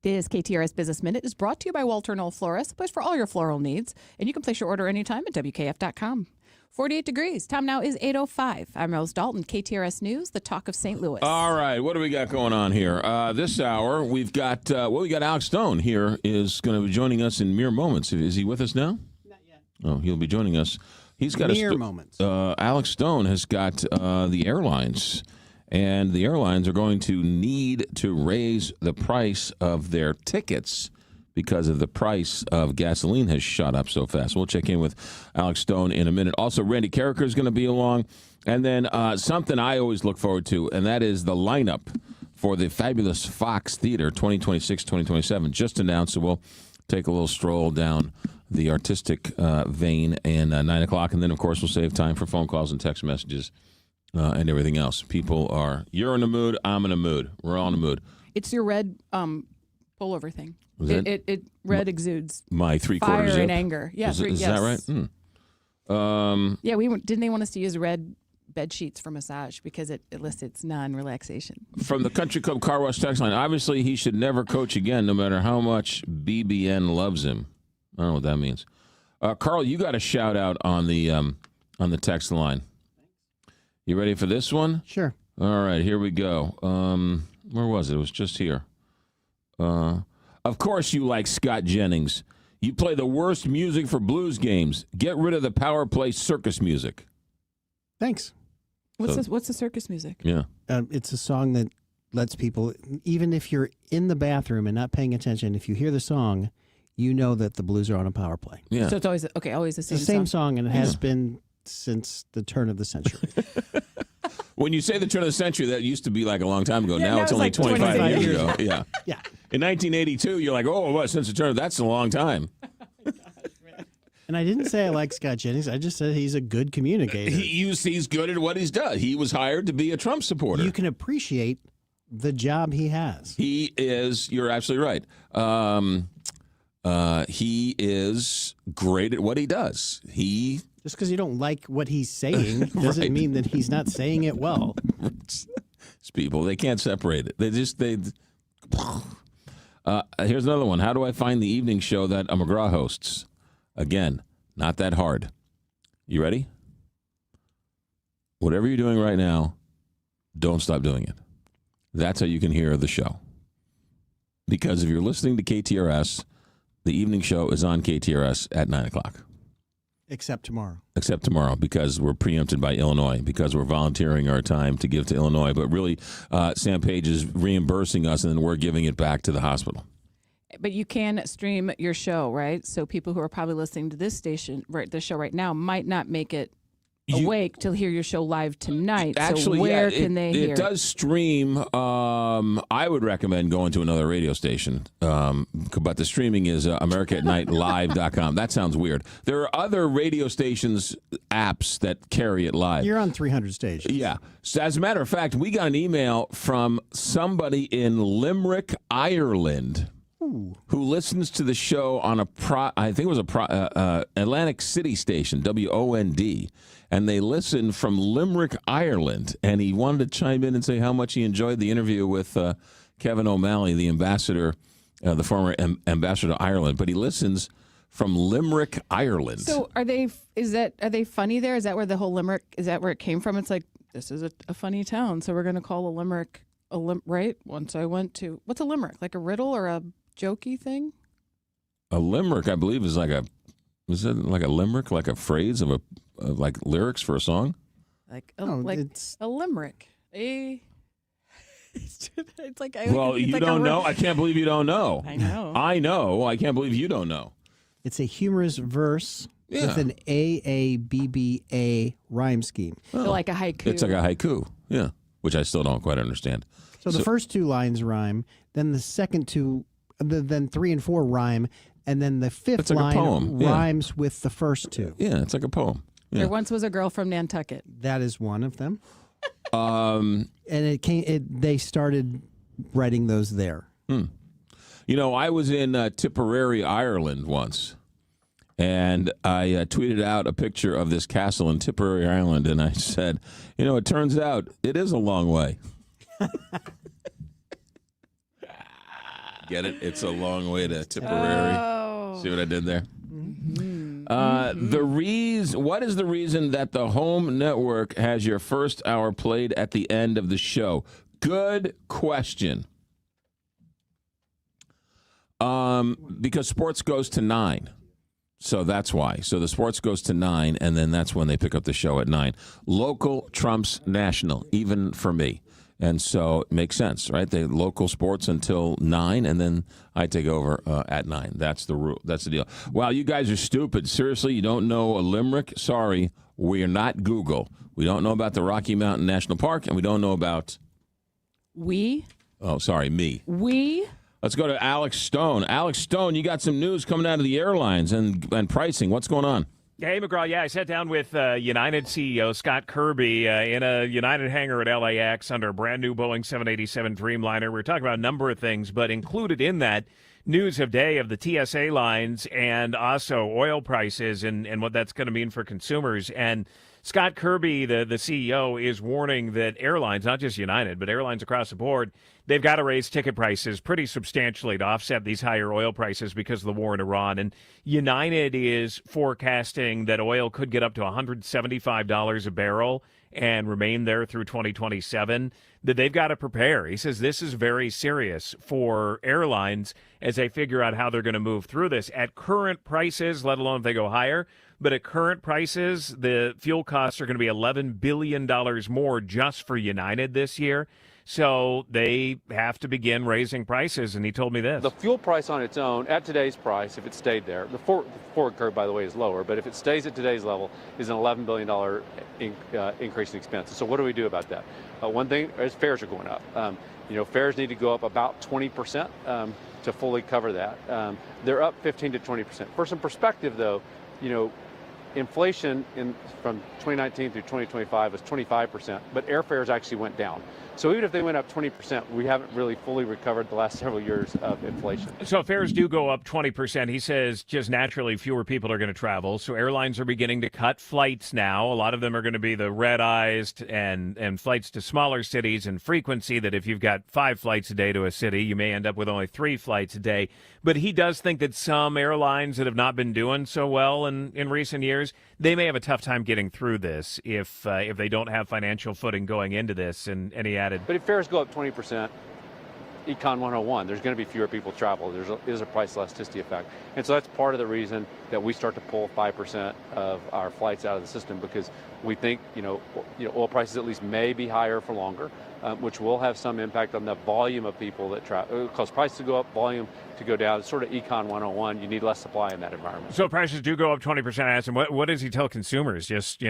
This KTRS Business Minute is brought to you by Walter Knoll Florist, a place for all your floral needs, and you can place your order anytime at WKF.com. 48 degrees. Time now is 8:05. I'm Rose Dalton, KTRS News, the talk of St. Louis. All right, what do we got going on here? This hour, we've got Alex Stone here is going to be joining us in mere moments. Is he with us now? Not yet. Oh, he'll be joining us. He's got mere moments. Alex Stone has got the airlines, and the airlines are going to need to raise the price of their tickets because of the price of gasoline has shot up so fast. We'll check in with Alex Stone in a minute. Also, Randy Carricker is going to be along. And then something I always look forward to, and that is the lineup for the fabulous Fox Theater 2026-2027. Just announced, so we'll take a little stroll down the artistic vein in 9 o'clock. And then, of course, we'll save time for phone calls and text messages and everything else. You're in a mood, I'm in a mood. We're all in a mood. It's your red pullover thing. It red exudes my 3/4 fire zip? and anger. Yeah, is that right? Yeah, didn't they want us to use red bed sheets for massage because it elicits non-relaxation? From the Country Club Car Wash text line, obviously he should never coach again, no matter how much BBN loves him. I don't know what that means. Carl, you got a shout out on the text line. You ready for this one? Sure. All right, here we go. Where was it? It was just here. Of course you like Scott Jennings. You play the worst music for blues games. Get rid of the power play circus music. Thanks. What's the circus music? Yeah. It's a song that lets people, even if you're in the bathroom and not paying attention, if you hear the song, you know that the Blues are on a power play. Yeah. So it's always the same song, and it has been since the turn of the century. When you say the turn of the century, that used to be like a long time ago. Yeah, now it's only like 25 years ago. Yeah. Yeah. In 1982, you're like, oh, what? Since the turn, that's a long time. And I didn't say I like Scott Jennings. I just said he's a good communicator. He's good at what he's done. He was hired to be a Trump supporter. You can appreciate the job he has. He is. You're absolutely right. He is great at what he does. Just because you don't like what he's saying doesn't mean that he's not saying it well. It's people, they can't separate it. Here's another one. How do I find the evening show that McGraw hosts? Again, not that hard. You ready? Whatever you're doing right now, don't stop doing it. That's how you can hear the show. Because if you're listening to KTRS, the evening show is on KTRS at 9 o'clock. Except tomorrow. Except tomorrow, because we're preempted by Illinois, because we're volunteering our time to give to Illinois. But really, Sam Page is reimbursing us, and then we're giving it back to the hospital. But you can stream your show, right? So people who are probably listening to this station, the show right now, might not make it awake to hear your show live tonight. Actually, so where can they hear it? It does stream. I would recommend going to another radio station. But the streaming is AmericaAtNightLive.com. That sounds weird. There are other radio stations apps that carry it live. You're on 300 stations. Yeah. So as a matter of fact, we got an email from somebody in Limerick, Ireland. who listens to the show on I think it was Atlantic City station, WOND, and they listen from Limerick, Ireland. And he wanted to chime in and say how much he enjoyed the interview with Kevin O'Malley, the ambassador, the former ambassador to Ireland. But he listens from Limerick, Ireland. So are they funny there? Is that where the whole Limerick, is that where it came from? It's like, this is a funny town, so we're going to call a Limerick right? Once I went to, what's a Limerick? Like a riddle or a jokey thing? A Limerick, I believe, is is it like a limerick, like a phrase of like lyrics for a song? Like a limerick. It's like, you like don't know? I can't believe you don't know. I know. I know. I can't believe you don't know. It's a humorous verse with an AABBA rhyme scheme. So like a haiku. It's like a haiku, yeah, which I still don't quite understand. So the first two lines rhyme, then the second two, then 3 and 4 rhyme, and then the fifth line rhymes with the first two. Yeah, it's like a poem. Yeah. There once was a girl from Nantucket. That is one of them. And they started writing those there. You know, I was in Tipperary, Ireland once, and I tweeted out a picture of this castle in Tipperary, Ireland, and I said, you know, it turns out it is a long way. Get it? It's a long way to Tipperary. Oh. See what I did there? What is the reason that the home network has your first hour played at the end of the show? Good question. Because sports goes to 9. So that's why. So the sports goes to 9, and then that's when they pick up the show at 9. Local trumps national, even for me. And so it makes sense, right? They local sports until 9, and then I take over at 9. That's the rule. That's the deal. Wow, you guys are stupid. Seriously, you don't know a limerick? Sorry, we are not Google. We don't know about the Rocky Mountain National Park, and we don't know about... We? Oh, sorry, me. We? Let's go to Alex Stone. Alex Stone, you got some news coming out of the airlines and pricing. What's going on? Hey, McGraw. Yeah, I sat down with United CEO Scott Kirby in a United hangar at LAX under a brand new Boeing 787 Dreamliner. We were talking about a number of things, but included in that, news of day of the TSA lines and also oil prices and what that's going to mean for consumers. And Scott Kirby, the CEO, is warning that airlines, not just United, but airlines across the board, they've got to raise ticket prices pretty substantially to offset these higher oil prices because of the war in Iran. And United is forecasting that oil could get up to $175 a barrel and remain there through 2027, that they've got to prepare. He says this is very serious for airlines as they figure out how they're going to move through this. At current prices, let alone if they go higher, but at current prices, the fuel costs are going to be $11 billion more just for United this year. So they have to begin raising prices, and he told me this. The fuel price on its own, at today's price, if it stayed there, the forward curve, by the way, is lower, but if it stays at today's level, is an $11 billion increase in expenses. So what do we do about that? One thing is fares are going up. Fares need to go up about 20% to fully cover that. They're up 15 to 20%. For some perspective, though, inflation from 2019 through 2025 was 25%, but airfares actually went down. So even if they went up 20%, we haven't really fully recovered the last several years of inflation. So fares do go up 20%. He says just naturally fewer people are going to travel. So airlines are beginning to cut flights now. A lot of them are going to be the red-eyes and flights to smaller cities and frequency that if you've got 5 flights a day to a city, you may end up with only 3 flights a day. But he does think that some airlines that have not been doing so well in recent years, they may have a tough time getting through this if they don't have financial footing going into this. And he added, but if fares go up 20%, Econ 101, there's going to be fewer people travel. There's a price elasticity effect. And so that's part of the reason that we start to pull 5% of our flights out of the system, because we think, oil prices at least may be higher for longer, which will have some impact on the volume of people that travel. Because prices to go up, volume to go down. It's sort of Econ 101. You need less supply in that environment. So prices do go up 20%. I asked him, what does he tell consumers? Just,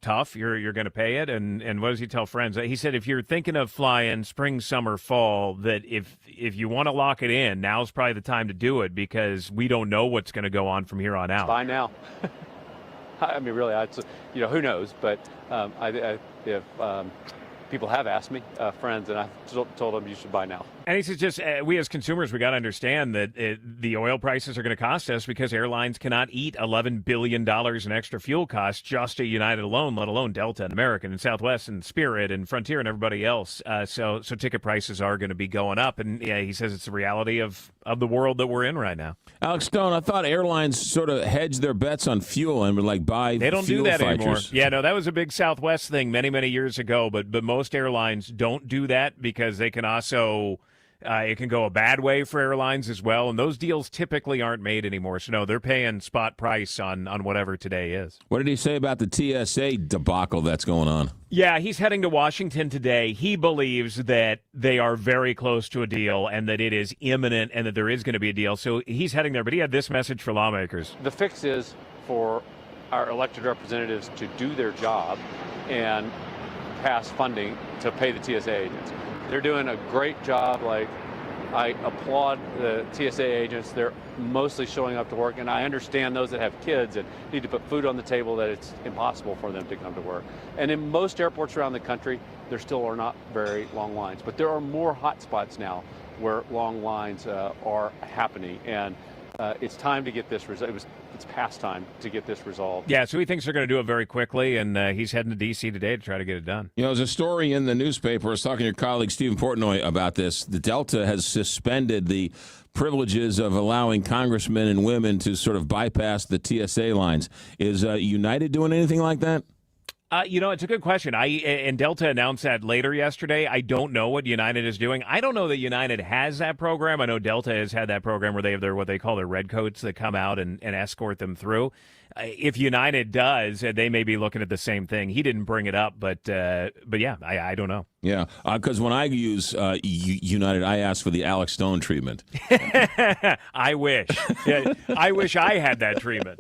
tough, you're going to pay it? And what does he tell friends? He said, if you're thinking of flying spring, summer, fall, that if you want to lock it in, now's probably the time to do it, because we don't know what's going to go on from here on out. Buy now. I mean, really, who knows? But if people have asked me, friends, and I told them you should buy now. And he says, just we as consumers, we got to understand that the oil prices are going to cost us because airlines cannot eat $11 billion in extra fuel costs just at United alone, let alone Delta and American and Southwest and Spirit and Frontier and everybody else. So ticket prices are going to be going up. And yeah, he says it's the reality of the world that we're in right now. Alex Stone, I thought airlines sort of hedged their bets on fuel and would like buy They don't fuel do that fighters. anymore. Yeah, no, that was a big Southwest thing many, many years ago. But most airlines don't do that because they can also it can go a bad way for airlines as well. And those deals typically aren't made anymore. So, no, they're paying spot price on whatever today is. What did he say about the TSA debacle that's going on? Yeah, he's heading to Washington today. He believes that they are very close to a deal and that it is imminent and that there is going to be a deal. So he's heading there. But he had this message for lawmakers. The fix is for our elected representatives to do their job and pass funding to pay the TSA agents. They're doing a great job. Like, I applaud the TSA agents. They're mostly showing up to work, and I understand those that have kids and need to put food on the table, that it's impossible for them to come to work. And in most airports around the country, there still are not very long lines, but there are more hot spots now where long lines are happening, and it's time to get this resolved. It's past time to get this resolved. Yeah, so he thinks they're going to do it very quickly, and he's heading to D.C. today to try to get it done. You know, there's a story in the newspaper. I was talking to your colleague Stephen Portnoy about this. The Delta has suspended the privileges of allowing congressmen and women to sort of bypass the TSA lines. Is United doing anything like that? It's a good question. And Delta announced that later yesterday. I don't know what United is doing. I don't know that United has that program. I know Delta has had that program where they have what they call their red coats that come out and escort them through. If United does, they may be looking at the same thing. He didn't bring it up, but yeah, I don't know. Yeah, because when I use United, I ask for the Alex Stone treatment. I wish. Yeah, I wish I had that treatment.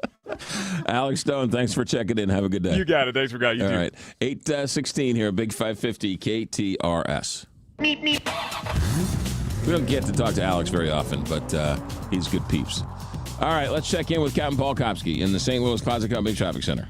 Alex Stone, thanks for checking in. Have a good day. You got it. Thanks for calling. All right. 8:16 here, Big 550 KTRS. Meep, meep. We don't get to talk to Alex very often, but he's good peeps. All right, let's check in with Captain Paul Kopsky in the St. Louis Closet Company Traffic Center.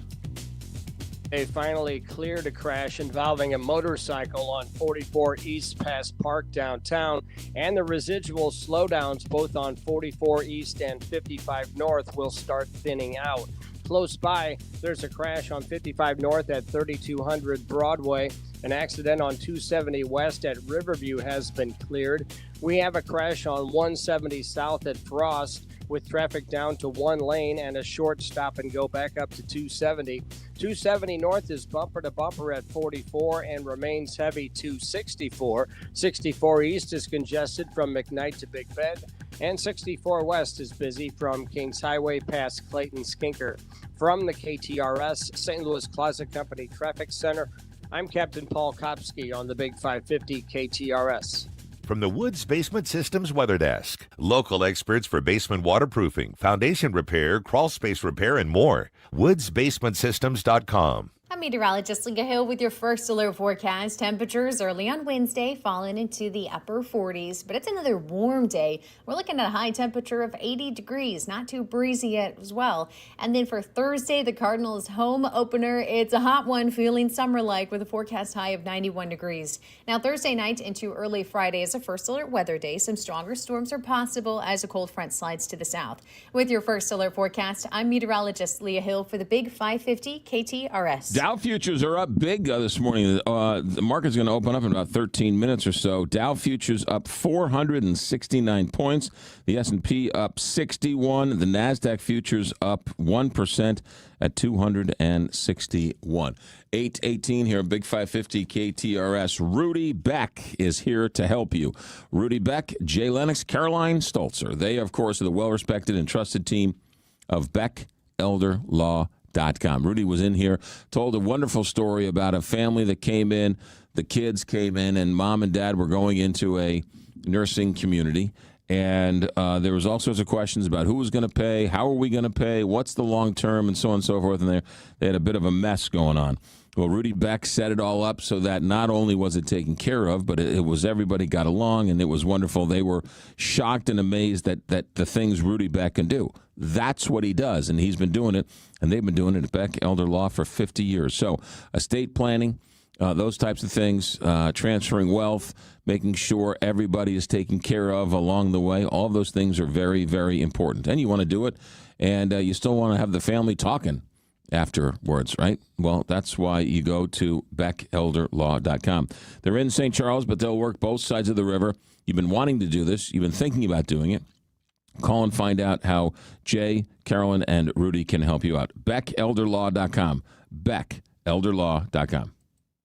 They finally cleared a crash involving a motorcycle on 44 East past Park downtown, and the residual slowdowns both on 44 East and 55 North will start thinning out. Close by, there's a crash on 55 North at 3200 Broadway. An accident on 270 West at Riverview has been cleared. We have a crash on 170 South at Frost, with traffic down to one lane and a short stop and go back up to 270. 270 North is bumper to bumper at 44 and remains heavy to 64. 64 East is congested from McKnight to Big Bend, and 64 West is busy from Kings Highway past Clayton Skinker. From the KTRS St. Louis Closet Company Traffic Center, I'm Captain Paul Kopsky on the Big 550 KTRS. From the Woods Basement Systems Weather Desk, local experts for basement waterproofing, foundation repair, crawl space repair, and more. woodsbasementsystems.com. I'm meteorologist Leah Hill with your first alert forecast. Temperatures early on Wednesday falling into the upper 40s, but it's another warm day. We're looking at a high temperature of 80 degrees, not too breezy yet as well. And then for Thursday, the Cardinals home opener, it's a hot one, feeling summer-like with a forecast high of 91 degrees. Now Thursday night into early Friday is a first alert weather day. Some stronger storms are possible as a cold front slides to the south. With your first alert forecast, I'm meteorologist Leah Hill for the Big 550 KTRS. Dow futures are up big this morning. The market's going to open up in about 13 minutes or so. Dow futures up 469 points. The S&P up 61. The NASDAQ futures up 1% at 261. 8:18 here, Big 550 KTRS. Rudy Beck is here to help you. Rudy Beck, Jay Lennox, Caroline Stolzer. They, of course, are the well-respected and trusted team of Beck Elder Law. Rudy was in here, told a wonderful story about a family that came in. The kids came in, and mom and dad were going into a nursing community. And there was all sorts of questions about who was going to pay, how are we going to pay, what's the long term, and so on and so forth. And they had a bit of a mess going on. Well, Rudy Beck set it all up so that not only was it taken care of, but it was everybody got along, and it was wonderful. They were shocked and amazed that the things Rudy Beck can do. That's what he does, and he's been doing it, and they've been doing it at Beck Elder Law for 50 years. So estate planning, those types of things, transferring wealth, making sure everybody is taken care of along the way. All of those things are very, very important. And you want to do it, and you still want to have the family talking afterwards, right? Well, that's why you go to BeckElderLaw.com. They're in St. Charles, but they'll work both sides of the river. You've been wanting to do this. You've been thinking about doing it. Call and find out how Jay, Carolyn, and Rudy can help you out. BeckElderLaw.com. BeckElderLaw.com.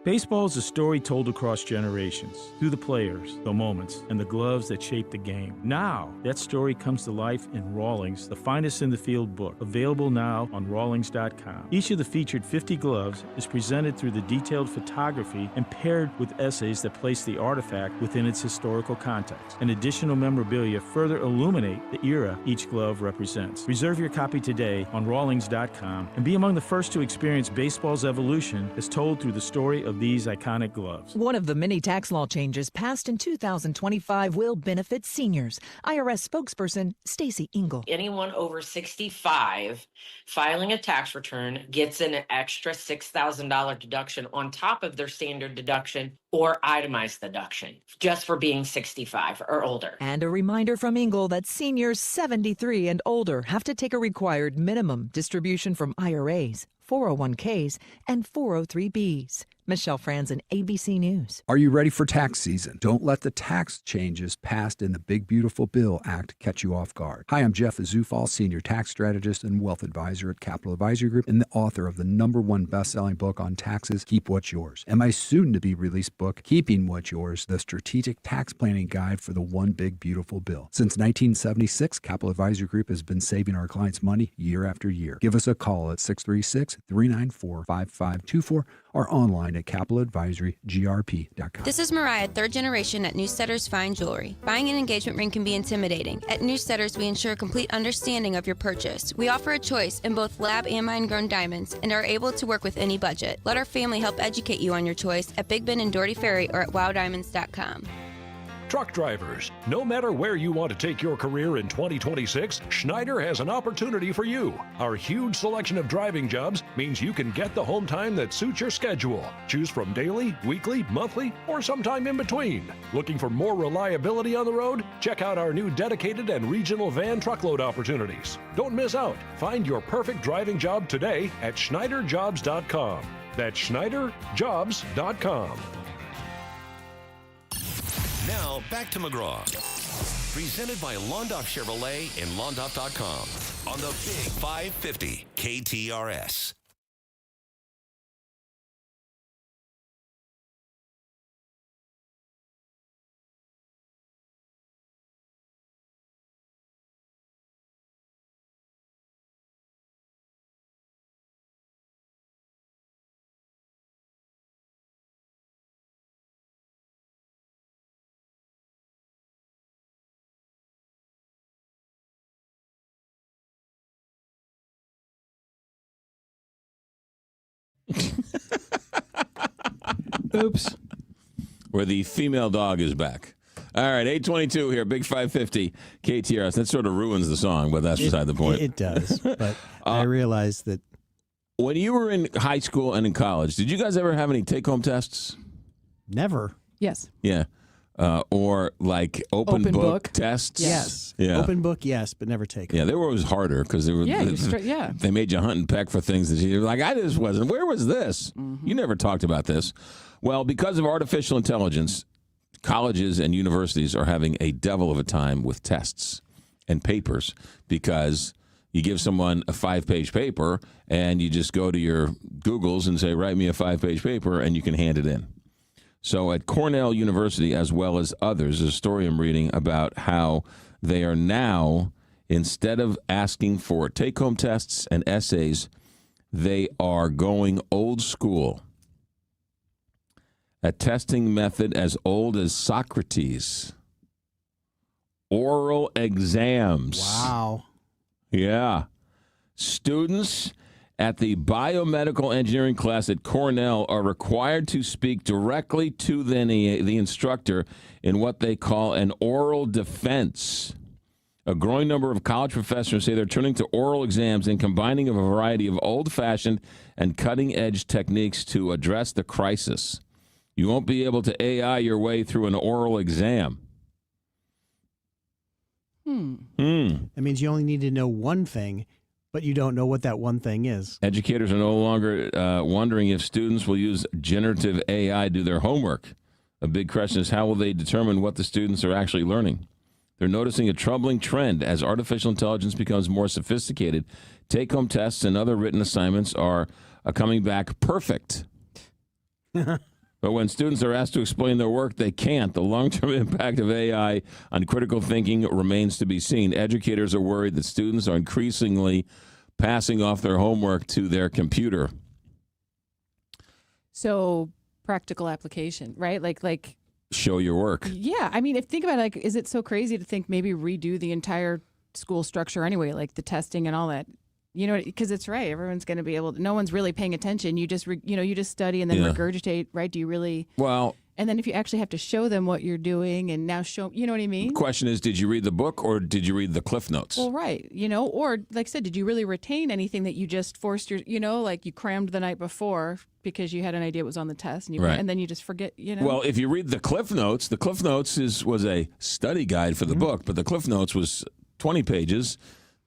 Baseball is a story told across generations, through the players, the moments, and the gloves that shape the game. Now, that story comes to life in Rawlings, the Finest in the Field book, available now on Rawlings.com. Each of the featured 50 gloves is presented through the detailed photography and paired with essays that place the artifact within its historical context. And additional memorabilia further illuminate the era each glove represents. Reserve your copy today on Rawlings.com and be among the first to experience baseball's evolution as told through the story of these iconic gloves. One of the many tax law changes passed in 2025 will benefit seniors. IRS spokesperson Stacey Engel. Anyone over 65 filing a tax return gets an extra $6,000 deduction on top of their standard deduction or itemized deduction just for being 65 or older. And a reminder from Engel that seniors 73 and older have to take a required minimum distribution from IRAs, 401ks, and 403bs. Michelle Franzen, ABC News. Are you ready for tax season? Don't let the tax changes passed in the Big Beautiful Bill Act catch you off guard. Hi, I'm Jeff Azufal, Senior Tax Strategist and Wealth Advisor at Capital Advisory Group and the author of the #1 best-selling book on taxes, Keep What's Yours, and my soon-to-be-released book, Keeping What's Yours, the Strategic Tax Planning Guide for the One Big Beautiful Bill. Since 1976, Capital Advisory Group has been saving our clients money year after year. Give us a call at 636-394-5524 or online at capitaladvisorygrp.com. This is Mariah, third generation at Newsteaders Fine Jewelry. Buying an engagement ring can be intimidating. At Newsteaders, we ensure complete understanding of your purchase. We offer a choice in both lab and mine-grown diamonds and are able to work with any budget. Let our family help educate you on your choice at Big Bend and Doherty Ferry or at wowdiamonds.com. Truck drivers, no matter where you want to take your career in 2026, Schneider has an opportunity for you. Our huge selection of driving jobs means you can get the home time that suits your schedule. Choose from daily, weekly, monthly, or sometime in between. Looking for more reliability on the road? Check out our new dedicated and regional van truckload opportunities. Don't miss out. Find your perfect driving job today at SchneiderJobs.com. That's SchneiderJobs.com. Now, back to McGraw. Presented by Londoff Chevrolet and Londoff.com on the Big 550 KTRS. Oops. Where the female dog is back. All right, 822 here, Big 550 KTRS. That sort of ruins the song, but that's beside the point. It does, but I realized that. When you were in high school and in college, did you guys ever have any take-home tests? Never. Yes. Yeah. Or like open book tests? Yes. Yeah. Open book, yes, but never take Yeah, they were always harder because they were. They made you hunt and peck for things that you're like, I just wasn't. Where was this? Mm-hmm. You never talked about this. Well, because of artificial intelligence, colleges and universities are having a devil of a time with tests and papers because you give someone a 5-page paper and you just go to your Googles and say, write me a 5-page paper, and you can hand it in. So at Cornell University, as well as others, there's a story I'm reading about how they are now, instead of asking for take-home tests and essays, they are going old school. A testing method as old as Socrates. Oral exams. Wow. Yeah. Students at the biomedical engineering class at Cornell are required to speak directly to the instructor in what they call an oral defense. A growing number of college professors say they're turning to oral exams and combining a variety of old-fashioned and cutting-edge techniques to address the crisis. You won't be able to AI your way through an oral exam. That means you only need to know one thing, but you don't know what that one thing is. Educators are no longer wondering if students will use generative AI to do their homework. A big question is, how will they determine what the students are actually learning? They're noticing a troubling trend as artificial intelligence becomes more sophisticated. Take-home tests and other written assignments are coming back perfect. But when students are asked to explain their work, they can't. The long-term impact of AI on critical thinking remains to be seen. Educators are worried that students are increasingly passing off their homework to their computer. So practical application, right? Like show your work. Yeah, I mean, if think about it, like, is it so crazy to think maybe redo the entire school structure anyway, like the testing and all that? You know, because it's right. Everyone's going to be able to. No one's really paying attention. You just, you just study and then regurgitate. Right? Do you really? Well. And then if you actually have to show them what you're doing and now show, you know what I mean? The question is, did you read the book or did you read the Cliff Notes? Well, right. You know, or like I said, did you really retain anything that you just forced like you crammed the night before because you had an idea it was on the test and then you just forget, Well, if you read the Cliff Notes was a study guide for the book, but the Cliff Notes was 20 pages.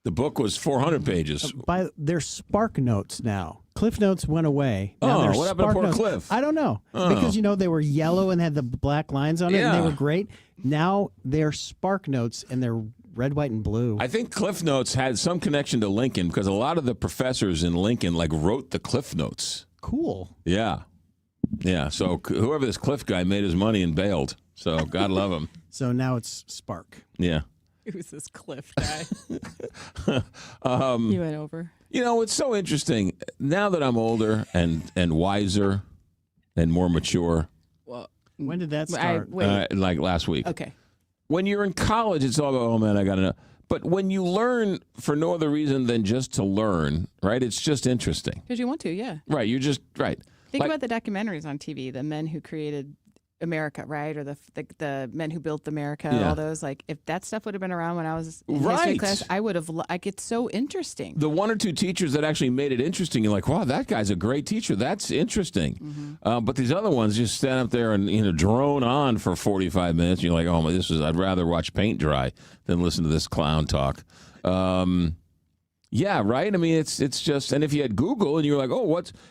The book was 400 pages. They're Spark Notes now. Cliff Notes went away. Now what happened to poor Cliff? I don't know. Because, they were yellow and had the black lines on it, and they were great. Now they're Spark Notes, and they're red, white, and blue. I think Cliff Notes had some connection to Lincoln because a lot of the professors in Lincoln, wrote the Cliff Notes. Cool. Yeah. Yeah. So whoever this Cliff guy made his money and bailed. So God love him. So now it's Spark. Yeah. Who's this Cliff guy? You went over. It's so interesting. Now that I'm older and wiser and more mature. Well, when did that start? Like last week. Okay. When you're in college, it's all about, oh, man, I got to know. But when you learn for no other reason than just to learn, right, it's just interesting. Because you want to, yeah. Right, you're just, right. Think about the documentaries on TV, the men who created America, right? Or the men who built America, all those. Like, if that stuff would have been around when I was in history class, I would have, it's so interesting. The one or two teachers that actually made it interesting, you're like, wow, that guy's a great teacher. That's interesting. But these other ones just stand up there and, drone on for 45 minutes. And you're like, oh, I'd rather watch paint dry than listen to this clown talk. Yeah, right? I mean, it's just, and if you had Google and you're like,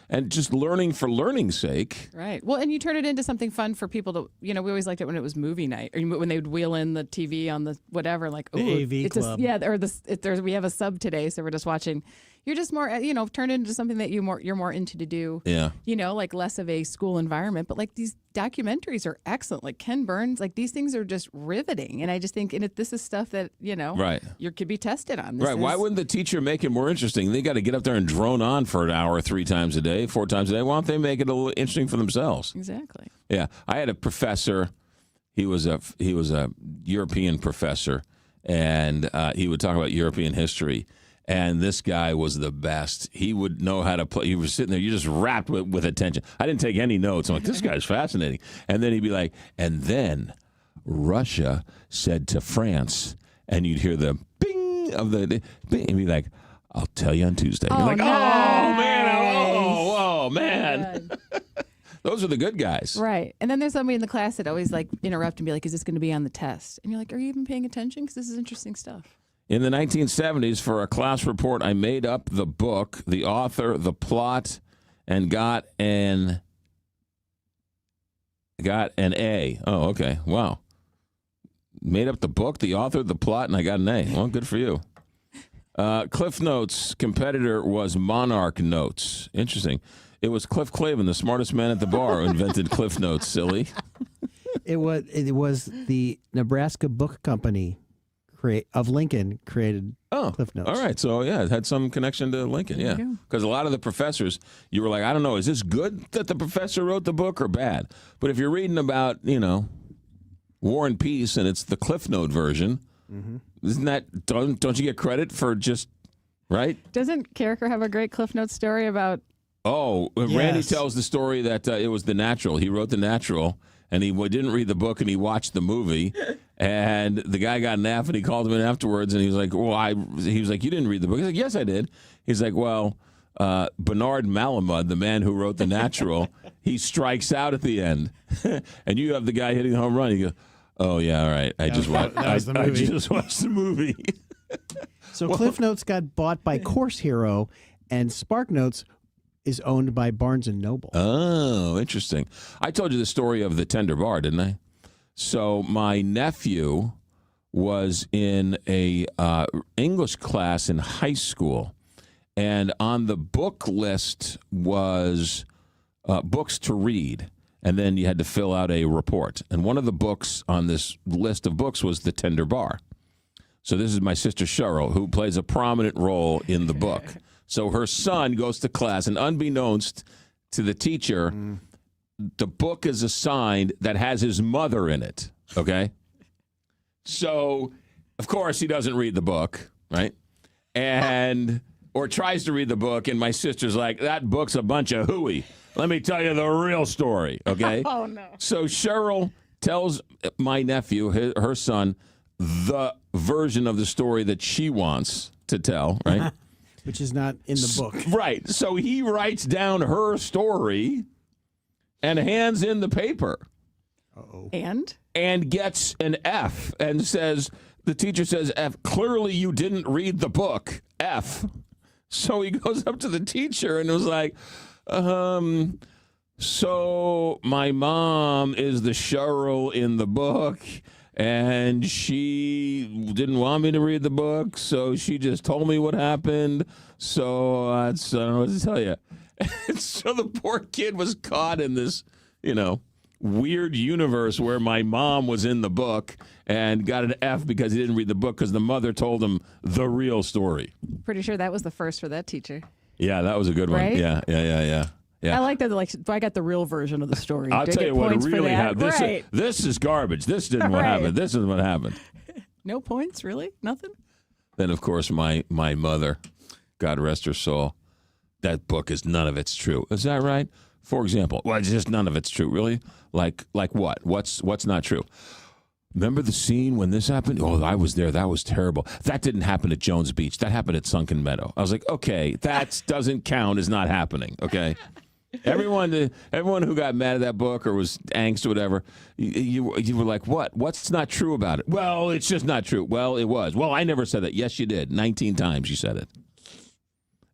and just learning for learning's sake. Right. Well, and you turn it into something fun for people to, we always liked it when it was movie night, or when they would wheel in the TV on the whatever, like, the AV club. We have a sub today, so we're just watching. You're just more, turn it into something that you're more into to do. Yeah. Like less of a school environment. But like these documentaries are excellent. Like Ken Burns, like these things are just riveting. And I just think this is stuff that, right. You could be tested on. Why wouldn't the teacher make it more interesting? They got to get up there and drone on for an hour 3 times a day, 4 times a day. Why don't they make it a little interesting for themselves? Exactly. Yeah. I had a professor. He was a European professor, and he would talk about European history. And this guy was the best. He would know how to play. He was sitting there, you just wrapped with attention. I didn't take any notes. I'm like, this guy's fascinating. And then he'd be like, and then Russia said to France, and you'd hear the bing of the bing, and be like, I'll tell you on Tuesday. You're like, oh, man. Those are the good guys. Right. And then there's somebody in the class that always interrupt and be like, is this going to be on the test? And you're like, are you even paying attention? Because this is interesting stuff. In the 1970s, for a class report, I made up the book, the author, the plot, and got an A. Oh, okay. Wow. Made up the book, the author, the plot, and I got an A. Well, good for you. Cliff Notes' competitor was Monarch Notes. Interesting. It was Cliff Clavin, the smartest man at the bar, who invented Cliff Notes, silly. It was the Nebraska Book Company of Lincoln created Cliff Notes. All right. So, yeah, it had some connection to Lincoln, yeah. Because a lot of the professors, you were like, I don't know, is this good that the professor wrote the book or bad? But if you're reading about, War and Peace and it's the Cliff Note version, isn't that, don't you get credit for just, right? Doesn't Carricker have a great Cliff Notes story about Oh, Randy Yes. tells the story that it was The Natural. He wrote The Natural, and he didn't read the book, and he watched the movie. And the guy got an F, and he called him in afterwards, and he was like, he was like, you didn't read the book. He's like, yes, I did. He's like, well, Bernard Malamud, the man who wrote The Natural, he strikes out at the end, and you have the guy hitting the home run. He goes, oh yeah, all right. I just watched the movie. So Cliff Notes got bought by Course Hero, and Spark Notes is owned by Barnes & Noble. Oh, interesting. I told you the story of the Tender Bar, didn't I? So my nephew was in a English class in high school, and on the book list was books to read, and then you had to fill out a report. And one of the books on this list of books was The Tender Bar. So this is my sister Cheryl, who plays a prominent role in the book. So her son goes to class, and unbeknownst to the teacher, the book is assigned that has his mother in it, okay? So, of course, he doesn't read the book, right? Or tries to read the book, and my sister's like, that book's a bunch of hooey. Let me tell you the real story, okay? Oh, no. So Cheryl tells my nephew, her son, the version of the story that she wants to tell, right? Which is not in the book. Right. So he writes down her story and hands in the paper. Uh-oh. And gets an F and says, the teacher says, F, clearly you didn't read the book, F. So he goes up to the teacher and was like, so my mom is the Cheryl in the book, and she didn't want me to read the book, so she just told me what happened. So I don't know what to tell you. And so the poor kid was caught in this, weird universe where my mom was in the book and got an F because he didn't read the book because the mother told him the real story. Pretty sure that was the first for that teacher. Yeah, that was a good one. Right? Yeah. I like that. Like, I got the real version of the story. I'll tell you what really happened. Right. This is garbage. This didn't what happened. This is what happened. No points, really? Nothing? Then, of course, my mother, God rest her soul, that book is none of it's true. Is that right? For example, well, it's just none of it's true. Really? Like what? What's not true? Remember the scene when this happened? Oh, I was there. That was terrible. That didn't happen at Jones Beach. That happened at Sunken Meadow. I was like, okay, that doesn't count as not happening. Okay. Everyone who got mad at that book or was angst or whatever, you were like, what? What's not true about it? Well, it's just not true. Well, it was. Well, I never said that. Yes, you did. 19 times you said it.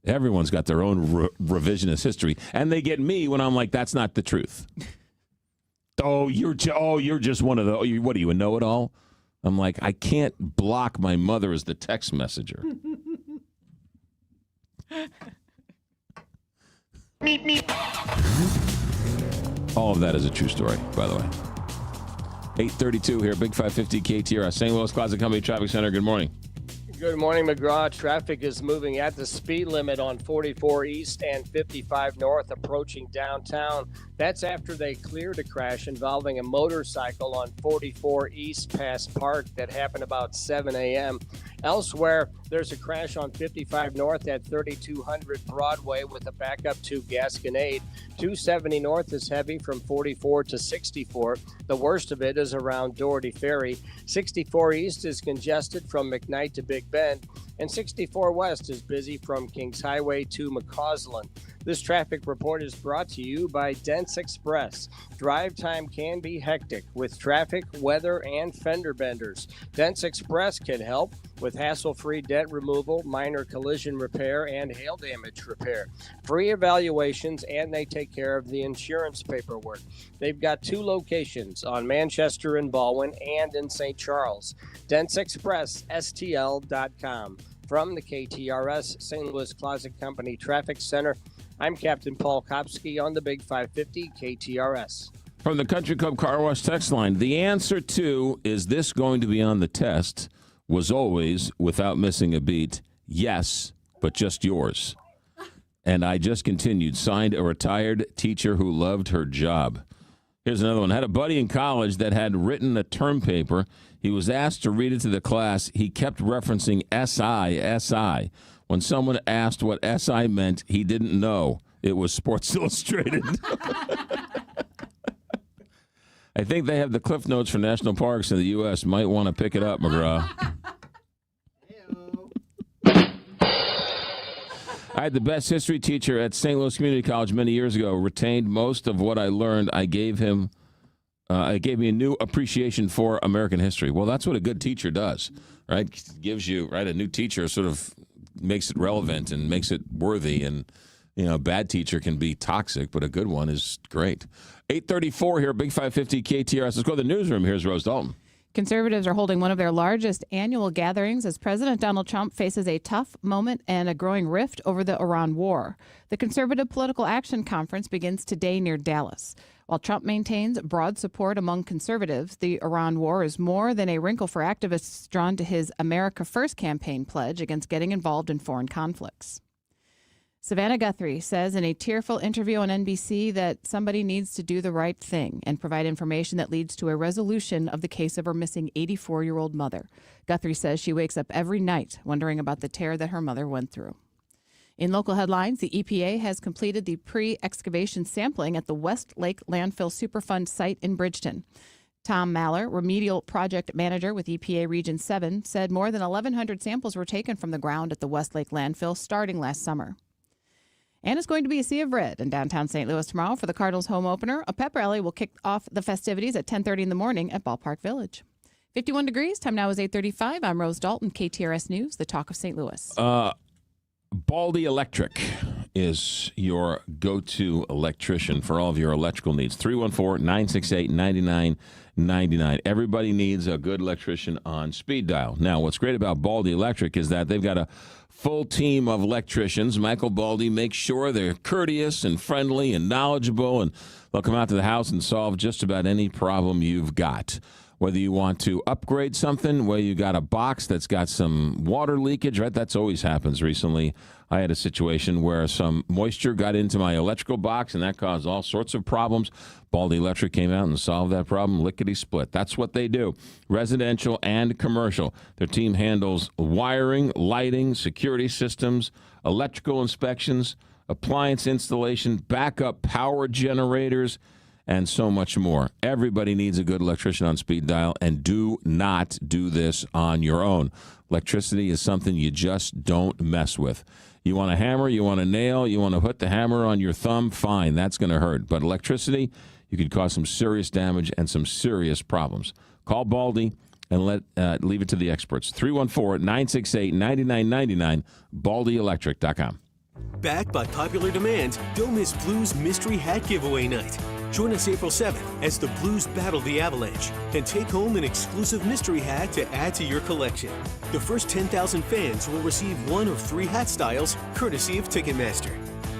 Everyone's got their own revisionist history, and they get me when I'm like, that's not the truth. You're just one of the. What are you, a know-it-all? I'm like, I can't block my mother as the text messenger. All of that is a true story, by the way. 8:32 here, Big 550 KTRS, St. Louis Closet Company Traffic Center. Good morning. Good morning, McGraw. Traffic is moving at the speed limit on 44 East and 55 North approaching downtown. That's after they cleared a crash involving a motorcycle on 44 East past Park that happened about 7 a.m. Elsewhere, there's a crash on 55 North at 3200 Broadway with a backup to Gasconade. 270 North is heavy from 44 to 64. The worst of it is around Doherty Ferry. 64 East is congested from McKnight to Big Bend, and 64 West is busy from Kings Highway to McCausland. This traffic report is brought to you by Dents Express. Drive time can be hectic with traffic, weather, and fender benders. Dents Express can help with hassle-free dent removal, minor collision repair, and hail damage repair. Free evaluations, and they take care of the insurance paperwork. They've got 2 locations on Manchester and Baldwin and in St. Charles. DentsExpressSTL.com. From the KTRS St. Louis Closet Company Traffic Center, I'm Captain Paul Kopsky on the Big 550 KTRS. From the Country Club Car Wash text line, the answer to, is this going to be on the test, was always, without missing a beat, yes, but just yours. And I just continued, signed, a retired teacher who loved her job. Here's another one. I had a buddy in college that had written a term paper. He was asked to read it to the class. He kept referencing SI. When someone asked what SI meant, he didn't know. It was Sports Illustrated. I think they have the Cliff Notes for national parks in the U.S. Might want to pick it up, McGraw. I had the best history teacher at St. Louis Community College many years ago. Retained most of what I learned. I gave me a new appreciation for American history. Well, that's what a good teacher does, right? Gives you, right, a new teacher sort of makes it relevant and makes it worthy. And, you know, a bad teacher can be toxic, but a good one is great. 8:34 here, Big 550 KTRS. Let's go to the newsroom. Here's Rose Dalton. Conservatives are holding one of their largest annual gatherings as President Donald Trump faces a tough moment and a growing rift over the Iran war. The Conservative Political Action Conference begins today near Dallas. While Trump maintains broad support among conservatives, the Iran war is more than a wrinkle for activists drawn to his America First campaign pledge against getting involved in foreign conflicts. Savannah Guthrie says in a tearful interview on NBC that somebody needs to do the right thing and provide information that leads to a resolution of the case of her missing 84-year-old mother. Guthrie says she wakes up every night wondering about the terror that her mother went through. In local headlines, the EPA has completed the pre-excavation sampling at the West Lake Landfill Superfund site in Bridgeton. Tom Maller, remedial project manager with EPA Region 7, said more than 1,100 samples were taken from the ground at the West Lake landfill starting last summer. And it's going to be a sea of red in downtown St. Louis tomorrow for the Cardinals home opener. A pep rally will kick off the festivities at 10:30 in the morning at Ballpark Village. 51 degrees. Time now is 8:35. I'm Rose Dalton, KTRS News, the talk of St. Louis. Baldy Electric is your go-to electrician for all of your electrical needs. 314-968-9999. Everybody needs a good electrician on speed dial. Now, what's great about Baldy Electric is that they've got a full team of electricians. Michael Baldy makes sure they're courteous and friendly and knowledgeable, and they'll come out to the house and solve just about any problem you've got. Whether you want to upgrade something, whether you got a box that's got some water leakage, right? That's always happens. Recently, I had a situation where some moisture got into my electrical box, and that caused all sorts of problems. Baldy Electric came out and solved that problem, lickety-split. That's what they do, residential and commercial. Their team handles wiring, lighting, security systems, electrical inspections, appliance installation, backup power generators, and so much more. Everybody needs a good electrician on speed dial, and do not do this on your own. Electricity is something you just don't mess with. You want a hammer, you want a nail, you want to put the hammer on your thumb, fine, that's going to hurt. But electricity, you could cause some serious damage and some serious problems. Call Baldy and leave it to the experts. 314-968-9999, BaldyElectric.com. Backed by popular demand, don't miss Blues Mystery Hat Giveaway Night. Join us April 7th as the Blues battle the Avalanche and take home an exclusive mystery hat to add to your collection. The first 10,000 fans will receive one of 3 hat styles, courtesy of Ticketmaster.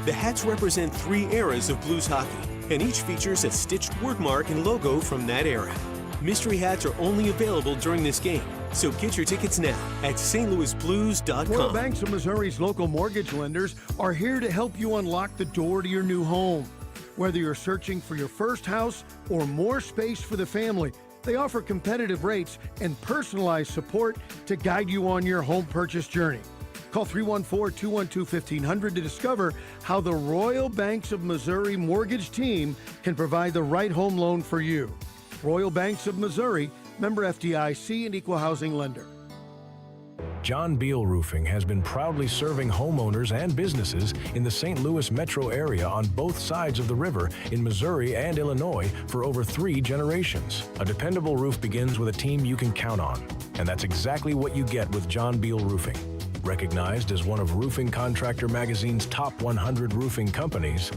The hats represent 3 eras of Blues hockey, and each features a stitched word mark and logo from that era. Mystery hats are only available during this game, so get your tickets now at stlouisblues.com. Royal Banks of Missouri's local mortgage lenders are here to help you unlock the door to your new home. Whether you're searching for your first house or more space for the family, they offer competitive rates and personalized support to guide you on your home purchase journey. Call 314-212-1500 to discover how the Royal Banks of Missouri mortgage team can provide the right home loan for you. Royal Banks of Missouri, member FDIC and equal housing lender. John Beal Roofing has been proudly serving homeowners and businesses in the St. Louis metro area on both sides of the river in Missouri and Illinois for over 3 generations. A dependable roof begins with a team you can count on, and that's exactly what you get with John Beal Roofing. Recognized as one of Roofing Contractor Magazine's top 100 roofing companies,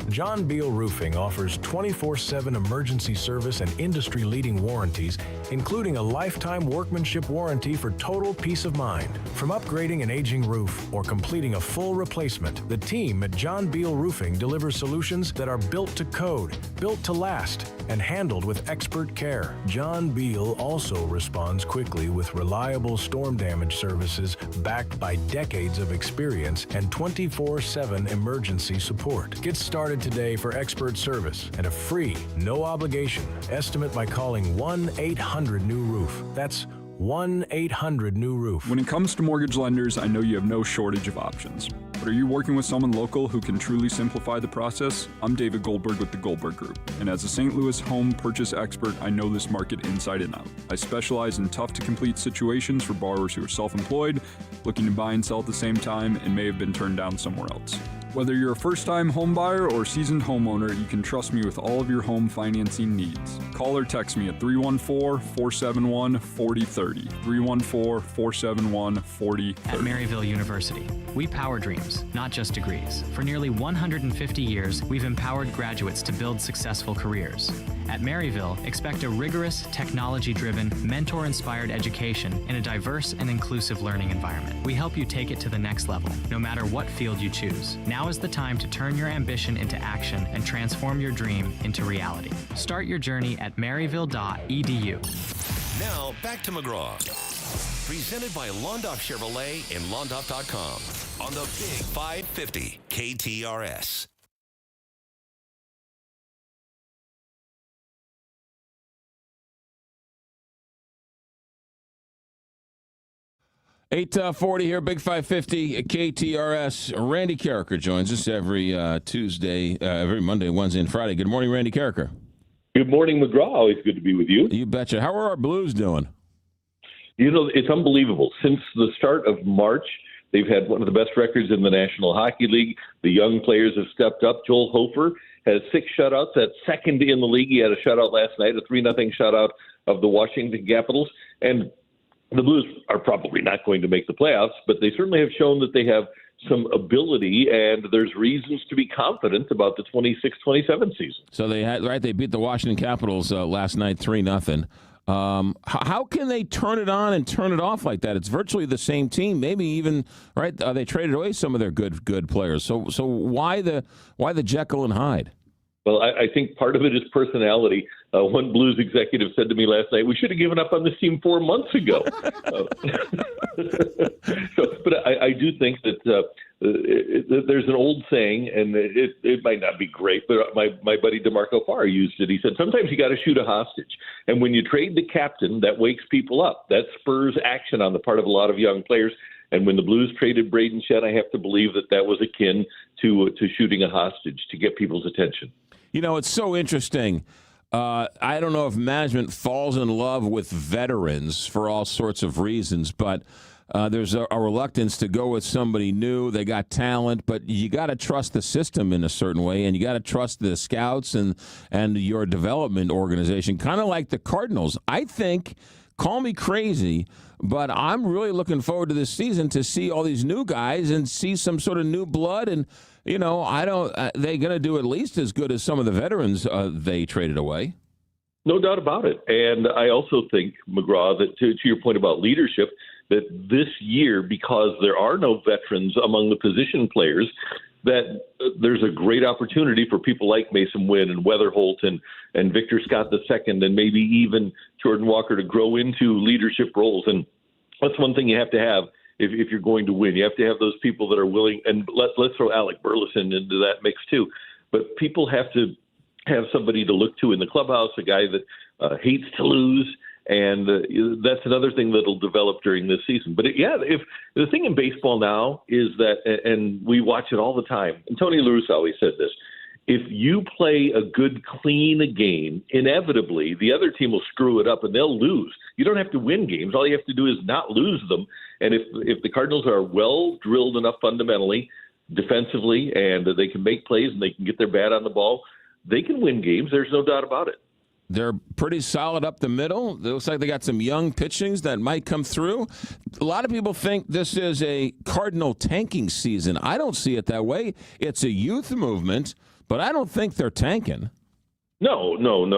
John Beal Roofing offers 24/7 emergency service and industry-leading warranties, including a lifetime workmanship warranty for total peace of mind. From upgrading an aging roof or completing a full replacement, the team at John Beal Roofing delivers solutions that are built to code, built to last, and handled with expert care. John Beal also responds quickly with reliable storm damage services backed by decades of experience and 24/7 emergency support. Get started today for expert service and a free, no-obligation estimate by calling 1-800-NEW-ROOF. That's 1-800-NEW-ROOF. When it comes to mortgage lenders, I know you have no shortage of options. But are you working with someone local who can truly simplify the process? I'm David Goldberg with the Goldberg Group, and as a St. Louis home purchase expert, I know this market inside and out. I specialize in tough-to-complete situations for borrowers who are self-employed, looking to buy and sell at the same time, and may have been turned down somewhere else. Whether you're a first-time home buyer or seasoned homeowner, you can trust me with all of your home financing needs. Call or text me at 314-471-4030. 314-471-4030. At Maryville University, we power dreams, not just degrees. For nearly 150 years, we've empowered graduates to build successful careers. At Maryville, expect a rigorous, technology-driven, mentor-inspired education in a diverse and inclusive learning environment. We help you take it to the next level, no matter what field you choose. Now is the time to turn your ambition into action and transform your dream into reality. Start your journey at maryville.edu. Now, back to McGraw. Presented by Londoff Chevrolet and Londoff.com on the Big 550 KTRS. $8:40 here, Big 550 KTRS. Randy Carricker joins us every every Monday, Wednesday, and Friday. Good morning, Randy Carricker. Good morning, McGraw. Always good to be with you. You betcha. How are our Blues doing? You know, it's unbelievable. Since the start of March, they've had one of the best records in the National Hockey League. The young players have stepped up. Joel Hofer has 6 shutouts. That's second in the league. He had a shutout last night, a 3-0 shutout of the Washington Capitals. And the Blues are probably not going to make the playoffs, but they certainly have shown that they have some ability, and there's reasons to be confident about the 26-27 season. So they beat the Washington Capitals last night 3-0. How can they turn it on and turn it off like that? It's virtually the same team. Maybe even they traded away some of their good players. So why the Jekyll and Hyde? Well, I think part of it is personality. One Blues executive said to me last night, "We should have given up on this team 4 months ago." But I do think that there's an old saying, and it might not be great, but my buddy DeMarco Farr used it. He said, sometimes you got to shoot a hostage. And when you trade the captain, that wakes people up. That spurs action on the part of a lot of young players. And when the Blues traded Braden Shen, I have to believe that was akin to shooting a hostage to get people's attention. You know, it's so interesting. I don't know if management falls in love with veterans for all sorts of reasons, but there's a reluctance to go with somebody new. They got talent, but you got to trust the system in a certain way, and you got to trust the scouts and your development organization, kind of like the Cardinals. I think, call me crazy, but I'm really looking forward to this season to see all these new guys and see some sort of new blood. And, you know, they're going to do at least as good as some of the veterans they traded away. No doubt about it. And I also think, McGraw, that to your point about leadership, that this year, because there are no veterans among the position players, that there's a great opportunity for people like Mason Wynn and Weatherholt and Victor Scott II and maybe even Jordan Walker to grow into leadership roles. And that's one thing you have to have if you're going to win. You have to have those people that are willing, and let's throw Alec Burleson into that mix too. But people have to have somebody to look to in the clubhouse, a guy that hates to lose. And that's another thing that'll develop during this season. But if the thing in baseball now is that, and we watch it all the time, and Tony La Russa always said this, if you play a good, clean game, inevitably the other team will screw it up and they'll lose. You don't have to win games. All you have to do is not lose them. And if the Cardinals are well drilled enough fundamentally, defensively, and they can make plays and they can get their bat on the ball, they can win games. There's no doubt about it. They're pretty solid up the middle. It looks like they got some young pitchings that might come through. A lot of people think this is a Cardinal tanking season. I don't see it that way. It's a youth movement, but I don't think they're tanking. No.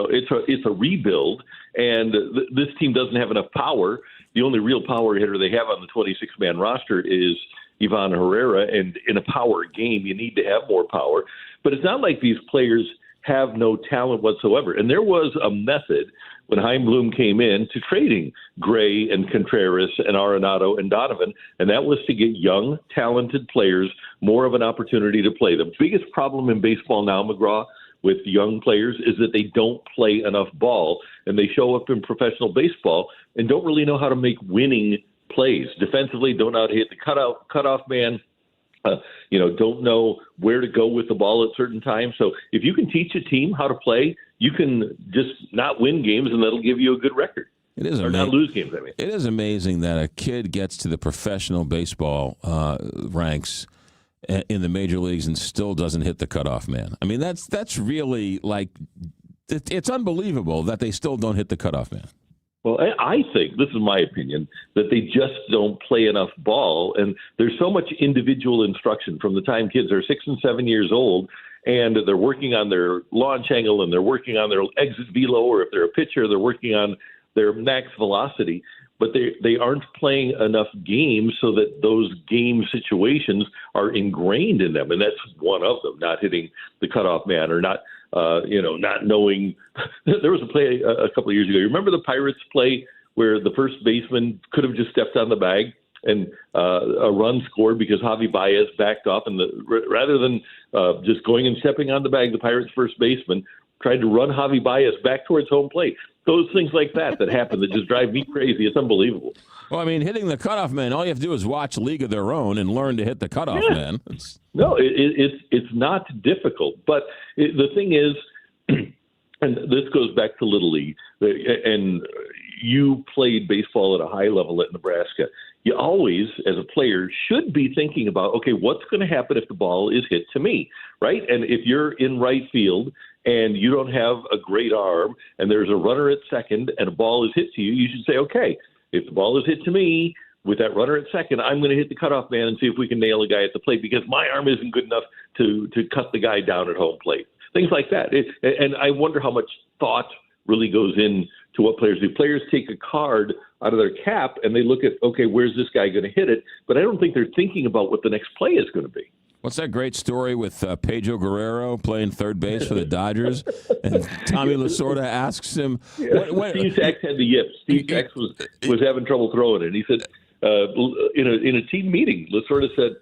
It's a rebuild, and this team doesn't have enough power. The only real power hitter they have on the 26-man roster is Ivan Herrera, and in a power game, you need to have more power. But it's not like these players have no talent whatsoever. And there was a method when Chaim Bloom came in to trading Gray and Contreras and Arenado and Donovan, and that was to get young, talented players more of an opportunity to play. The biggest problem in baseball now, McGraw, with young players is that they don't play enough ball, and they show up in professional baseball and don't really know how to make winning plays. Defensively, don't know how to hit the cutoff man. don't know where to go with the ball at certain times. So if you can teach a team how to play, you can just not win games, and that'll give you a good record. It is or not lose games, I mean. It is amazing that a kid gets to the professional baseball ranks in the major leagues and still doesn't hit the cutoff man. I mean, that's really like it's unbelievable that they still don't hit the cutoff man. Well, I think, this is my opinion, that they just don't play enough ball. And there's so much individual instruction from the time kids are 6 and 7 years old, and they're working on their launch angle, and they're working on their exit velo, or if they're a pitcher, they're working on their max velocity. But they aren't playing enough games so that those game situations are ingrained in them. And that's one of them, not hitting the cutoff man or not knowing. There was a play a couple of years ago. You remember the Pirates play where the first baseman could have just stepped on the bag and a run scored because Javi Baez backed off, and rather than just going and stepping on the bag, the Pirates first baseman tried to run Javi Baez back towards home plate. Those things like that happen that just drive me crazy. It's unbelievable. Well, I mean, hitting the cutoff man, all you have to do is watch League of Their Own and learn to hit the cutoff man. No, it's not difficult. But the thing is, and this goes back to Little League, and you played baseball at a high level at Nebraska. You always, as a player, should be thinking about, okay, what's going to happen if the ball is hit to me, right? And if you're in right field and you don't have a great arm and there's a runner at second and a ball is hit to you, you should say, okay, if the ball is hit to me with that runner at second, I'm going to hit the cutoff man and see if we can nail a guy at the plate because my arm isn't good enough to cut the guy down at home plate. Things like that. And I wonder how much thought really goes into what players do. Players take a card out of their cap and they look at, okay, where's this guy going to hit it? But I don't think they're thinking about what the next play is going to be. What's that great story with Pedro Guerrero playing third base for the Dodgers? And Tommy Lasorda asks him. Steve Sachs had the yips. Steve Sachs was having trouble throwing it. He said, in a team meeting, Lasorda said,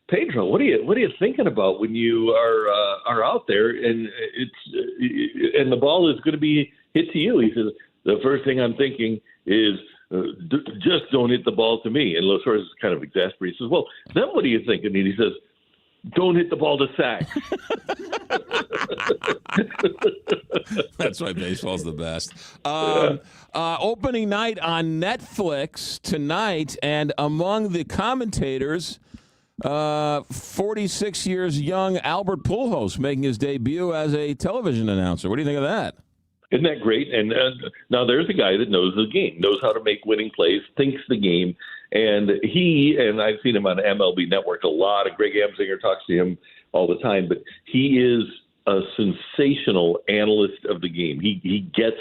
Pedro, what are you thinking about when you are out there and the ball is going to be hit to you? He says, the first thing I'm thinking is just don't hit the ball to me. And Lasorda is kind of exasperated. He says, well, then what are you thinking? And he says, don't hit the ball to Sachs. That's why baseball's the best. Opening night on Netflix tonight, and among the commentators, 46 years young Albert Pujols making his debut as a television announcer. What do you think of that? Isn't that great? And now there's a guy that knows the game, knows how to make winning plays, thinks the game. And I've seen him on MLB Network a lot. And Greg Amsinger talks to him all the time. But he is a sensational analyst of the game. He gets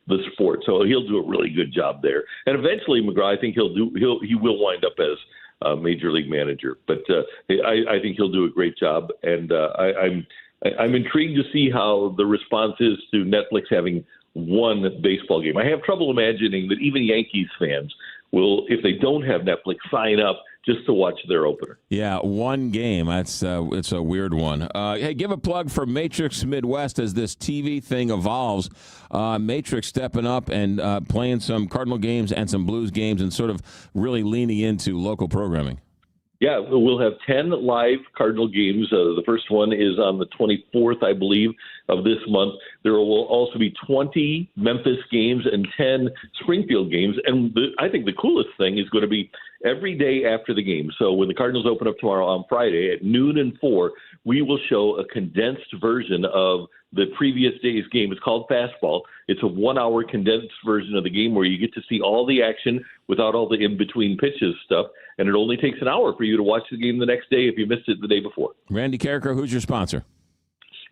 the sport, so he'll do a really good job there. And eventually, McGraw, I think he will wind up as a major league manager. But I think he'll do a great job. And I'm intrigued to see how the response is to Netflix having one baseball game. I have trouble imagining that even Yankees fans will, if they don't have Netflix, sign up just to watch their opener. Yeah, one game. It's a weird one. Hey, give a plug for Matrix Midwest as this TV thing evolves. Matrix stepping up and playing some Cardinal games and some Blues games and sort of really leaning into local programming. Yeah, we'll have 10 live Cardinal games. The first one is on the 24th, I believe, of this month. There will also be 20 Memphis games and 10 Springfield games. And I think the coolest thing is going to be every day after the game. So when the Cardinals open up tomorrow on Friday at noon and 4, we will show a condensed version of the previous day's game. It's called Fastball. It's a 1-hour condensed version of the game where you get to see all the action without all the in-between pitches stuff. And it only takes an hour for you to watch the game the next day if you missed it the day before. Randy Carricker, who's your sponsor?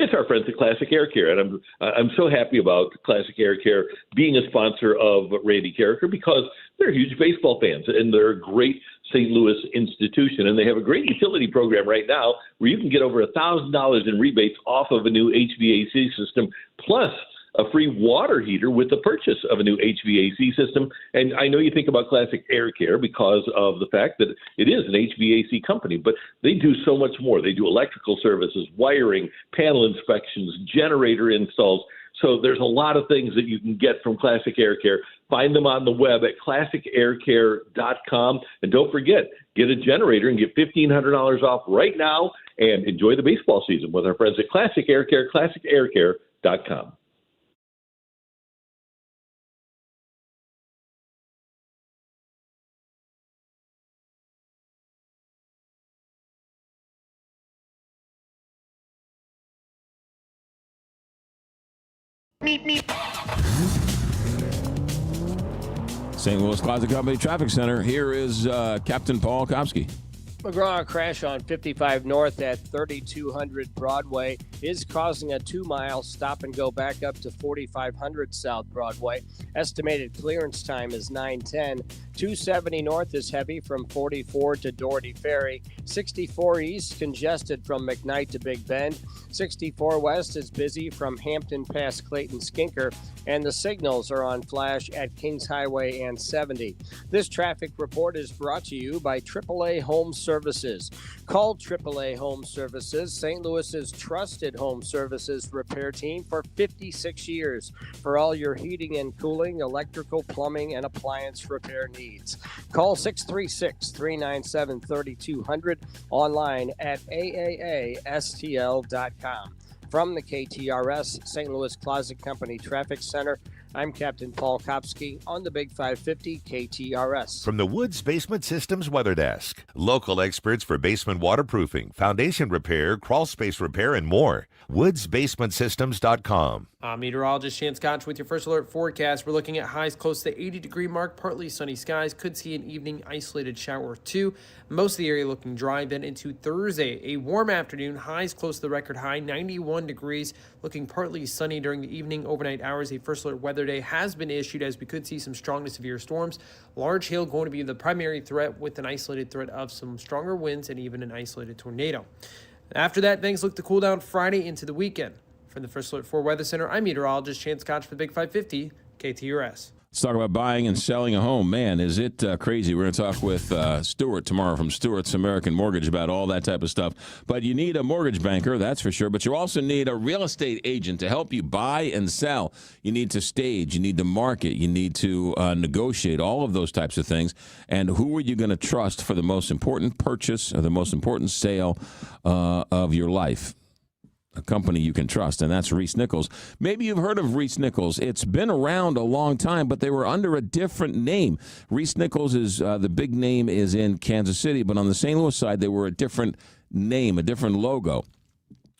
It's our friends at Classic Air Care, and I'm so happy about Classic Air Care being a sponsor of Randy Carricker because they're huge baseball fans, and they're a great St. Louis institution, and they have a great utility program right now where you can get over $1,000 in rebates off of a new HVAC system, plus a free water heater with the purchase of a new HVAC system. And I know you think about Classic Air Care because of the fact that it is an HVAC company, but they do so much more. They do electrical services, wiring, panel inspections, generator installs. So there's a lot of things that you can get from Classic Air Care Find them on the web at classicaircare.com. And don't forget, get a generator and get $1,500 off right now and enjoy the baseball season with our friends at Classic Air Care, classicaircare.com. St. Louis Closet Company Traffic Center. Here is Captain Paul Kopsky. McGraw crash on 55 North at 3200 Broadway is causing a 2-mile stop-and-go back up to 4500 South Broadway. Estimated clearance time is 9:10. 270 North is heavy from 44 to Doherty Ferry. 64 East congested from McKnight to Big Bend. 64 West is busy from Hampton past Clayton Skinker. And the signals are on flash at Kings Highway and 70. This traffic report is brought to you by AAA Home Services. Call AAA Home Services, St. Louis's trusted home services repair team for 56 years for all your heating and cooling, electrical, plumbing, and appliance repair needs. Call 636-397-3200, online at AAASTL.com. From the KTRS St. Louis Closet Company Traffic Center, I'm Captain Paul Kopsky on the Big 550 KTRS. From the Woods Basement Systems Weather Desk, local experts for basement waterproofing, foundation repair, crawl space repair, and more. WoodsBasementSystems.com. I'm meteorologist Shane Scotch with your first alert forecast. We're looking at highs close to the 80-degree mark, partly sunny skies. Could see an evening isolated shower or two. Most of the area looking dry. Then into Thursday, a warm afternoon. Highs close to the record high, 91 degrees. Looking partly sunny during the evening. Overnight hours, a first alert weather day has been issued as we could see some strong to severe storms. Large hail going to be the primary threat, with an isolated threat of some stronger winds and even an isolated tornado. After that, things look to cool down Friday into the weekend. From the First Alert 4 Weather Center, I'm meteorologist Shane Scotch for the Big 550 KTRS. Let's talk about buying and selling a home. Man, is it crazy. We're going to talk with Stuart tomorrow from Stuart's American Mortgage about all that type of stuff. But you need a mortgage banker, that's for sure. But you also need a real estate agent to help you buy and sell. You need to stage. You need to market. You need to negotiate, all of those types of things. And who are you going to trust for the most important purchase or the most important sale of your life? A company you can trust, and that's Reese Nichols. Maybe you've heard of Reese Nichols. It's been around a long time, but they were under a different name. Reese Nichols is the big name is in Kansas City, but on the St. Louis side, they were a different name, a different logo.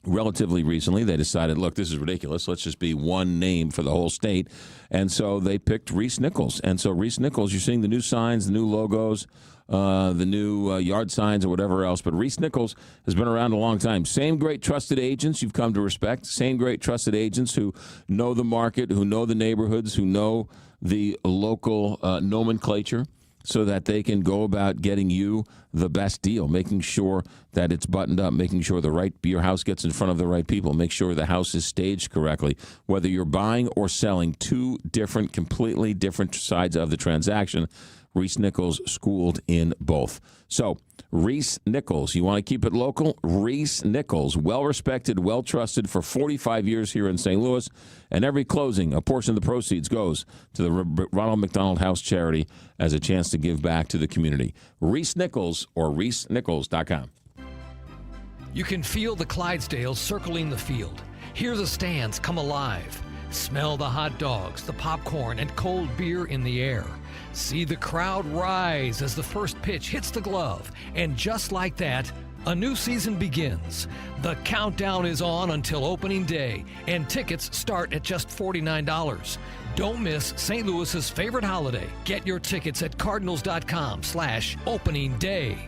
Relatively recently, they decided, look, this is ridiculous. Let's just be one name for the whole state. And so they picked Reese Nichols. And so Reese Nichols, you're seeing the new signs, the new logos, the new yard signs or whatever else. But Reese Nichols has been around a long time. Same great trusted agents you've come to respect. Same great trusted agents who know the market, who know the neighborhoods, who know the local nomenclature, so that they can go about getting you the best deal, making sure that it's buttoned up, making sure your house gets in front of the right people, make sure the house is staged correctly. Whether you're buying or selling, two completely different sides of the transaction, Reese Nichols schooled in both. So, Reese Nichols, you want to keep it local? Reese Nichols, well-respected, well-trusted for 45 years here in St. Louis. And every closing, a portion of the proceeds goes to the Ronald McDonald House Charity as a chance to give back to the community. Reese Nichols or ReeseNichols.com. You can feel the Clydesdales circling the field. Hear the stands come alive. Smell the hot dogs, the popcorn, and cold beer in the air. See the crowd rise as the first pitch hits the glove. And just like that, a new season begins. The countdown is on until opening day, and tickets start at just $49. Don't miss St. Louis's favorite holiday. Get your tickets at cardinals.com/opening day.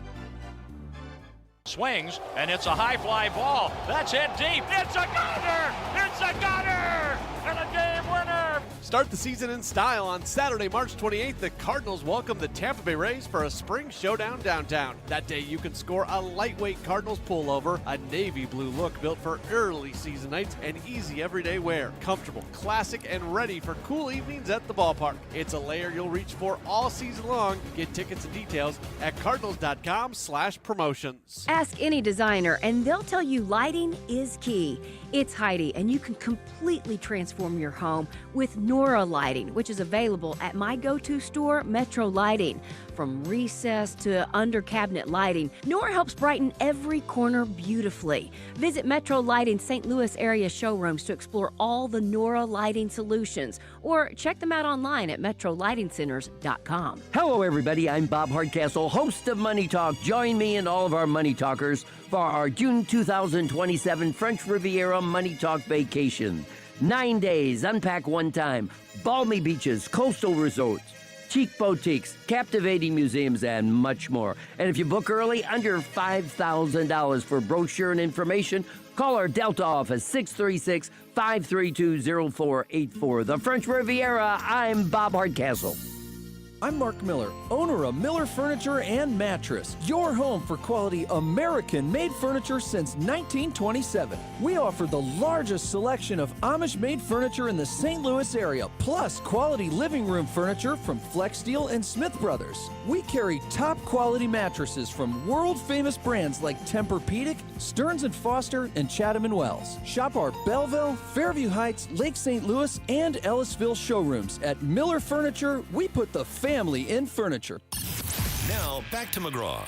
Swings, and it's a high fly ball. That's hit deep. It's a gunner! It's a gunner! And a game winner! Start the season in style on Saturday, March 28th. The Cardinals welcome the Tampa Bay Rays for a spring showdown downtown. That day, you can score a lightweight Cardinals pullover, a navy blue look built for early season nights, and easy everyday wear. Comfortable, classic, and ready for cool evenings at the ballpark. It's a layer you'll reach for all season long. Get tickets and details at cardinals.com/promotions. Ask any designer, and they'll tell you lighting is key. It's Heidi, and you can completely transform your home with Nora Lighting, which is available at my go-to store, Metro Lighting. From recessed to under cabinet lighting, Nora helps brighten every corner beautifully. Visit Metro Lighting St. Louis area showrooms to explore all the Nora Lighting solutions, or check them out online at metrolightingcenters.com. Hello, everybody. I'm Bob Hardcastle, host of Money Talk. Join me and all of our Money Talkers for our June 2027 French Riviera Money Talk vacation. 9 days, unpack one time, balmy beaches, coastal resorts, chic boutiques, captivating museums, and much more. And if you book early, under $5,000 for brochure and information, call our Delta office, 636-532-0484. The French Riviera, I'm Bob Hardcastle. I'm Mark Miller, owner of Miller Furniture and Mattress, your home for quality American-made furniture since 1927. We offer the largest selection of Amish-made furniture in the St. Louis area, plus quality living room furniture from Flex Steel and Smith Brothers. We carry top-quality mattresses from world-famous brands like Tempur-Pedic, Stearns & Foster, and Chatham & Wells. Shop our Belleville, Fairview Heights, Lake St. Louis, and Ellisville showrooms. At Miller Furniture, we put the family in furniture. Now, back to McGraw.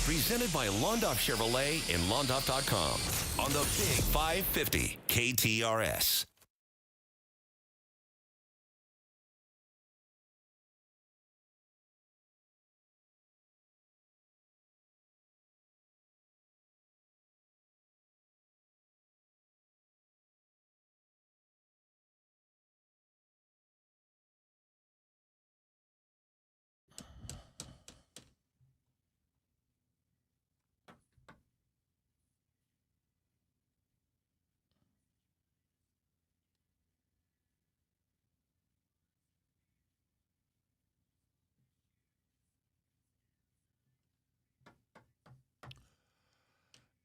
Presented by Londoff Chevrolet and Londoff.com on the Big 550 KTRS.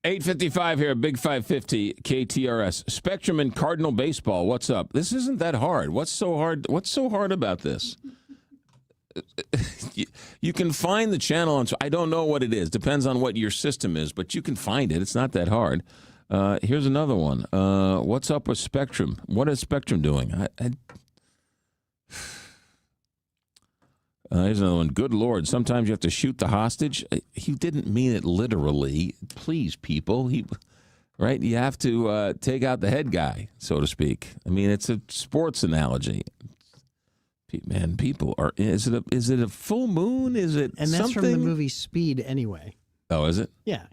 $8:55 here, Big 550 KTRS. Spectrum and Cardinal Baseball. What's up? This isn't that hard. What's so hard? What's so hard about this? You can find the channel on. I don't know what it is. Depends on what your system is, but you can find it. It's not that hard. Here's another one. What's up with Spectrum? What is Spectrum doing? Here's another one. Good Lord, sometimes you have to shoot the hostage. He didn't mean it literally. Please, people. Right? You have to take out the head guy, so to speak. I mean, it's a sports analogy. Man, people are. Is it a full moon? Is it And that's something? from the movie Speed anyway. Oh, is it? Yeah.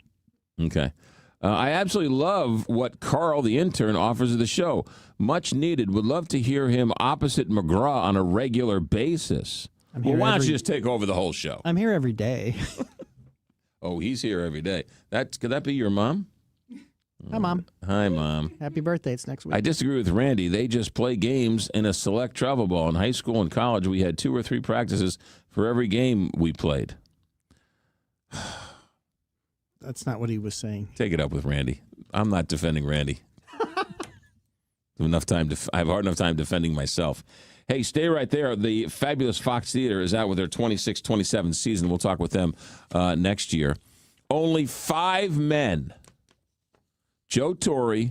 Okay. I absolutely love what Carl, the intern, offers of the show. Much needed. Would love to hear him opposite McGraw on a regular basis. Well, why don't you just take over the whole show? I'm here every day. Oh, he's here every day. Could that be your mom? Hi, Mom. Hi, Mom. Happy birthday. It's next week. I disagree with Randy. They just play games in a select travel ball. In high school and college, we had 2 or 3 practices for every game we played. That's not what he was saying. Take it up with Randy. I'm not defending Randy. I have hard enough time defending myself. Hey, stay right there. The fabulous Fox Theater is out with their 26-27 season. We'll talk with them next year. Only 5 men, Joe Torre,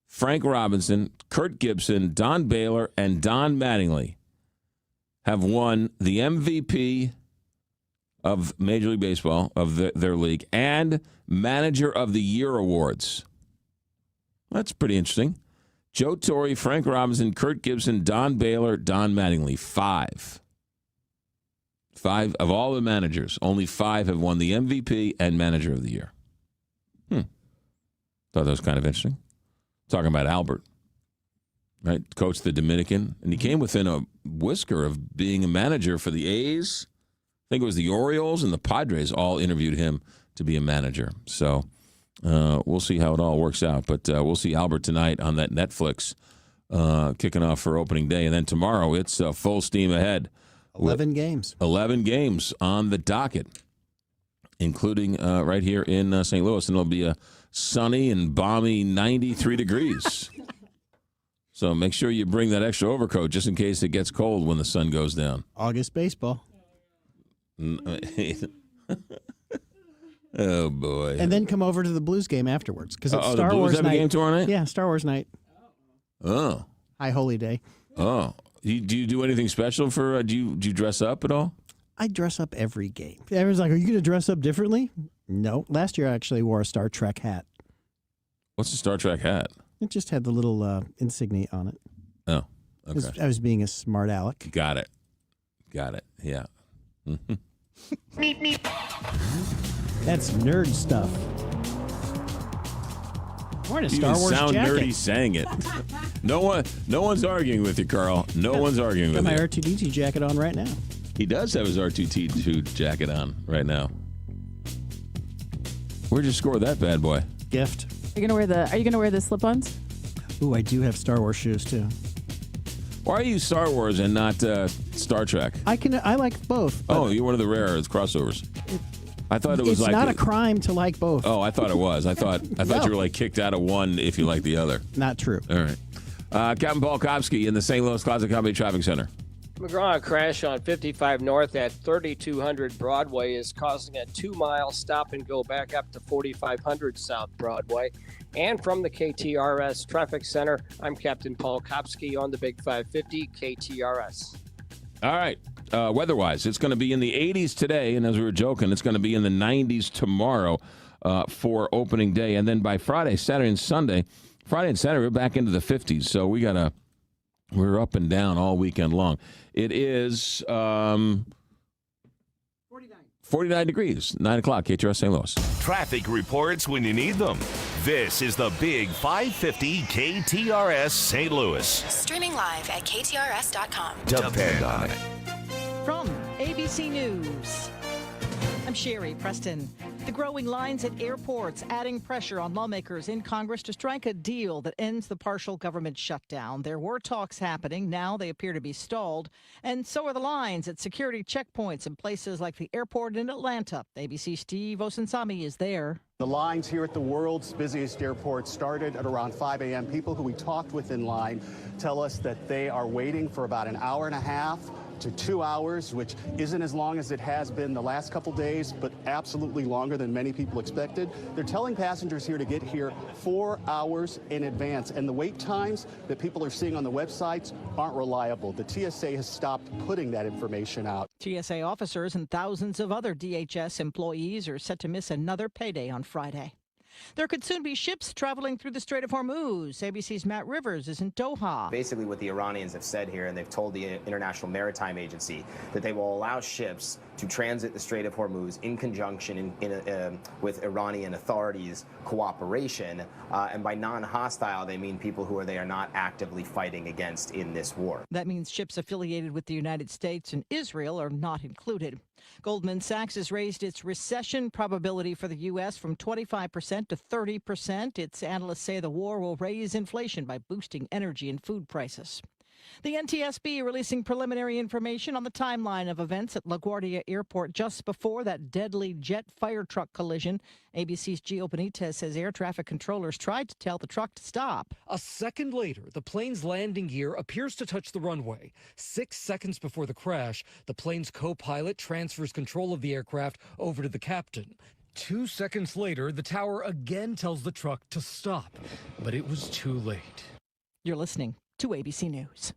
Frank Robinson, Kurt Gibson, Don Baylor, and Don Mattingly, have won the MVP of Major League Baseball, of their league, and Manager of the Year awards. That's pretty interesting. Joe Torre, Frank Robinson, Kurt Gibson, Don Baylor, Don Mattingly. 5. 5 of all the managers, only 5 have won the MVP and Manager of the Year. Thought that was kind of interesting. Talking about Albert, right? Coached the Dominican, and he came within a whisker of being a manager for the A's. I think it was the Orioles and the Padres all interviewed him to be a manager. So we'll see how it all works out. But we'll see Albert tonight on that Netflix kicking off for opening day. And then tomorrow it's full steam ahead. 11 games. 11 games on the docket, including right here in St. Louis. And it'll be a sunny and balmy 93 degrees. So make sure you bring that extra overcoat just in case it gets cold when the sun goes down. August baseball. Oh, boy. And then come over to the Blues game afterwards because it's the Star Blues Wars have a night. game tomorrow night? Yeah, Star Wars night. Oh. High Holy Day. Oh. Do you do anything special for, do you dress up at all? I dress up every game. Everyone's like, are you going to dress up differently? No. Last year I actually wore a Star Trek hat. What's the Star Trek hat? It just had the little insignia on it. Oh, okay. I was being a smart aleck. Got it. Yeah. That's nerd stuff. Wearing a You Star Wars sound jacket. nerdy saying it. No one's arguing with you, Carl. No one's arguing Got with my you. R2D2 jacket on right now. He does have his R2D2 jacket on right now. Where'd you score that bad boy? Gift. Are you gonna wear the slip-ons? Ooh, I do have Star Wars shoes too. Why are you Star Wars and not Star Trek? I like both. Oh, you're one of the rare crossovers. I thought it was It's like not a crime to like both. Oh, I thought it was. I thought No. you were like kicked out of one if you like the other. Not true. All right. Captain Paul Kopsky in the St. Louis Closet Comedy Traffic Center. McGraw crash on 55 North at 3200 Broadway is causing a 2-mile stop and go back up to 4500 South Broadway. And from the KTRS Traffic Center, I'm Captain Paul Kopsky on the Big 550 KTRS. All right. Weather-wise, it's going to be in the 80s today, and as we were joking, it's going to be in the 90s tomorrow for opening day. And then by Friday, Saturday, and Sunday, we're back into the 50s. So we're up and down all weekend long. It is 49 degrees, 9 o'clock, KTRS St. Louis. Traffic reports when you need them. This is the Big 550 KTRS St. Louis. Streaming live at KTRS.com. Depend on it. From ABC News, I'm Sherry Preston. The growing lines at airports adding pressure on lawmakers in Congress to strike a deal that ends the partial government shutdown. There were talks happening. Now they appear to be stalled. And so are the lines at security checkpoints in places like the airport in Atlanta. ABC's Steve Osunsami is there. The lines here at the world's busiest airport started at around 5 a.m. People who we talked with in line tell us that they are waiting for about an hour and a half to 2 hours, which isn't as long as it has been the last couple days, but absolutely longer than many people expected. They're telling passengers here to get here 4 hours in advance, and the wait times that people are seeing on the websites aren't reliable. The TSA has stopped putting that information out. TSA officers and thousands of other DHS employees are set to miss another payday on Friday. There could soon be ships traveling through the Strait of Hormuz. ABC's Matt Rivers is in Doha. Basically what the Iranians have said here, and they've told the International Maritime Agency, that they will allow ships to transit the Strait of Hormuz in conjunction with Iranian authorities' cooperation. And by non-hostile, they mean people who they are not actively fighting against in this war. That means ships affiliated with the United States and Israel are not included. Goldman Sachs has raised its recession probability for the U.S. from 25% to 30%. Its analysts say the war will raise inflation by boosting energy and food prices. The NTSB releasing preliminary information on the timeline of events at LaGuardia Airport just before that deadly jet fire truck collision. ABC's Gio Benitez says air traffic controllers tried to tell the truck to stop. A second later, the plane's landing gear appears to touch the runway. 6 seconds before the crash, the plane's co-pilot transfers control of the aircraft over to the captain. 2 seconds later, the tower again tells the truck to stop, but it was too late. You're listening to ABC News.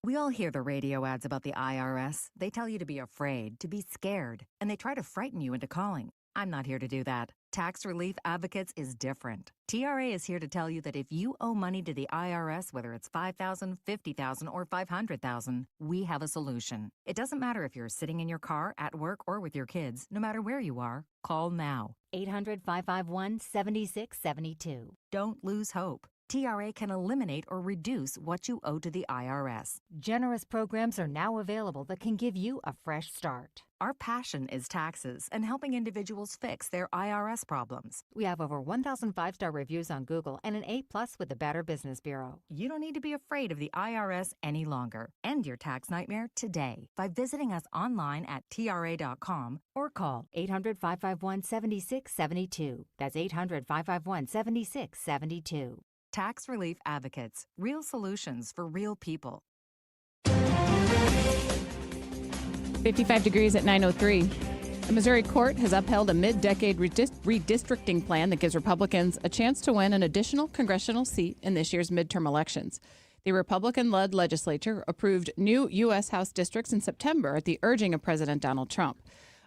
We all hear the radio ads about the IRS. They tell you to be afraid, to be scared, and they try to frighten you into calling. I'm not here to do that. Tax Relief Advocates is different. TRA is here to tell you that if you owe money to the IRS, whether it's $5,000, $50,000, or $500,000, we have a solution. It doesn't matter if you're sitting in your car, at work, or with your kids. No matter where you are, call now. 800-551-7672. Don't lose hope. TRA can eliminate or reduce what you owe to the IRS. Generous programs are now available that can give you a fresh start. Our passion is taxes and helping individuals fix their IRS problems. We have over 1,000 5-star reviews on Google and an A+ with the Better Business Bureau. You don't need to be afraid of the IRS any longer. End your tax nightmare today by visiting us online at TRA.com or call 800-551-7672. That's 800-551-7672. Tax Relief Advocates. Real solutions for real people. 55 degrees at 9:03. A Missouri court has upheld a mid-decade redistricting plan that gives Republicans a chance to win an additional congressional seat in this year's midterm elections. The Republican-led legislature approved new U.S. House districts in September at the urging of President Donald Trump.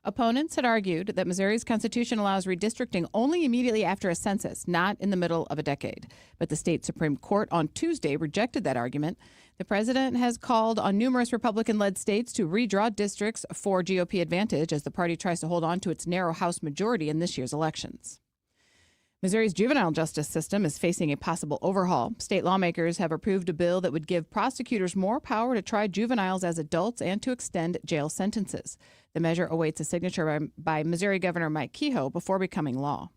Opponents had argued that Missouri's constitution allows redistricting only immediately after a census, not in the middle of a decade. But the state Supreme Court on Tuesday rejected that argument. The president has called on numerous Republican-led states to redraw districts for GOP advantage as the party tries to hold on to its narrow House majority in this year's elections. Missouri's juvenile justice system is facing a possible overhaul. State lawmakers have approved a bill that would give prosecutors more power to try juveniles as adults and to extend jail sentences. The measure awaits a signature by Missouri Governor Mike Kehoe before becoming law.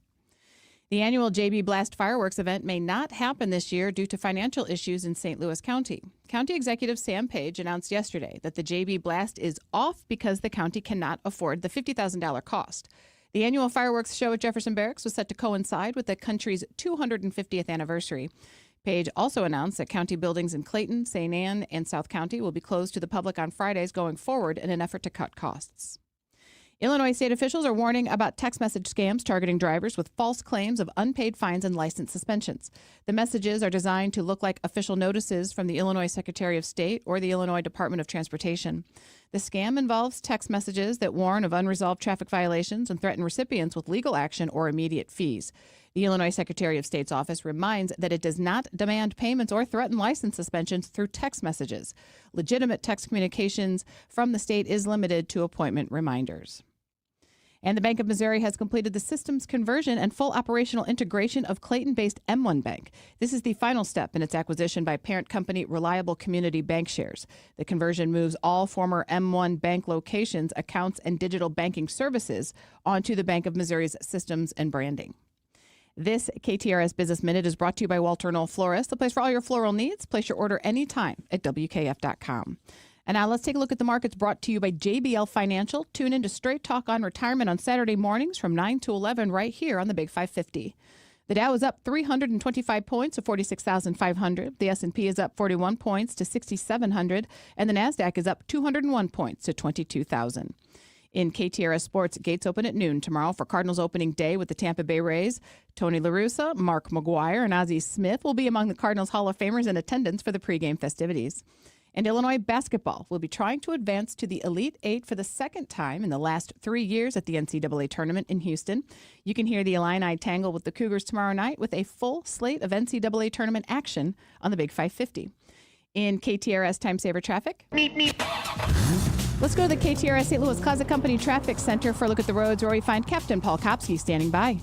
The annual JB Blast fireworks event may not happen this year due to financial issues in St. Louis County. County Executive Sam Page announced yesterday that the JB Blast is off because the county cannot afford the $50,000 cost. The annual fireworks show at Jefferson Barracks was set to coincide with the country's 250th anniversary. Page also announced that county buildings in Clayton, St. Anne, and South County will be closed to the public on Fridays going forward in an effort to cut costs. Illinois state officials are warning about text message scams targeting drivers with false claims of unpaid fines and license suspensions. The messages are designed to look like official notices from the Illinois Secretary of State or the Illinois Department of Transportation. The scam involves text messages that warn of unresolved traffic violations and threaten recipients with legal action or immediate fees. The Illinois Secretary of State's office reminds that it does not demand payments or threaten license suspensions through text messages. Legitimate text communications from the state is limited to appointment reminders. And the Bank of Missouri has completed the systems conversion and full operational integration of Clayton-based M1 Bank. This is the final step in its acquisition by parent company Reliable Community Bank Shares. The conversion moves all former M1 Bank locations, accounts, and digital banking services onto the Bank of Missouri's systems and branding. This KTRS Business Minute is brought to you by Walter Knoll Florist, the place for all your floral needs. Place your order anytime at WKF.com. And now let's take a look at the markets brought to you by JBL Financial. Tune in to Straight Talk on Retirement on Saturday mornings from 9 to 11 right here on the Big 550. The Dow is up 325 points to 46,500. The S&P is up 41 points to 6,700. And the NASDAQ is up 201 points to 22,000. In KTRS Sports, gates open at noon tomorrow for Cardinals opening day with the Tampa Bay Rays. Tony La Russa, Mark McGuire, and Ozzie Smith will be among the Cardinals Hall of Famers in attendance for the pregame festivities. And Illinois basketball will be trying to advance to the Elite Eight for the second time in the last 3 years at the NCAA tournament in Houston. You can hear the Illini tangle with the Cougars tomorrow night with a full slate of NCAA tournament action on the Big 550. In KTRS Time Saver Traffic. Let's go to the KTRS St. Louis Closet Company Traffic Center for a look at the roads where we find Captain Paul Kopsky standing by.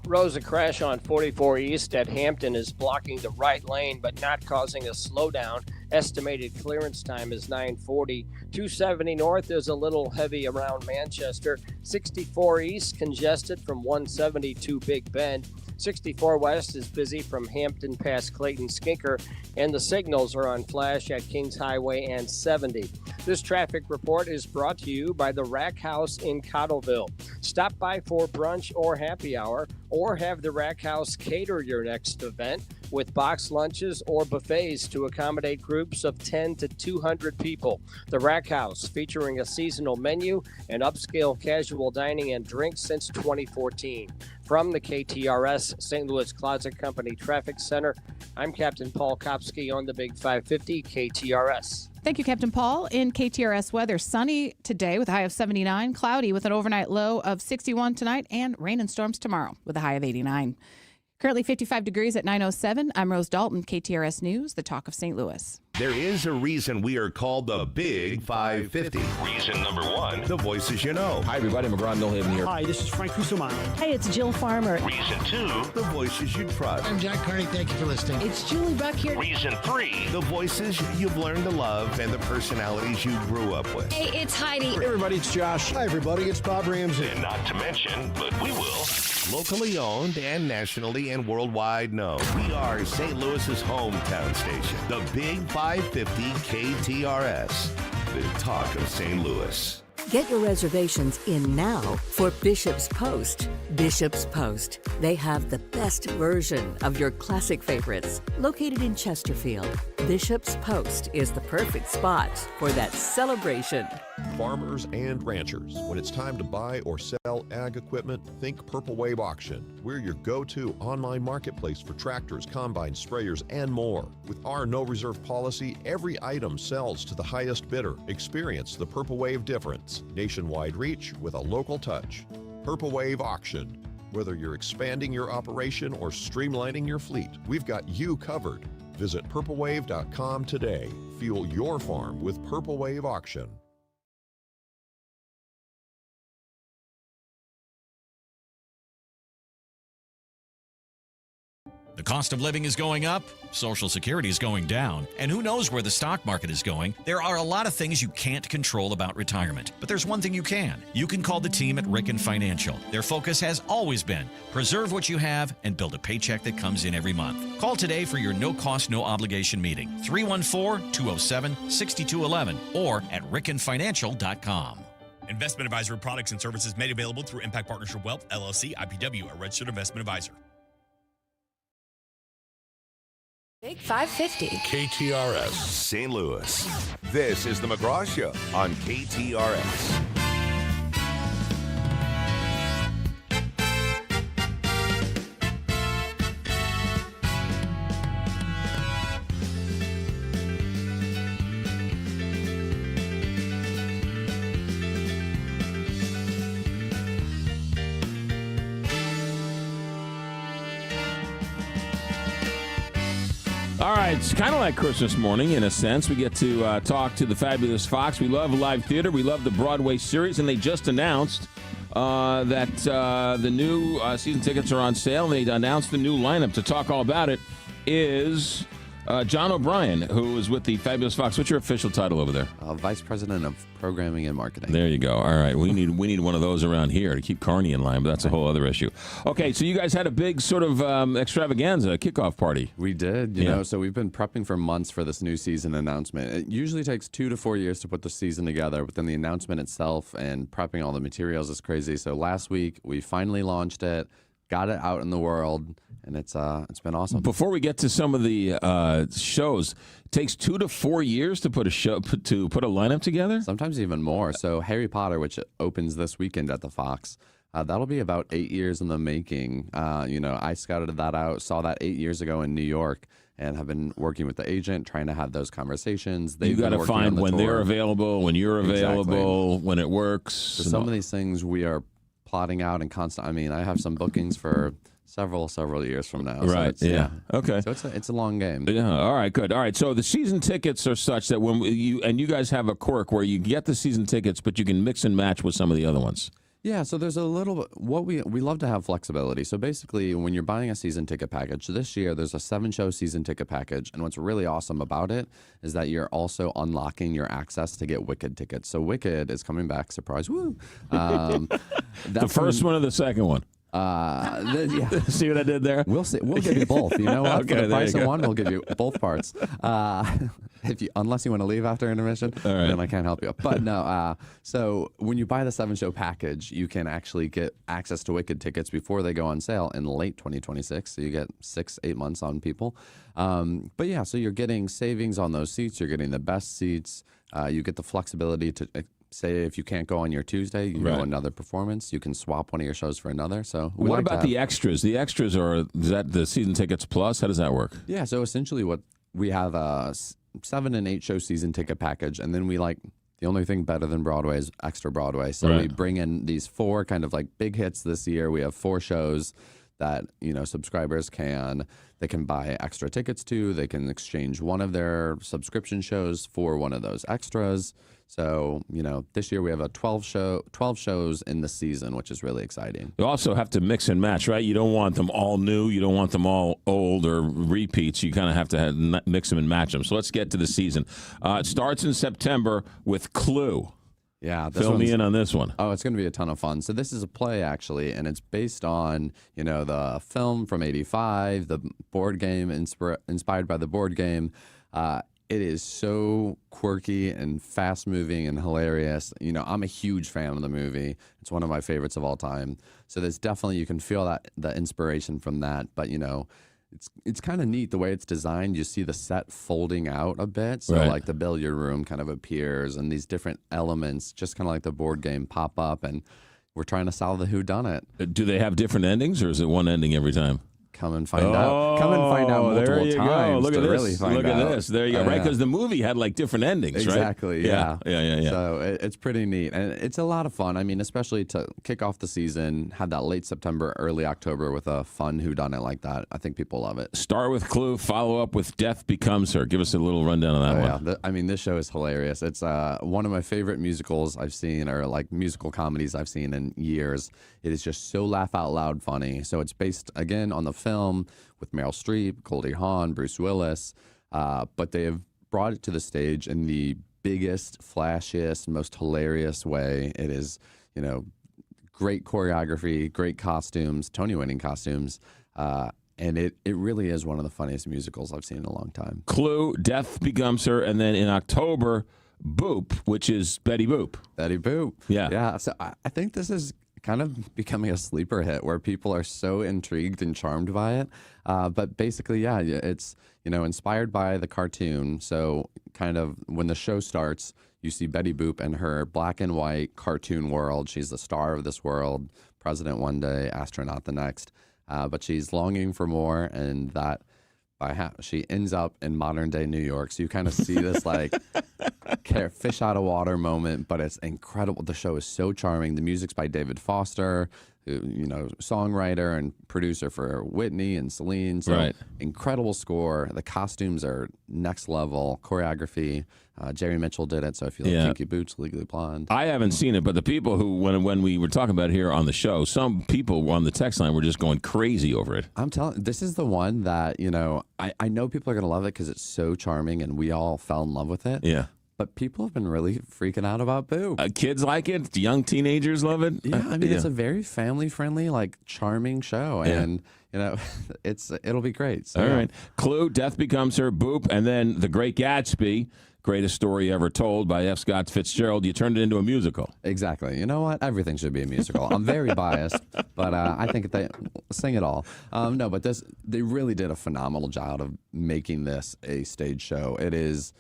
Rosa crash on 44 East at Hampton is blocking the right lane but not causing a slowdown. Estimated clearance time is 9:40. 270 North is a little heavy around Manchester. 64 East congested from 170 to Big Bend. 64 West is busy from Hampton past Clayton Skinker, and the signals are on flash at Kings Highway and 70. This traffic report is brought to you by the Rack House in Cottleville. Stop by for brunch or happy hour, or have the Rack House cater your next event with box lunches or buffets to accommodate groups of 10 to 200 people. The Rack House, featuring a seasonal menu and upscale casual dining and drinks since 2014. From the KTRS St. Louis Closet Company Traffic Center, I'm Captain Paul Kopsky on the Big 550 KTRS. Thank you, Captain Paul. In KTRS weather, sunny today with a high of 79, cloudy with an overnight low of 61 tonight, and rain and storms tomorrow with a high of 89. Currently 55 degrees at 9:07. I'm Rose Dalton, KTRS News, the talk of St. Louis. There is a reason we are called the Big 550. Reason number one, the voices you know. Hi, everybody. McGraw Show here. Hi, this is Frank Cusimano. Hey, it's Jill Farmer. Reason two, the voices you trust. I'm Jack Carney. Thank you for listening. It's Julie Buck here. Reason three, the voices you've learned to love and the personalities you grew up with. Hey, it's Heidi. Hey, everybody, it's Josh. Hi, everybody. It's Bob Ramsey. And not to mention, but we will, locally owned and nationally and worldwide known. We are St. Louis's hometown station, the Big 550 KTRS, the talk of St. Louis. Get your reservations in now for Bishop's Post. Bishop's Post. They have the best version of your classic favorites. Located in Chesterfield, Bishop's Post is the perfect spot for that celebration. farmers and ranchers. When it's time to buy or sell ag equipment, think Purple Wave Auction. We're your go-to online marketplace for tractors, combines, sprayers, and more. With our no reserve policy, every item sells to the highest bidder. Experience the Purple Wave difference. Nationwide reach with a local touch. Purple Wave Auction. Whether you're expanding your operation or streamlining your fleet, we've got you covered. Visit purplewave.com today. Fuel your farm with Purple Wave Auction. The cost of living is going up, Social Security is going down, and who knows where the stock market is going. There are a lot of things you can't control about retirement, but there's one thing you can. You can call the team at Ricken Financial. Their focus has always been preserve what you have and build a paycheck that comes in every month. Call today for your no-cost, no-obligation meeting, 314-207-6211 or at rickenfinancial.com. Investment advisory products and services made available through Impact Partnership Wealth, LLC, IPW, a registered investment advisor. Big 550. KTRS St. Louis. This is the McGraw Show on KTRS. All right, it's kind of like Christmas morning in a sense. We get to talk to the fabulous Fox. We love live theater. We love the Broadway series, and they just announced that the new season tickets are on sale. They announced the new lineup. To talk all about it is John O'Brien, who is with the fabulous Fox. What's your official title over there? Vice President of Programming and Marketing. There you go. All right, we need one of those around here to keep Carney in line, but that's a whole other issue. Okay, so you guys had a big sort of extravaganza kickoff party. We did, you know. So we've been prepping for months for this new season announcement. It usually takes 2 to 4 years to put the season together, but then the announcement itself and prepping all the materials is crazy. So last week we finally launched it, got it out in the world, and it's been awesome. Before we get to some of the shows, it takes 2 to 4 years to put a lineup together. Sometimes even more. So Harry Potter, which opens this weekend at the Fox, that'll be about 8 years in the making. I scouted that out, saw that 8 years ago in New York, and have been working with the agent, trying to have those conversations. You got to find when they're available, when you're available, exactly. when it works. So some of these things we are plotting out and constant. I mean, I have some bookings for several years from now. Right. So yeah. Okay. So it's a long game. Yeah. All right. Good. All right. So the season tickets are such that when you guys have a quirk where you get the season tickets, but you can mix and match with some of the other ones. Yeah, so there's a little what we love to have flexibility. So basically, when you're buying a season ticket package, this year there's a 7-show season ticket package, and what's really awesome about it is that you're also unlocking your access to get Wicked tickets. So Wicked is coming back, surprise! Woo! The first one or the second one? Yeah. See what I did there? We'll see. We'll give you both. You know what? Okay, For the price you of go. one, we'll give you both parts. Unless you want to leave after intermission, then I can't help you. But no. So when you buy the 7-show package, you can actually get access to Wicked tickets before they go on sale in late 2026. So you get 6-8 months on people. But yeah, so you're getting savings on those seats. You're getting the best seats. You get the flexibility to. Say if you can't go on your Tuesday, you know another performance, you can swap one of your shows for another. So what about the extras? The extras is that the season tickets plus? How does that work? Yeah, so essentially what we have a 7 and 8 show season ticket package, and then we the only thing better than Broadway is extra Broadway. So we bring in these 4 kind of big hits this year. We have 4 shows that subscribers can buy extra tickets to. They can exchange one of their subscription shows for one of those extras. So, this year we have 12 shows in the season, which is really exciting. You also have to mix and match, right? You don't want them all new. You don't want them all old or repeats. You kind of have to mix them and match them. So let's get to the season. It starts in September with Clue. Yeah. Fill me in on this one. Oh, it's going to be a ton of fun. So this is a play, actually, and it's based on, the film from '85, the board game, inspired by the board game. It is so quirky and fast-moving and hilarious. I'm a huge fan of the movie. It's one of my favorites of all time. So there's definitely, you can feel that the inspiration from that. But, it's kind of neat the way it's designed. You see the set folding out a bit, so Right. like the billiard room kind of appears, and these different elements, just kind of like the board game, pop up, and we're trying to solve the whodunit. Do they have different endings, or is it one ending every time? Come and find out. Come and find out multiple there you times. Go. Look to at this. Really find Look out. at this. There you go. Right, because the movie had like different endings, right? Exactly. Yeah. Yeah. So it's pretty neat, and it's a lot of fun. I mean, especially to kick off the season, have that late September, early October with a fun whodunit like that. I think people love it. Start with Clue, follow up with Death Becomes Her. Give us a little rundown on that one. Yeah. I mean, this show is hilarious. It's one of my favorite musicals I've seen, or like musical comedies I've seen in years. It is just so laugh out loud funny. So it's based again on the film with Meryl Streep, Goldie Hawn, Bruce Willis, but they have brought it to the stage in the biggest, flashiest, most hilarious way. It is, great choreography, great costumes, Tony-winning costumes, and it really is one of the funniest musicals I've seen in a long time. Clue, Death Becomes Her, and then in October, Boop, which is Betty Boop. Betty Boop. Yeah. Yeah. So I think this is kind of becoming a sleeper hit where people are so intrigued and charmed by it. But basically, yeah, it's, inspired by the cartoon. So kind of when the show starts, you see Betty Boop in her black and white cartoon world. She's the star of this world, president one day, astronaut the next. But she's longing for more, and that she ends up in modern day New York. So you kind of see this like fish out of water moment, but it's incredible. The show is so charming. The music's by David Foster, who, songwriter and producer for Whitney and Celine. So Right. Incredible score. The costumes are next level. Choreography. Jerry Mitchell did it. So if you like Kinky Boots, Legally Blonde. I haven't seen it, but the people who, when we were talking about it here on the show, some people on the text line were just going crazy over it. I'm telling, this is the one that, I know people are going to love it because it's so charming and we all fell in love with it. Yeah. But people have been really freaking out about Boop. Kids like it. Young teenagers love it. Yeah, I mean, it's a very family-friendly, charming show. Yeah. And, it'll be great. So, All right. Clue, Death Becomes Her, Boop, and then The Great Gatsby, greatest story ever told by F. Scott Fitzgerald. You turned it into a musical. Exactly. You know what? Everything should be a musical. I'm very biased, but I think they sing it all. No, but they really did a phenomenal job of making this a stage show. It is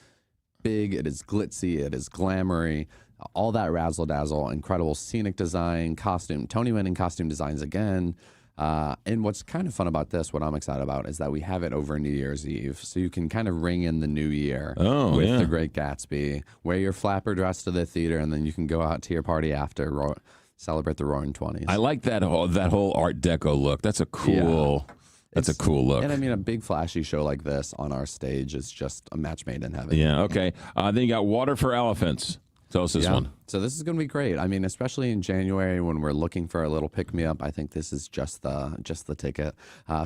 big, it is glitzy, it is glamoury, all that razzle dazzle, incredible scenic design, costume, Tony-winning costume designs again. And what's kind of fun about this, what I'm excited about, is that we have it over New Year's Eve. So you can kind of ring in the new year with The Great Gatsby, wear your flapper dress to the theater, and then you can go out to your party after, celebrate the Roaring 20s. I like that whole Art Deco look. That's a cool... Yeah. That's a cool look. And I mean, a big flashy show like this on our stage is just a match made in heaven. Yeah, okay. Then you got Water for Elephants. Tell us this one. So this is going to be great. I mean, especially in January when we're looking for a little pick-me-up, I think this is just the ticket.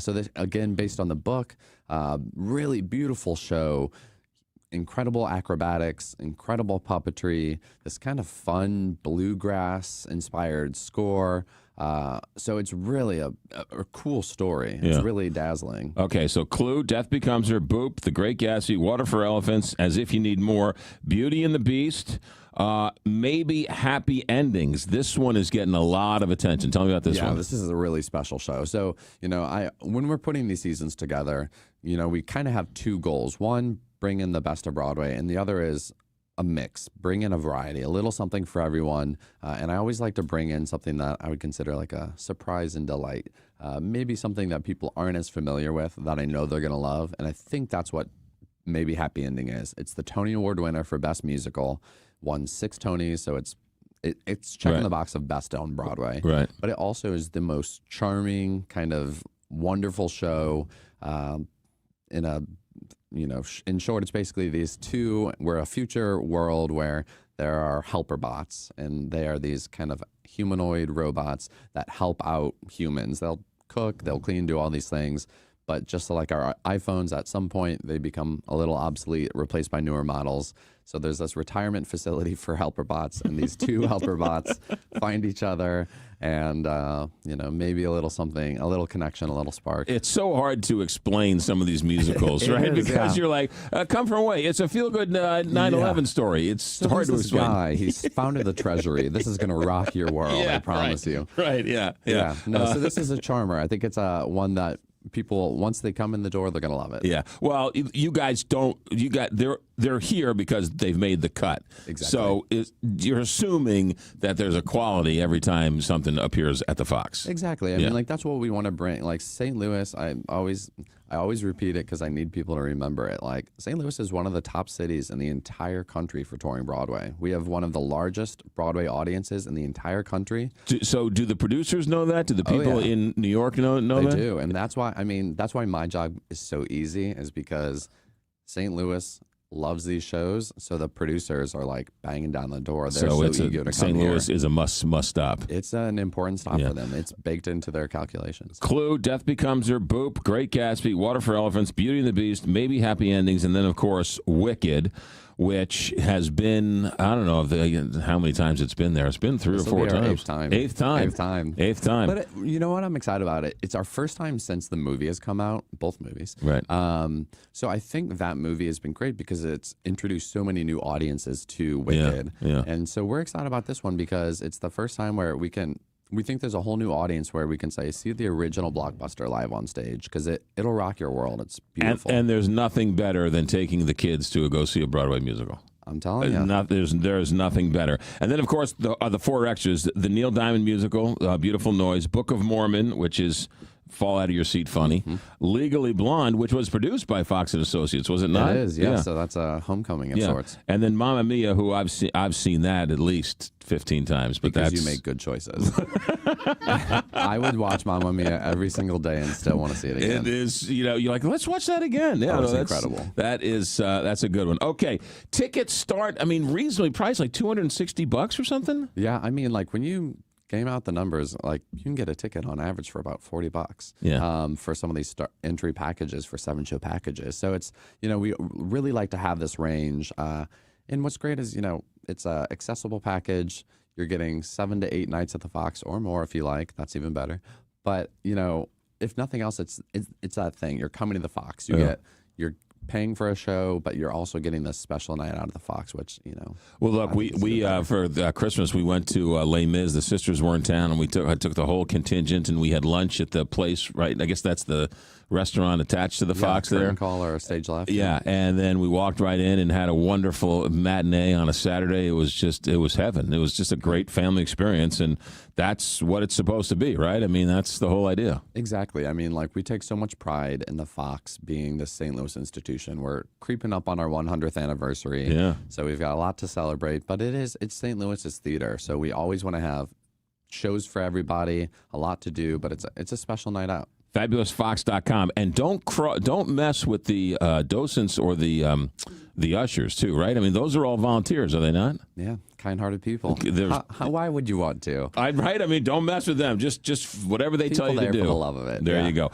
So this, again, based on the book, really beautiful show. Incredible acrobatics, incredible puppetry, this kind of fun bluegrass-inspired score. So it's really a cool story. It's really dazzling. Okay, so Clue, Death Becomes Her, Boop, The Great Gatsby, Water for Elephants, As If You Need More, Beauty and the Beast, maybe Happy Endings. This one is getting a lot of attention. Tell me about this one. Yeah, this is a really special show. So, when we're putting these seasons together, we kind of have two goals. One, bring in the best of Broadway, and the other is a mix, bring in a variety, a little something for everyone. And I always like to bring in something that I would consider like a surprise and delight, maybe something that people aren't as familiar with that I know they're going to love. And I think that's what maybe Happy Ending is. It's the Tony Award winner for Best Musical, won 6 Tonys, so it's checking the box of Best on Broadway. Right. But it also is the most charming, kind of wonderful show in short, it's basically we're a future world where there are helper bots, and they are these kind of humanoid robots that help out humans. They'll cook, they'll clean, do all these things. But just like our iPhones, at some point, they become a little obsolete, replaced by newer models. So there's this retirement facility for helper bots, and these two helper bots find each other, and maybe a little something, a little connection, a little spark. It's so hard to explain some of these musicals, right? Because you're like, come from away. It's a feel-good 9/11 story. It's hard to explain. Guy, he's founded the Treasury. This is going to rock your world. I promise you. Right? Yeah. No, so this is a charmer. I think it's one that people, once they come in the door, they're going to love it. Yeah. Well, you guys don't. They're here because they've made the cut. Exactly. So you're assuming that there's a quality every time something appears at the Fox. Exactly. I mean, like that's what we want to bring. Like St. Louis, I always repeat it because I need people to remember it. Like St. Louis is one of the top cities in the entire country for touring Broadway. We have one of the largest Broadway audiences in the entire country. So do the producers know that? Do the people in New York know that? They do, and that's why. I mean, that's why my job is so easy, is because St. Louis loves these shows, so the producers are like banging down the door. They're so eager to come St. Louis here. is a must stop. It's an important stop for them. It's baked into their calculations. Clue, Death Becomes Her, Boop, Great Gatsby, Water for Elephants, Beauty and the Beast, maybe Happy Endings, and then of course Wicked, which has been, I don't know how many times it's been there. It's been 3 or 4 times. Eighth time. But you know what? I'm excited about it. It's our first time since the movie has come out, both movies. Right. So I think that movie has been great because it's introduced so many new audiences to Wicked. Yeah. And so we're excited about this one because it's the first time where we think there's a whole new audience where we can say, see the original blockbuster live on stage, because it'll rock your world. It's beautiful. And there's nothing better than taking the kids to go see a Broadway musical. I'm telling you. There's nothing better. And then, of course, the 4 extras, the Neil Diamond musical, Beautiful Noise, Book of Mormon, which is fall out of your seat funny, Legally Blonde, which was produced by Fox and Associates, was it not? It is, yeah. So that's a homecoming of sorts. And then Mamma Mia, who I've seen that at least 15 times. But because you make good choices. I would watch Mamma Mia every single day and still want to see it again. It is, you're like, let's watch that again. Yeah, that's incredible. That's a good one. Okay, tickets start, reasonably priced, like $260 or something? Yeah, like when you game out the numbers, like you can get a ticket on average for about $40. Yeah. For some of these entry packages for 7-show packages. So it's, we really like to have this range. And what's great is, it's a accessible package. You're getting 7 to 8 nights at the Fox or more if you like. That's even better. But, if nothing else, it's that thing. You're coming to the Fox. You're paying for a show, but you're also getting this special night out of the Fox, which, Well, look, we for Christmas, we went to Les Mis. The sisters were in town, and I took the whole contingent, and we had lunch at the place, right? I guess that's the restaurant attached to the Fox there. Call or stage left. Yeah, and then we walked right in and had a wonderful matinee on a Saturday. It was heaven. It was just a great family experience, and that's what it's supposed to be, right? That's the whole idea. Exactly. We take so much pride in the Fox being the St. Louis institution. We're creeping up on our 100th anniversary. Yeah. So we've got a lot to celebrate, but it's St. Louis's theater. So we always want to have shows for everybody, a lot to do, but it's a special night out. FabulousFox.com. And don't mess with the docents or the ushers, too, right? Those are all volunteers, are they not? Yeah, kind-hearted people. Why would you want to? Right? Don't mess with them. Just whatever they tell you to do. For the love of it. There you go.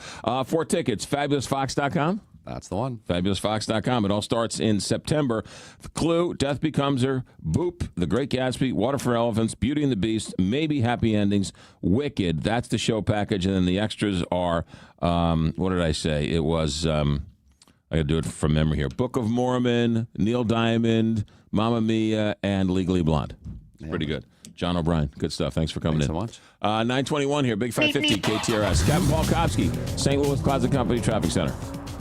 For tickets, FabulousFox.com. That's the one. FabulousFox.com. It all starts in September. Clue, Death Becomes Her, Boop, The Great Gatsby, Water for Elephants, Beauty and the Beast, maybe Happy Endings, Wicked. That's the show package. And then the extras are, what did I say? It was, I got to do it from memory here, Book of Mormon, Neil Diamond, Mamma Mia, and Legally Blonde. Yeah. Pretty good. John O'Brien, good stuff. Thanks for coming in. Thanks so much. 921 here, Big 550 KTRS. Captain Paul Kopsky, St. Louis Closet Company Traffic Center.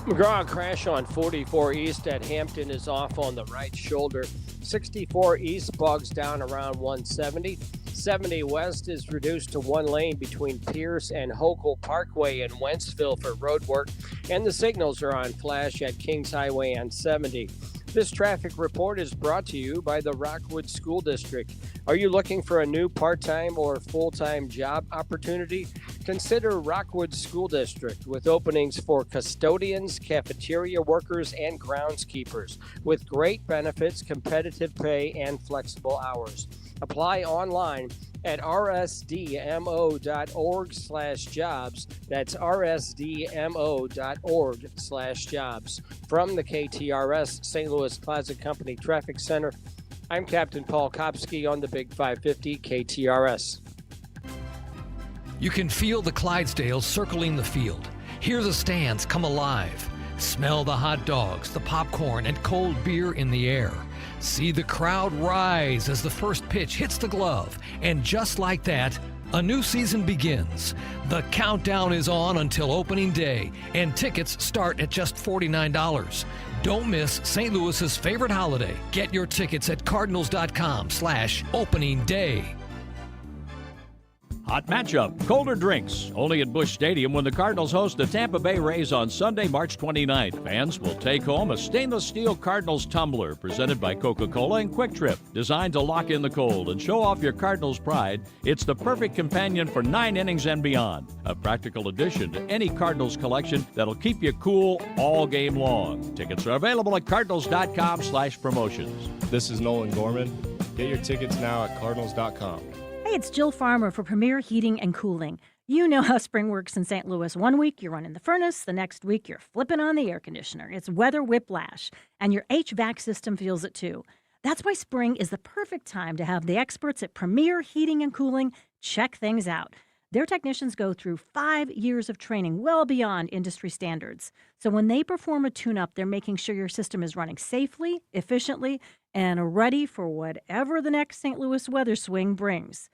McGraw crash on 44 East at Hampton is off on the right shoulder. 64 East bogs down around 170. 70 West is reduced to 1 lane between Pierce and Hochul Parkway in Wentzville for road work. And the signals are on flash at Kings Highway on 70. This traffic report is brought to you by the Rockwood School District. Are you looking for a new part-time or full-time job opportunity? Consider Rockwood School District with openings for custodians, cafeteria workers, and groundskeepers with great benefits, competitive pay, and flexible hours. Apply online at rsdmo.org/jobs. That's rsdmo.org/jobs. From the KTRS St. Louis Closet Company Traffic Center, I'm Captain Paul Kopsky on the Big 550 KTRS. You can feel the Clydesdales circling the field. Hear the stands come alive. Smell the hot dogs, the popcorn, and cold beer in the air. See the crowd rise as the first pitch hits the glove. And just like that, A new season begins. The countdown is on until opening day, and tickets start at just $49. Don't miss St. Louis's favorite holiday. Get your tickets at cardinals.com/opening day. Hot matchup, colder drinks, only at Busch Stadium when the Cardinals host the Tampa Bay Rays on Sunday, March 29th. Fans will take home a stainless steel Cardinals tumbler presented by Coca-Cola and Quick Trip, designed to lock in the cold and show off your Cardinals pride. It's the perfect companion for 9 innings and beyond. A practical addition to any Cardinals collection that'll keep you cool all game long. Tickets are available at cardinals.com/promotions. This is Nolan Gorman. Get your tickets now at cardinals.com. Hey, it's Jill Farmer for Premier Heating and Cooling. You know how spring works in St. Louis. One week you're running the furnace, the next week you're flipping on the air conditioner. It's weather whiplash, and your HVAC system feels it too. That's why spring is the perfect time to have the experts at Premier Heating and Cooling check things out. Their technicians go through 5 years of training well beyond industry standards. So when they perform a tune-up, they're making sure your system is running safely, efficiently, and ready for whatever the next St. Louis weather swing brings.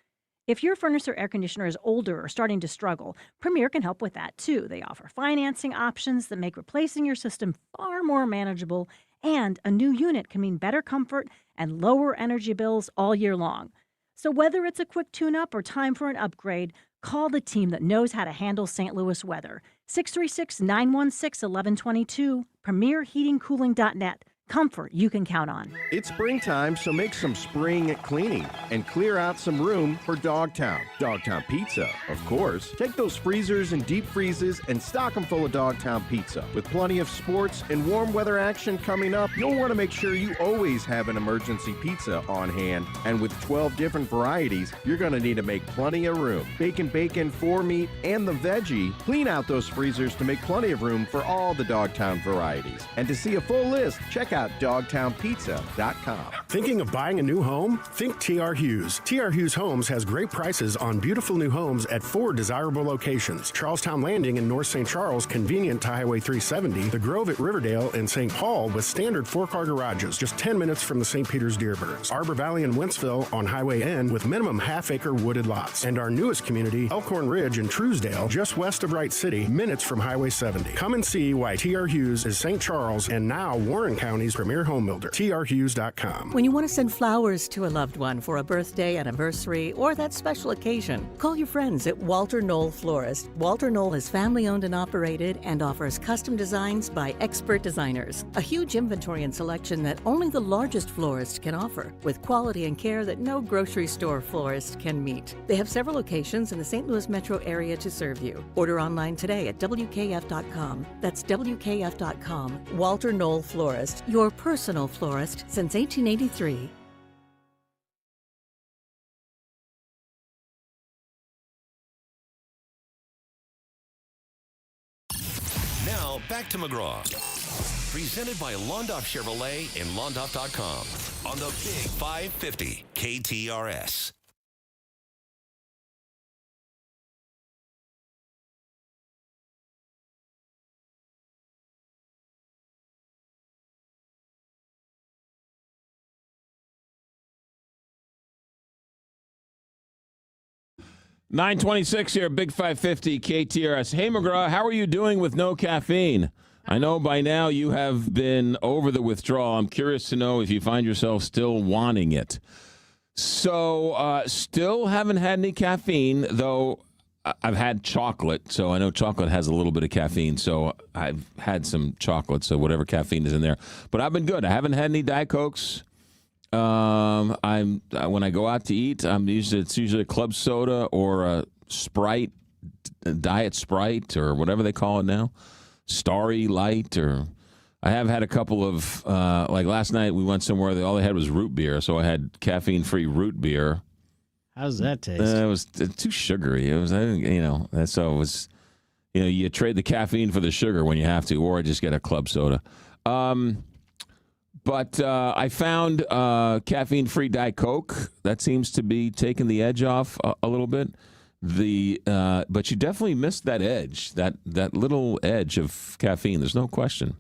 If your furnace or air conditioner is older or starting to struggle, Premier can help with that too. They offer financing options that make replacing your system far more manageable, and a new unit can mean better comfort and lower energy bills all year long. So whether it's a quick tune-up or time for an upgrade, call the team that knows how to handle St. Louis weather. 636-916-1122, premierheatingcooling.net. Comfort you can count on. It's springtime, so make some spring cleaning and clear out some room for Dogtown. Dogtown Pizza, of course. Take those freezers and deep freezes and stock them full of Dogtown Pizza. With plenty of sports and warm weather action coming up, you'll want to make sure you always have an emergency pizza on hand. And with 12 different varieties, you're going to need to make plenty of room. Bacon, 4 meat, and the veggie. Clean out those freezers to make plenty of room for all the Dogtown varieties. And to see a full list, check out dogtownpizza.com. Thinking of buying a new home? Think TR Hughes. TR Hughes Homes has great prices on beautiful new homes at 4 desirable locations. Charlestown Landing in North St. Charles, convenient to Highway 370. The Grove at Riverdale and St. Paul with standard 4-car garages, just 10 minutes from the St. Peter's Dearborns. Arbor Valley and Wentzville on Highway N with minimum half-acre wooded lots. And our newest community, Elkhorn Ridge in Truesdale, just west of Wright City, minutes from Highway 70. Come and see why TR Hughes is St. Charles and now Warren County's premier home builder. trhughes.com. When you want to send flowers to a loved one for a birthday, anniversary, or that special occasion, call your friends at Walter Knoll Florist. Walter Knoll is family-owned and operated and offers custom designs by expert designers. A huge inventory and selection that only the largest florist can offer, with quality and care that no grocery store florist can meet. They have several locations in the St. Louis metro area to serve you. Order online today at WKF.com. That's WKF.com. Walter Knoll Florist, your personal florist since 1883. Now, back to McGraw. Presented by Londoff Chevrolet and Londoff.com on the Big 550 KTRS. $9:26 here, Big 550 KTRS. Hey, McGraw, how are you doing with no caffeine? I know by now you have been over the withdrawal. I'm curious to know if you find yourself still wanting it. So, still haven't had any caffeine, though I've had chocolate. So I know chocolate has a little bit of caffeine. So I've had some chocolate, so whatever caffeine is in there. But I've been good. I haven't had any Diet Cokes. When I go out to eat, it's usually a club soda or a Sprite, Diet Sprite, or whatever they call it now, Starry Light. Or I have had a couple of like last night we went somewhere that all they had was root beer, so I had caffeine-free root beer. How does that taste? It was too sugary. It was, so it was, you trade the caffeine for the sugar when you have to, or just get a club soda. But I found caffeine-free Diet Coke. That seems to be taking the edge off a little bit. But you definitely missed that edge, that little edge of caffeine. There's no question.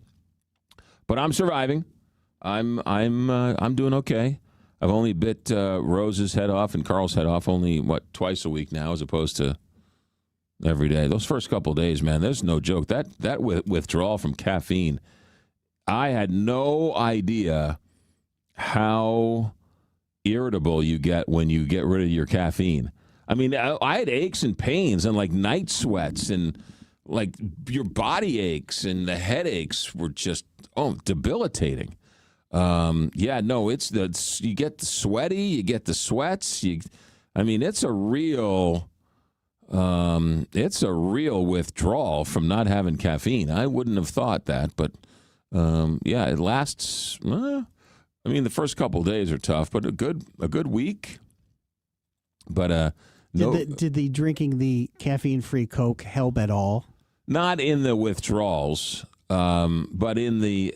But I'm surviving. I'm doing okay. I've only bit Rose's head off and Carl's head off only, twice a week now as opposed to every day. Those first couple of days, man, there's no joke. That withdrawal from caffeine, I had no idea how irritable you get when you get rid of your caffeine. I mean, I had aches and pains and like night sweats and like your body aches and the headaches were just debilitating. You get the sweaty, you get the sweats. It's a real withdrawal from not having caffeine. I wouldn't have thought that, but it lasts. The first couple of days are tough, but a good week. But did the drinking the caffeine-free Coke help at all? Not in the withdrawals, but in the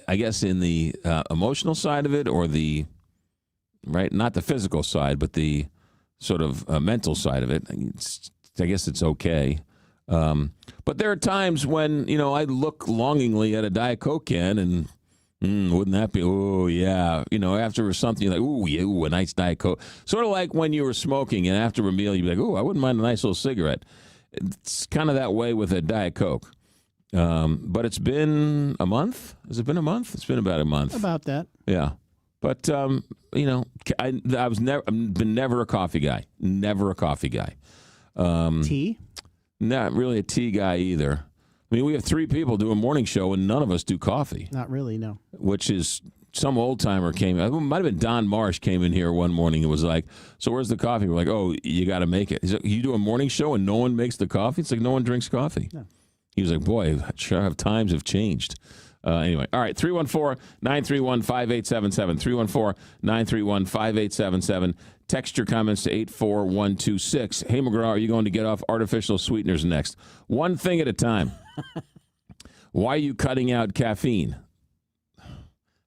emotional side of it, or not the physical side, but the sort of mental side of it. I guess it's okay. But there are times when I look longingly at a Diet Coke can and. Wouldn't that be? Oh, yeah. After something, you're like, a nice Diet Coke. Sort of like when you were smoking, and after a meal, you'd be like, I wouldn't mind a nice little cigarette. It's kind of that way with a Diet Coke. But it's been a month. Has it been a month? It's been about a month. About that. Yeah. But, I've been never a coffee guy. Never a coffee guy. Tea? Not really a tea guy either. We have 3 people do a morning show, and none of us do coffee. Not really, no. Which is some old-timer came. It might have been Don Marsh came in here one morning and was like, so where's the coffee? We're like, you got to make it. He's like, you do a morning show and no one makes the coffee? It's like no one drinks coffee. No. He was like, boy, times have changed. Anyway, all right, 314-931-5877, 314-931-5877. Text your comments to 84126. Hey, McGraw, are you going to get off artificial sweeteners next? One thing at a time. Why are you cutting out caffeine?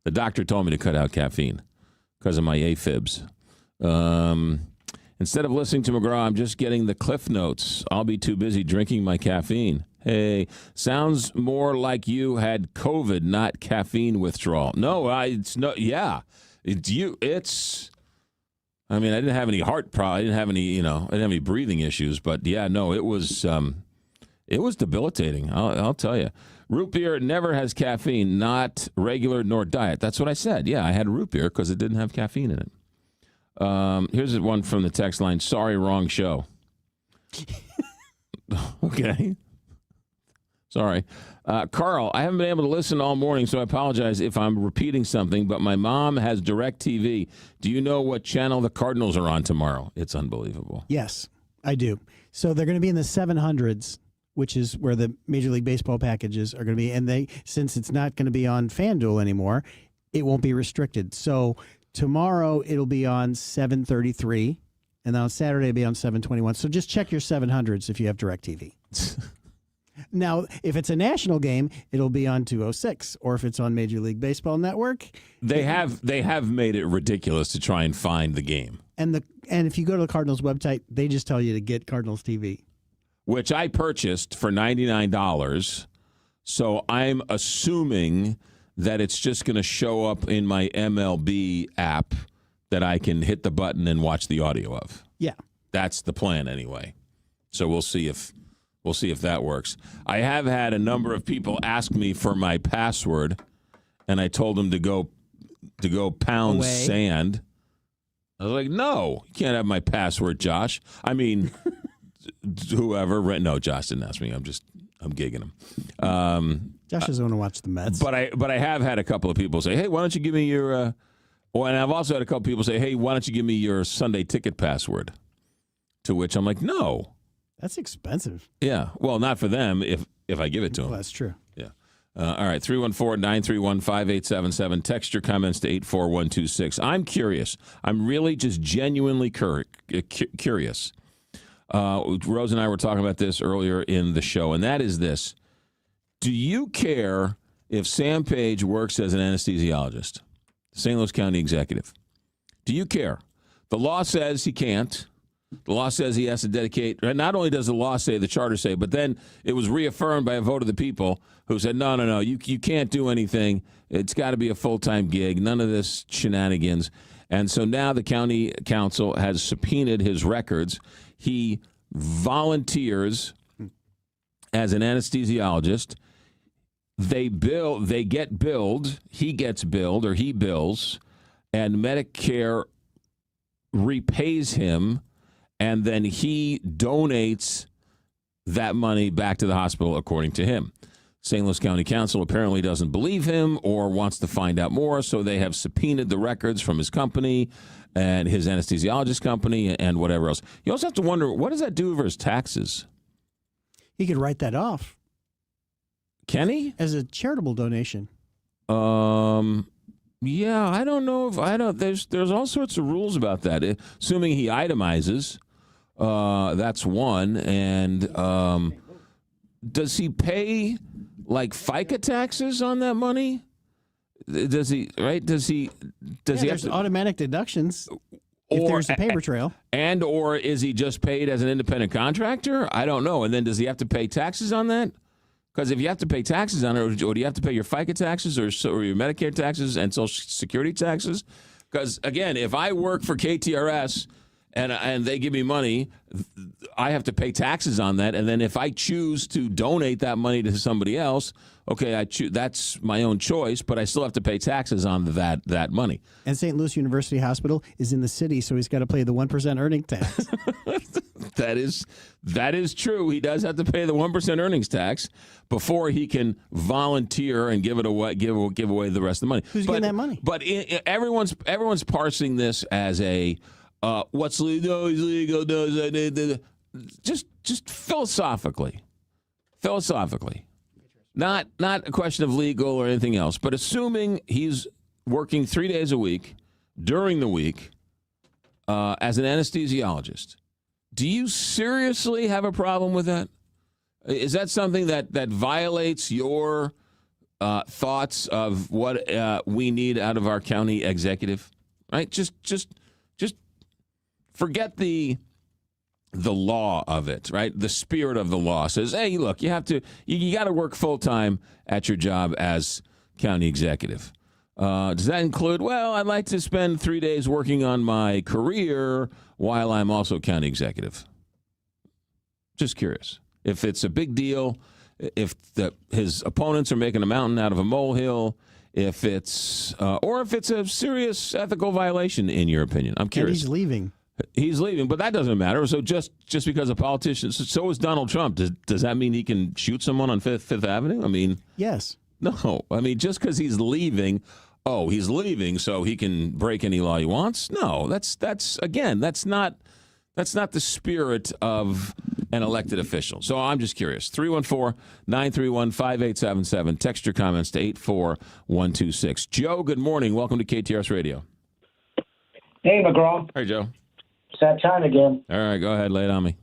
The doctor told me to cut out caffeine because of my AFibs. Instead of listening to McGraw, I'm just getting the Cliff Notes. I'll be too busy drinking my caffeine. Hey, sounds more like you had COVID, not caffeine withdrawal. No, it's no. Yeah, it's you. It's. I didn't have any heart problems. I didn't have any. I didn't have any breathing issues. But yeah, no, it was. It was debilitating. I'll tell you. Root beer never has caffeine, not regular nor diet. That's what I said. Yeah, I had root beer because it didn't have caffeine in it. Here's one from the text line. Sorry, wrong show. Okay. Sorry. Carl, I haven't been able to listen all morning, so I apologize if I'm repeating something, but my mom has DirecTV. Do you know what channel the Cardinals are on tomorrow? It's unbelievable. Yes, I do. So they're going to be in the 700s, which is where the Major League Baseball packages are going to be. And since it's not going to be on FanDuel anymore, it won't be restricted. So tomorrow it'll be on 733, and then on Saturday it'll be on 721. So just check your 700s if you have DirecTV. Now, if it's a national game, it'll be on 206, or if it's on Major League Baseball Network. They have made it ridiculous to try and find the game. And if you go to the Cardinals website, they just tell you to get Cardinals TV, which I purchased for $99. So I'm assuming that it's just going to show up in my MLB app that I can hit the button and watch the audio of. Yeah, that's the plan anyway. So we'll see if that works. I have had a number of people ask me for my password, and I told them to go pound sand. I was like, no, you can't have my password, Josh. Whoever. No, Josh didn't ask me. I'm gigging him. Josh doesn't want to watch the Mets. But I have had a couple of people say, hey, why don't you give me your and I've also had a couple of people say, hey, why don't you give me your Sunday ticket password? To which I'm like, no. That's expensive. Yeah. Well, not for them if I give it to them. Well, that's true. Yeah. All right. 314-931-5877. Text your comments to 84126. I'm curious. I'm really just genuinely curious. Rose and I were talking about this earlier in the show, and that is this. Do you care if Sam Page works as an anesthesiologist, St. Louis County executive? Do you care? The law says he can't. The law says he has to dedicate. Not only does the law say, the charter say, but then it was reaffirmed by a vote of the people who said, no, you can't do anything. It's got to be a full-time gig. None of this shenanigans. And so now the county council has subpoenaed his records. He volunteers as an anesthesiologist. They get billed, he gets billed, or he bills, and Medicare repays him, and then he donates that money back to the hospital, according to him. St. Louis County Council apparently doesn't believe him or wants to find out more, so they have subpoenaed the records from his company and his anesthesiologist company and whatever else. You also have to wonder, what does that do for his taxes? He could write that off. Can he? As a charitable donation. Yeah, I don't know if there's all sorts of rules about that. Assuming he itemizes, that's one. And does he pay like FICA taxes on that money? Does he? Right? Does he? Does he have to, automatic deductions if there's a paper trail? And or is he just paid as an independent contractor? I don't know. And then does he have to pay taxes on that? Because if you have to pay taxes on it, or do you have to pay your FICA taxes or your Medicare taxes and Social Security taxes? Because, again, if I work for KTRS and they give me money, I have to pay taxes on that. And then if I choose to donate that money to somebody else, okay, that's my own choice, but I still have to pay taxes on that money. And St. Louis University Hospital is in the city, so he's got to pay the 1% earning tax. That is true. He does have to pay the 1% earnings tax before he can volunteer and give away the rest of the money. Who's getting that money? But everyone's parsing this as a what's legal is legal. Just philosophically, not a question of legal or anything else. But assuming he's working 3 days a week during the week as an anesthesiologist. Do you seriously have a problem with that? Is that something that violates your thoughts of what we need out of our county executive? Right? Just forget the law of it, right? The spirit of the law says, hey, look, you got to work full time at your job as county executive. Does that include, well, I'd like to spend 3 days working on my career while I'm also county executive? Just curious. If it's a big deal, if his opponents are making a mountain out of a molehill, if it's a serious ethical violation in your opinion. I'm curious. And he's leaving. He's leaving, but that doesn't matter. So just because a politician, so is Donald Trump. Does that mean he can shoot someone on Fifth Avenue? I mean, yes. No. I mean, just because he's leaving, he's leaving so he can break any law he wants? No. That's not the spirit of an elected official. So I'm just curious. 314-931-5877. Text your comments to 84126. Joe, good morning. Welcome to KTRS Radio. Hey, McGraw. Hey, Joe. It's that time again. All right, go ahead. Lay it on me.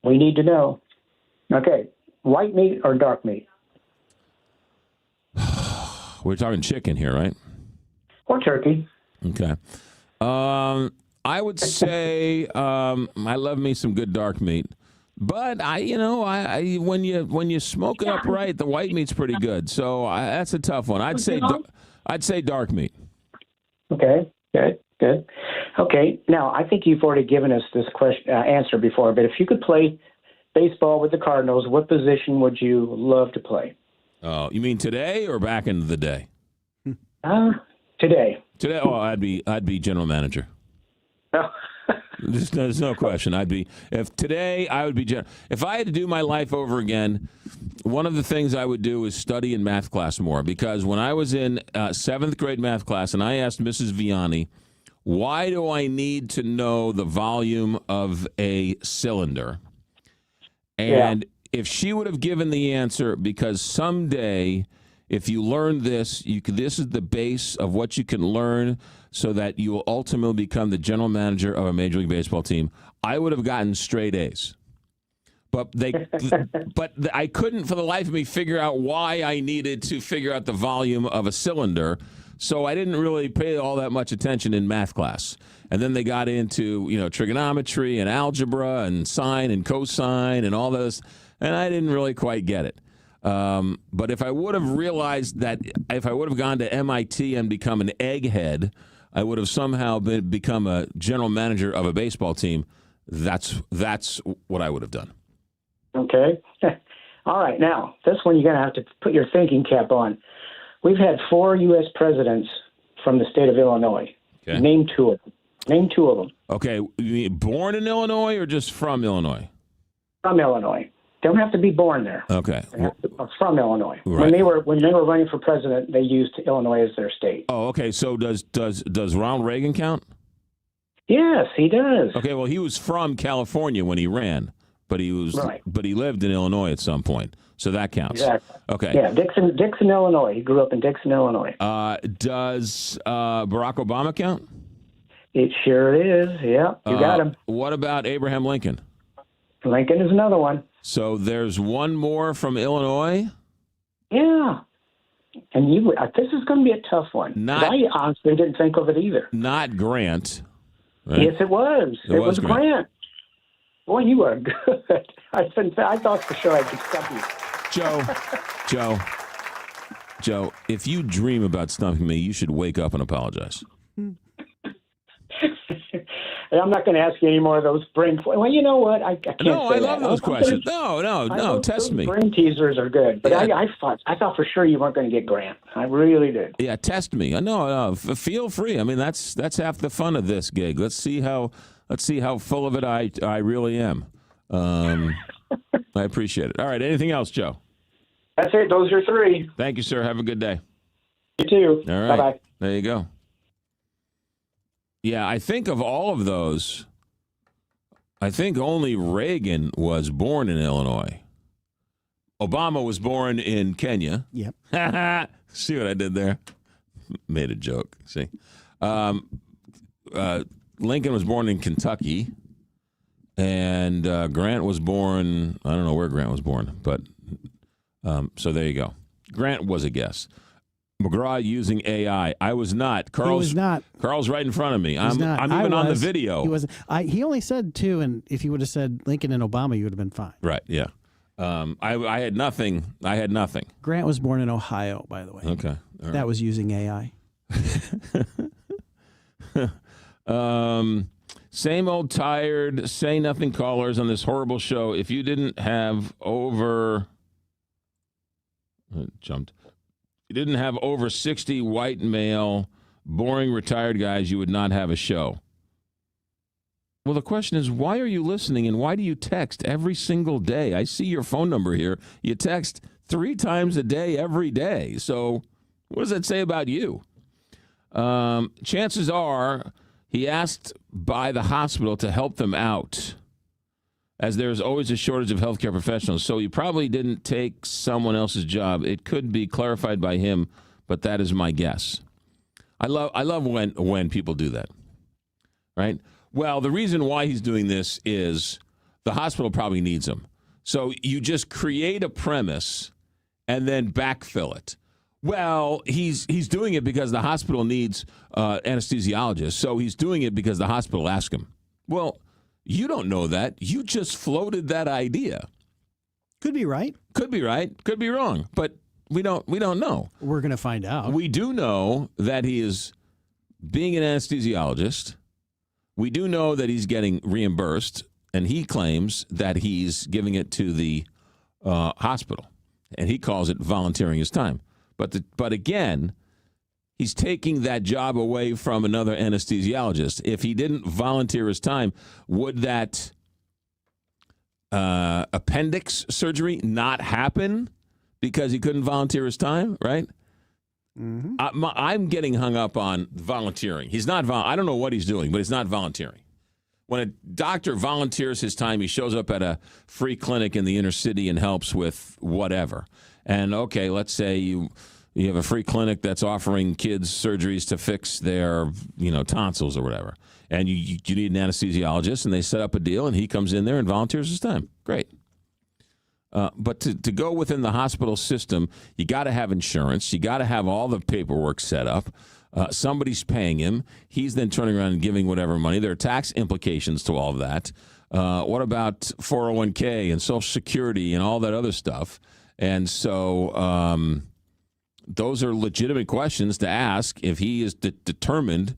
We need to know. Okay, white meat or dark meat? We're talking chicken here, right? Or turkey. Okay. I would say I love me some good dark meat, but when you smoke it up right, the white meat's pretty good. So that's a tough one. I'd say dark meat. Okay. Good. Okay. Now I think you've already given us this answer before, but if you could play baseball with the Cardinals, what position would you love to play? Oh, you mean today or back in the day? Today. Today. Oh, I'd be general manager. No. There's no question. I would be if I had to do my life over again, one of the things I would do is study in math class more, because when I was in 7th grade math class and I asked Mrs. Vianney, why do I need to know the volume of a cylinder? And if she would have given the answer, because someday if you learn this, this is the base of what you can learn so that you will ultimately become the general manager of a Major League Baseball team, I would have gotten straight A's. But I couldn't for the life of me figure out why I needed to figure out the volume of a cylinder, so I didn't really pay all that much attention in math class. And then they got into trigonometry and algebra and sine and cosine and all those, and I didn't really quite get it. But if I would have realized that, if I would have gone to MIT and become an egghead, I would have somehow become a general manager of a baseball team. That's what I would have done. Okay. All right. Now, this one you're going to have to put your thinking cap on. We've had 4 U.S. presidents from the state of Illinois. Okay. Name 2 of them. Name 2 of them. Okay. You mean born in Illinois or just from Illinois? From Illinois. Don't have to be born there. Okay. From Illinois. Right. When they were running for president, they used Illinois as their state. Oh, okay. So does Ronald Reagan count? Yes, he does. Okay. Well, he was from California when he ran, but he lived in Illinois at some point. So that counts. Exactly. Okay. Yeah, Dixon, Illinois. He grew up in Dixon, Illinois. Does Barack Obama count? It sure is. Yeah, you got him. What about Abraham Lincoln? Lincoln is another one. So there's one more from Illinois? Yeah. And this is going to be a tough one. I honestly didn't think of it either. Not Grant. Right? Yes, it was. It was Grant. Boy, you are good. I thought for sure I could stop you. Joe, if you dream about stumping me, you should wake up and apologize. I'm not going to ask you any more of those brain. Well, you know what? I can't. No, say I love that. those questions. No. Test me. Brain teasers are good, but I thought for sure you weren't going to get Grant. I really did. Yeah, test me. No. Feel free. I mean, that's half the fun of this gig. Let's see how full of it I really am. I appreciate it. All right. Anything else, Joe? That's it. Those are 3. Thank you, sir. Have a good day. You too. All right. Bye-bye. There you go. Yeah, I think of all of those, I think only Reagan was born in Illinois. Obama was born in Kenya. Yep. See what I did there? Made a joke. See. Lincoln was born in Kentucky. And Grant was born, I don't know where Grant was born, but so there you go. Grant was a guess. McGraw using AI. I was not. He was not. Carl's right in front of me. I'm I even on the was. video. He wasn't. He only said 2, and if you would have said Lincoln and Obama, you would have been fine. Right, yeah. I had nothing. Grant was born in Ohio, by the way. Okay. All right. That was using AI. Same old tired, say nothing callers on this horrible show. If you didn't have over... You didn't have over 60 white male, boring retired guys, you would not have a show. Well, the question is, why are you listening, and why do you text every single day? I see your phone number here. You text 3 times a day every day. So what does that say about you? Chances are he asked by the hospital to help them out, as there's always a shortage of healthcare professionals. So he probably didn't take someone else's job. It could be clarified by him, but that is my guess. I love when people do that, right? Well, the reason why he's doing this is the hospital probably needs him. So you just create a premise and then backfill it. Well, he's doing it because the hospital needs anesthesiologists. So he's doing it because the hospital asked him. Well, you don't know that. You just floated that idea. Could be right. Could be right. Could be wrong. But we don't know. We're going to find out. We do know that he is being an anesthesiologist. We do know that he's getting reimbursed, and he claims that he's giving it to the hospital, and he calls it volunteering his time. But again, he's taking that job away from another anesthesiologist. If he didn't volunteer his time, would that appendix surgery not happen because he couldn't volunteer his time, right? Mm-hmm. I'm getting hung up on volunteering. He's not. I don't know what he's doing, but he's not volunteering. When a doctor volunteers his time, he shows up at a free clinic in the inner city and helps with whatever. And okay, let's say you have a free clinic that's offering kids surgeries to fix their tonsils or whatever, and you need an anesthesiologist, and they set up a deal, and he comes in there and volunteers his time. Great. But to go within the hospital system, you got to have insurance. You got to have all the paperwork set up. Somebody's paying him. He's then turning around and giving whatever money. There are tax implications to all of that. What about 401k and Social Security and all that other stuff? And so those are legitimate questions to ask if he is determined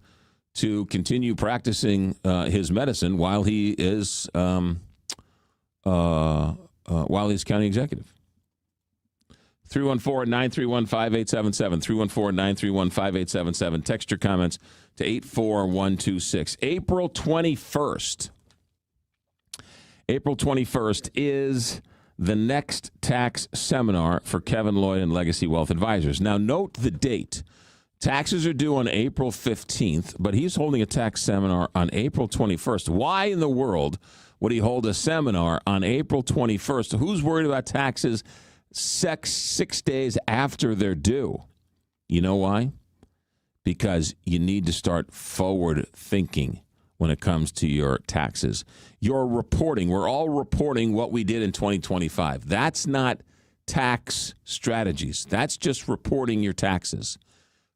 to continue practicing his medicine while he is while he's county executive. 314-931-5877. 314-931-5877. Text your comments to 84126. April 21st. April 21st is the next tax seminar for Kevin Lloyd and Legacy Wealth Advisors. Now, note the date. Taxes are due on April 15th, but he's holding a tax seminar on April 21st. Why in the world would he hold a seminar on April 21st? Who's worried about taxes 6 days after they're due? You know why? Because you need to start forward thinking when it comes to your taxes. You're reporting. We're all reporting what we did in 2025. That's not tax strategies. That's just reporting your taxes.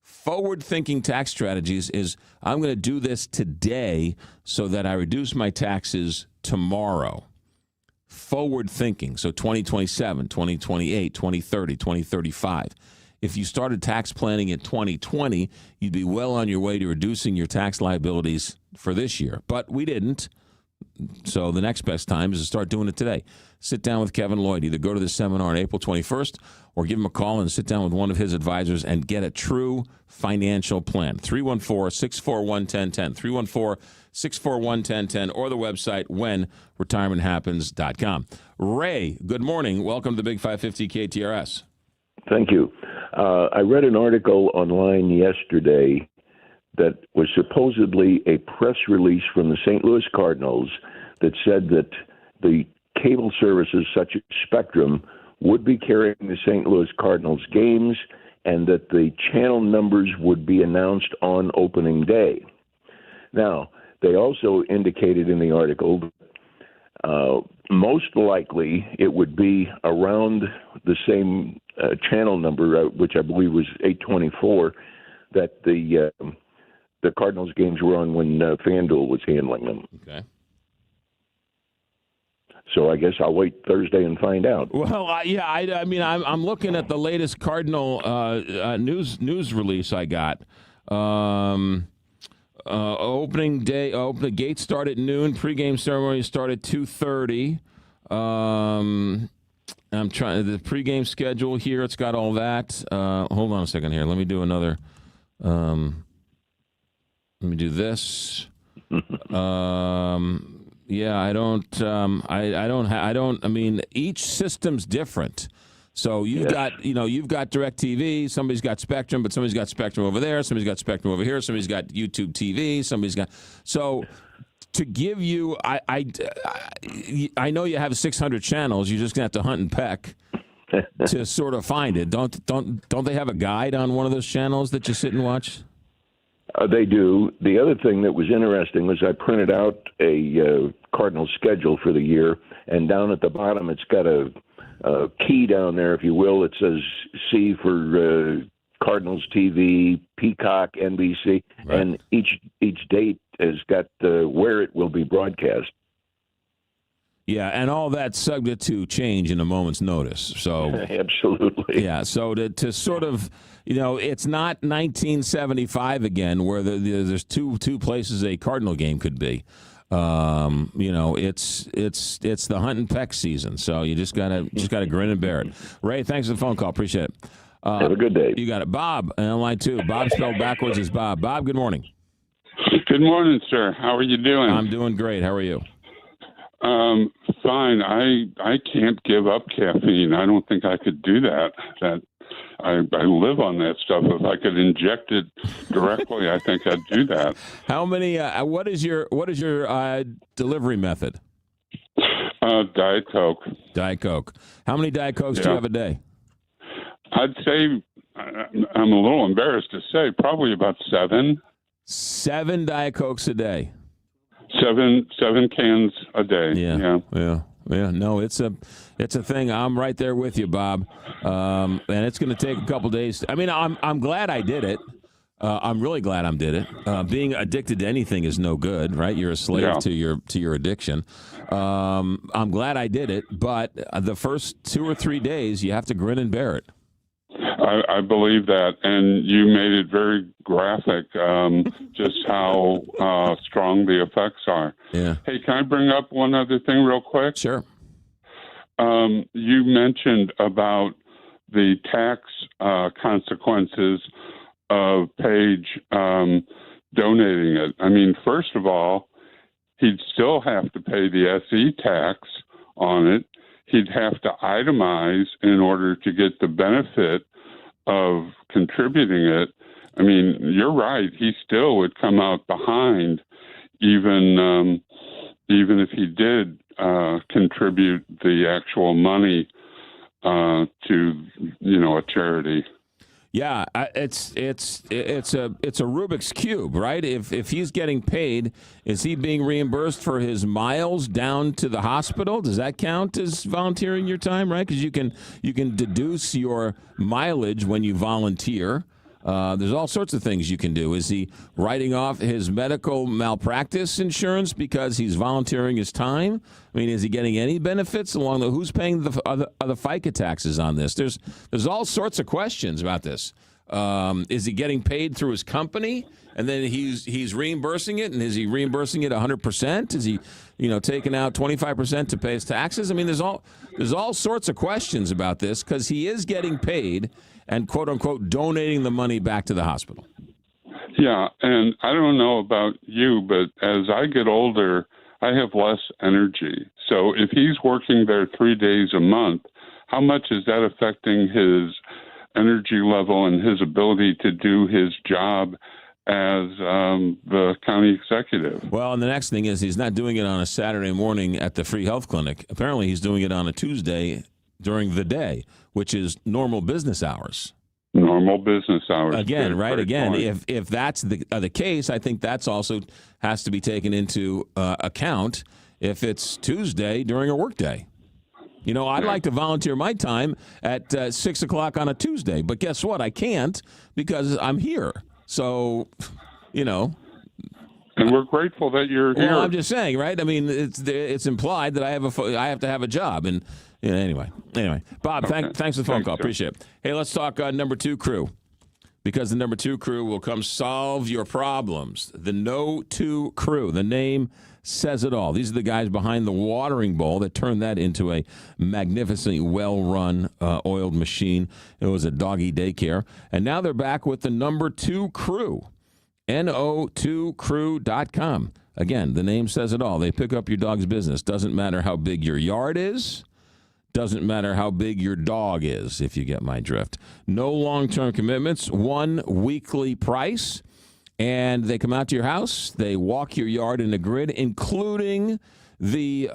Forward-thinking tax strategies is, I'm going to do this today so that I reduce my taxes tomorrow. Forward-thinking, so 2027, 2028, 2030, 2035. If you started tax planning in 2020, you'd be well on your way to reducing your tax liabilities for this year. But we didn't. So the next best time is to start doing it today. Sit down with Kevin Lloyd. Either go to the seminar on April 21st or give him a call and sit down with one of his advisors and get a true financial plan. 314-641-1010. 314-641-1010 or the website whenretirementhappens.com. Ray, good morning. Welcome to the Big 550 KTRS. Thank you. I read an article online yesterday that was supposedly a press release from the St. Louis Cardinals that said that the cable services such as Spectrum would be carrying the St. Louis Cardinals games and that the channel numbers would be announced on opening day. Now, they also indicated in the article that most likely it would be around the same channel number, which I believe was 824, that the Cardinals games were on when FanDuel was handling them. Okay. So I guess I'll wait Thursday and find out. Well, I mean, I'm looking at the latest Cardinal news release I got. Opening day, the gates start at noon. Pregame ceremony start at 2:30. I'm trying the pregame schedule here. It's got all that. Hold on a second here. Let me do another. Let me do this. Yeah, I don't. I mean, each system's different. So you've got DirecTV. Somebody's got Spectrum, but somebody's got Spectrum over there. Somebody's got Spectrum over here. Somebody's got YouTube TV. Somebody's got so. To give you, I know you have 600 channels. You're just gonna have to hunt and peck to sort of find it. Don't they have a guide on one of those channels that you sit and watch? They do. The other thing that was interesting was I printed out a Cardinal schedule for the year, and down at the bottom it's got a key down there, if you will. It says C for Cardinals TV, Peacock, NBC, right. And each date has got where it will be broadcast. Yeah, and all that's subject to change in a moment's notice. So absolutely. Yeah, so to sort of, it's not 1975 again, where there's two places a Cardinal game could be. It's the hunt and peck season. So you just gotta grin and bear it. Ray, thanks for the phone call. Appreciate it. Have a good day. You got it. Bob, and line 2. Bob spelled backwards is Bob. Bob, good morning. Good morning, sir. How are you doing? I'm doing great. How are you? Fine. I can't give up caffeine. I don't think I could do that. I live on that stuff. If I could inject it directly, I think I'd do that. How many? What is your delivery method? Diet Coke. Diet Coke. How many Diet Cokes do you have a day? I'd say, I'm a little embarrassed to say, probably about 7. 7 Diet Cokes a day. 7 cans a day. Yeah. No, it's a thing. I'm right there with you, Bob. And it's going to take a couple days. I mean, I'm glad I did it. I'm really glad I did it. Being addicted to anything is no good, right? You're a slave to your addiction. I'm glad I did it, but the first 2 or 3 days, you have to grin and bear it. I believe that, and you made it very graphic, just how strong the effects are. Yeah. Hey, can I bring up one other thing real quick? Sure. You mentioned about the tax consequences of Page donating it. I mean, first of all, he'd still have to pay the SE tax on it. He'd have to itemize in order to get the benefit of contributing it. I mean, you're right. He still would come out behind, even if he did contribute the actual money to a charity. Yeah, it's a Rubik's Cube, right? If he's getting paid, is he being reimbursed for his miles down to the hospital? Does that count as volunteering your time, right? Because you can deduce your mileage when you volunteer. There's all sorts of things you can do. Is he writing off his medical malpractice insurance because he's volunteering his time? I mean, is he getting any benefits along the? Who's paying the other FICA taxes on this? There's all sorts of questions about this. Is he getting paid through his company, and then he's reimbursing it? And is he reimbursing it 100%? Is he, taking out 25% to pay his taxes? I mean, there's all sorts of questions about this because he is getting paid and quote unquote donating the money back to the hospital. Yeah, and I don't know about you, but as I get older, I have less energy. So if he's working there 3 days a month, how much is that affecting his energy level and his ability to do his job as the county executive? Well, and the next thing is he's not doing it on a Saturday morning at the free health clinic. Apparently he's doing it on a Tuesday during the day, which is normal business hours. Normal business hours. Again, right? Great Again, point. if that's the case, I think that's also has to be taken into account if it's Tuesday during a workday. I'd like to volunteer my time at 6 o'clock on a Tuesday, but guess what? I can't because I'm here. So, And we're grateful that you're here. Well, I'm just saying, right? I mean, it's implied that I have to have a job, and anyway, Bob, thanks for the phone call. Appreciate it. Hey, let's talk number 2 crew, because the number 2 crew will come solve your problems. The No 2 crew. The name says it all. These are the guys behind the watering bowl that turned that into a magnificently well-run, oiled machine. It was a doggy daycare, and now they're back with the number 2 crew. No2crew.com. Again, the name says it all. They pick up your dog's business. Doesn't matter how big your yard is. Doesn't matter how big your dog is, if you get my drift. No long-term commitments. 1 weekly price. And they come out to your house. They walk your yard in the grid, including the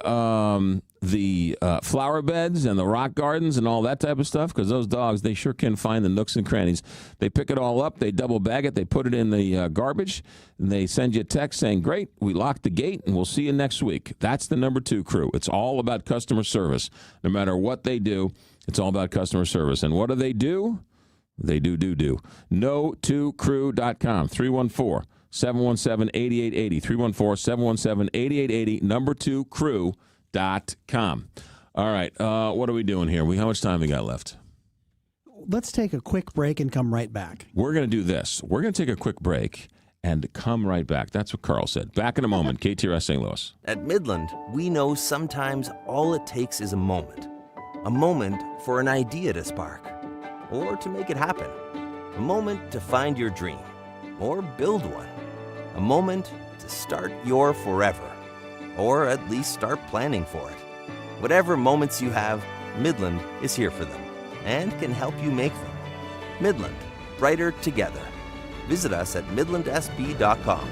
flower beds and the rock gardens and all that type of stuff, because those dogs, they sure can find the nooks and crannies. They pick it all up, they double bag it, they put it in the garbage, and they send you a text saying, great, we locked the gate, and we'll see you next week. That's the number 2 crew. It's all about customer service. No matter what they do, it's all about customer service. And what do? They do. No2crew.com. 314-717-8880. 314-717-8880. Number 2crew.com. All right. What are we doing here? How much time we got left? Let's take a quick break and come right back. We're going to do this. We're going to take a quick break and come right back. That's what Carl said. Back in a moment. KTRS St. Louis. At Midland, we know sometimes all it takes is a moment for an idea to spark, or to make it happen, a moment to find your dream, or build one, a moment to start your forever, or at least start planning for it. Whatever moments you have, Midland is here for them and can help you make them. Midland, brighter together. Visit us at midlandsb.com.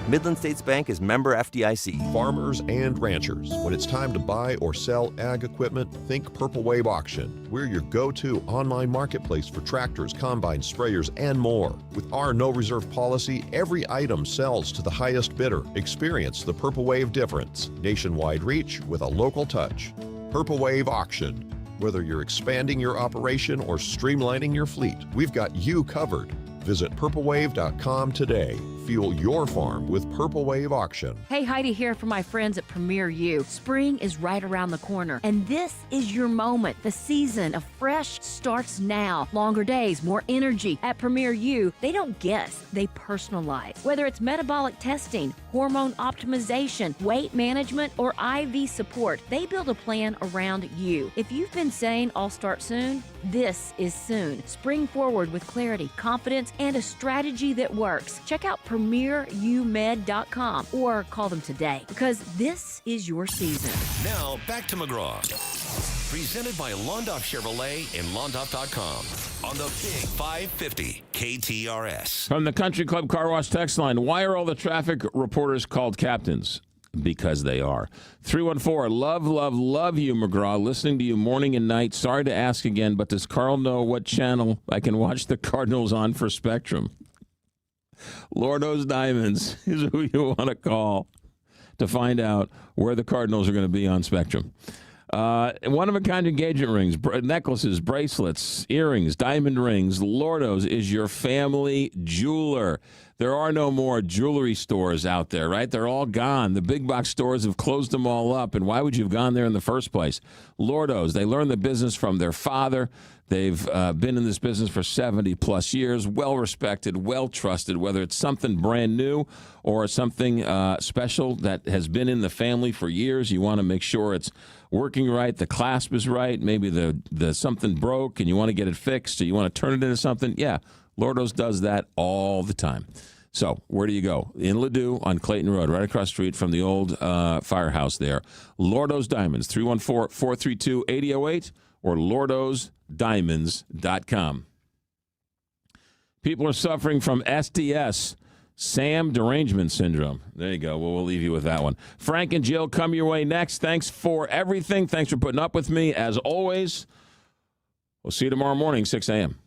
Midland States Bank is member FDIC. Farmers and ranchers, when it's time to buy or sell ag equipment, think Purple Wave Auction. We're your go-to online marketplace for tractors, combines, sprayers, and more. With our no reserve policy, every item sells to the highest bidder. Experience the Purple Wave difference. Nationwide reach with a local touch. Purple Wave Auction. Whether you're expanding your operation or streamlining your fleet, we've got you covered. Visit purplewave.com today. fuel your farm with Purple Wave Auction. Hey, Heidi here from my friends at Premier U. Spring is right around the corner, and this is your moment. The season of fresh starts now. Longer days, more energy. At Premier U, they don't guess, they personalize. Whether it's metabolic testing, hormone optimization, weight management, or IV support, they build a plan around you. If you've been saying I'll start soon, this is soon. Spring forward with clarity, confidence, and a strategy that works. Check out premierumed.com or call them today because this is your season. Now, back to McGraw. Presented by Londoff Chevrolet and Londoff.com on the Big 550 KTRS. From the Country Club Car Wash text line, why are all the traffic reporters called captains? Because they are. 314, love you, McGraw. Listening to you morning and night. Sorry to ask again, but does Carl know what channel I can watch the Cardinals on for Spectrum? Lordo's Diamonds is who you want to call to find out where the Cardinals are going to be on Spectrum. One-of-a-kind engagement rings, necklaces, bracelets, earrings, diamond rings. Lordo's is your family jeweler. There are no more jewelry stores out there, right? They're all gone. The big box stores have closed them all up, and why would you have gone there in the first place? Lordo's, they learned the business from their father. They've been in this business for 70-plus years, well-respected, well-trusted, whether it's something brand new or something special that has been in the family for years. You want to make sure it's working right, the clasp is right, maybe the something broke and you want to get it fixed or you want to turn it into something. Yeah, Lordo's does that all the time. So where do you go? In Ladue on Clayton Road, right across the street from the old firehouse there. Lordo's Diamonds, 314-432-8008 or lordosdiamonds.com. People are suffering from SDS, Sam derangement syndrome. There you go. Well, we'll leave you with that one. Frank and Jill come your way next. Thanks for everything. Thanks for putting up with me, as always. We'll see you tomorrow morning, 6 a.m.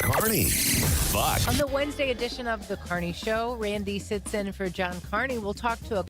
Carney, Buck. On the Wednesday edition of The Carney Show, Randy sits in for John Carney. We'll talk to a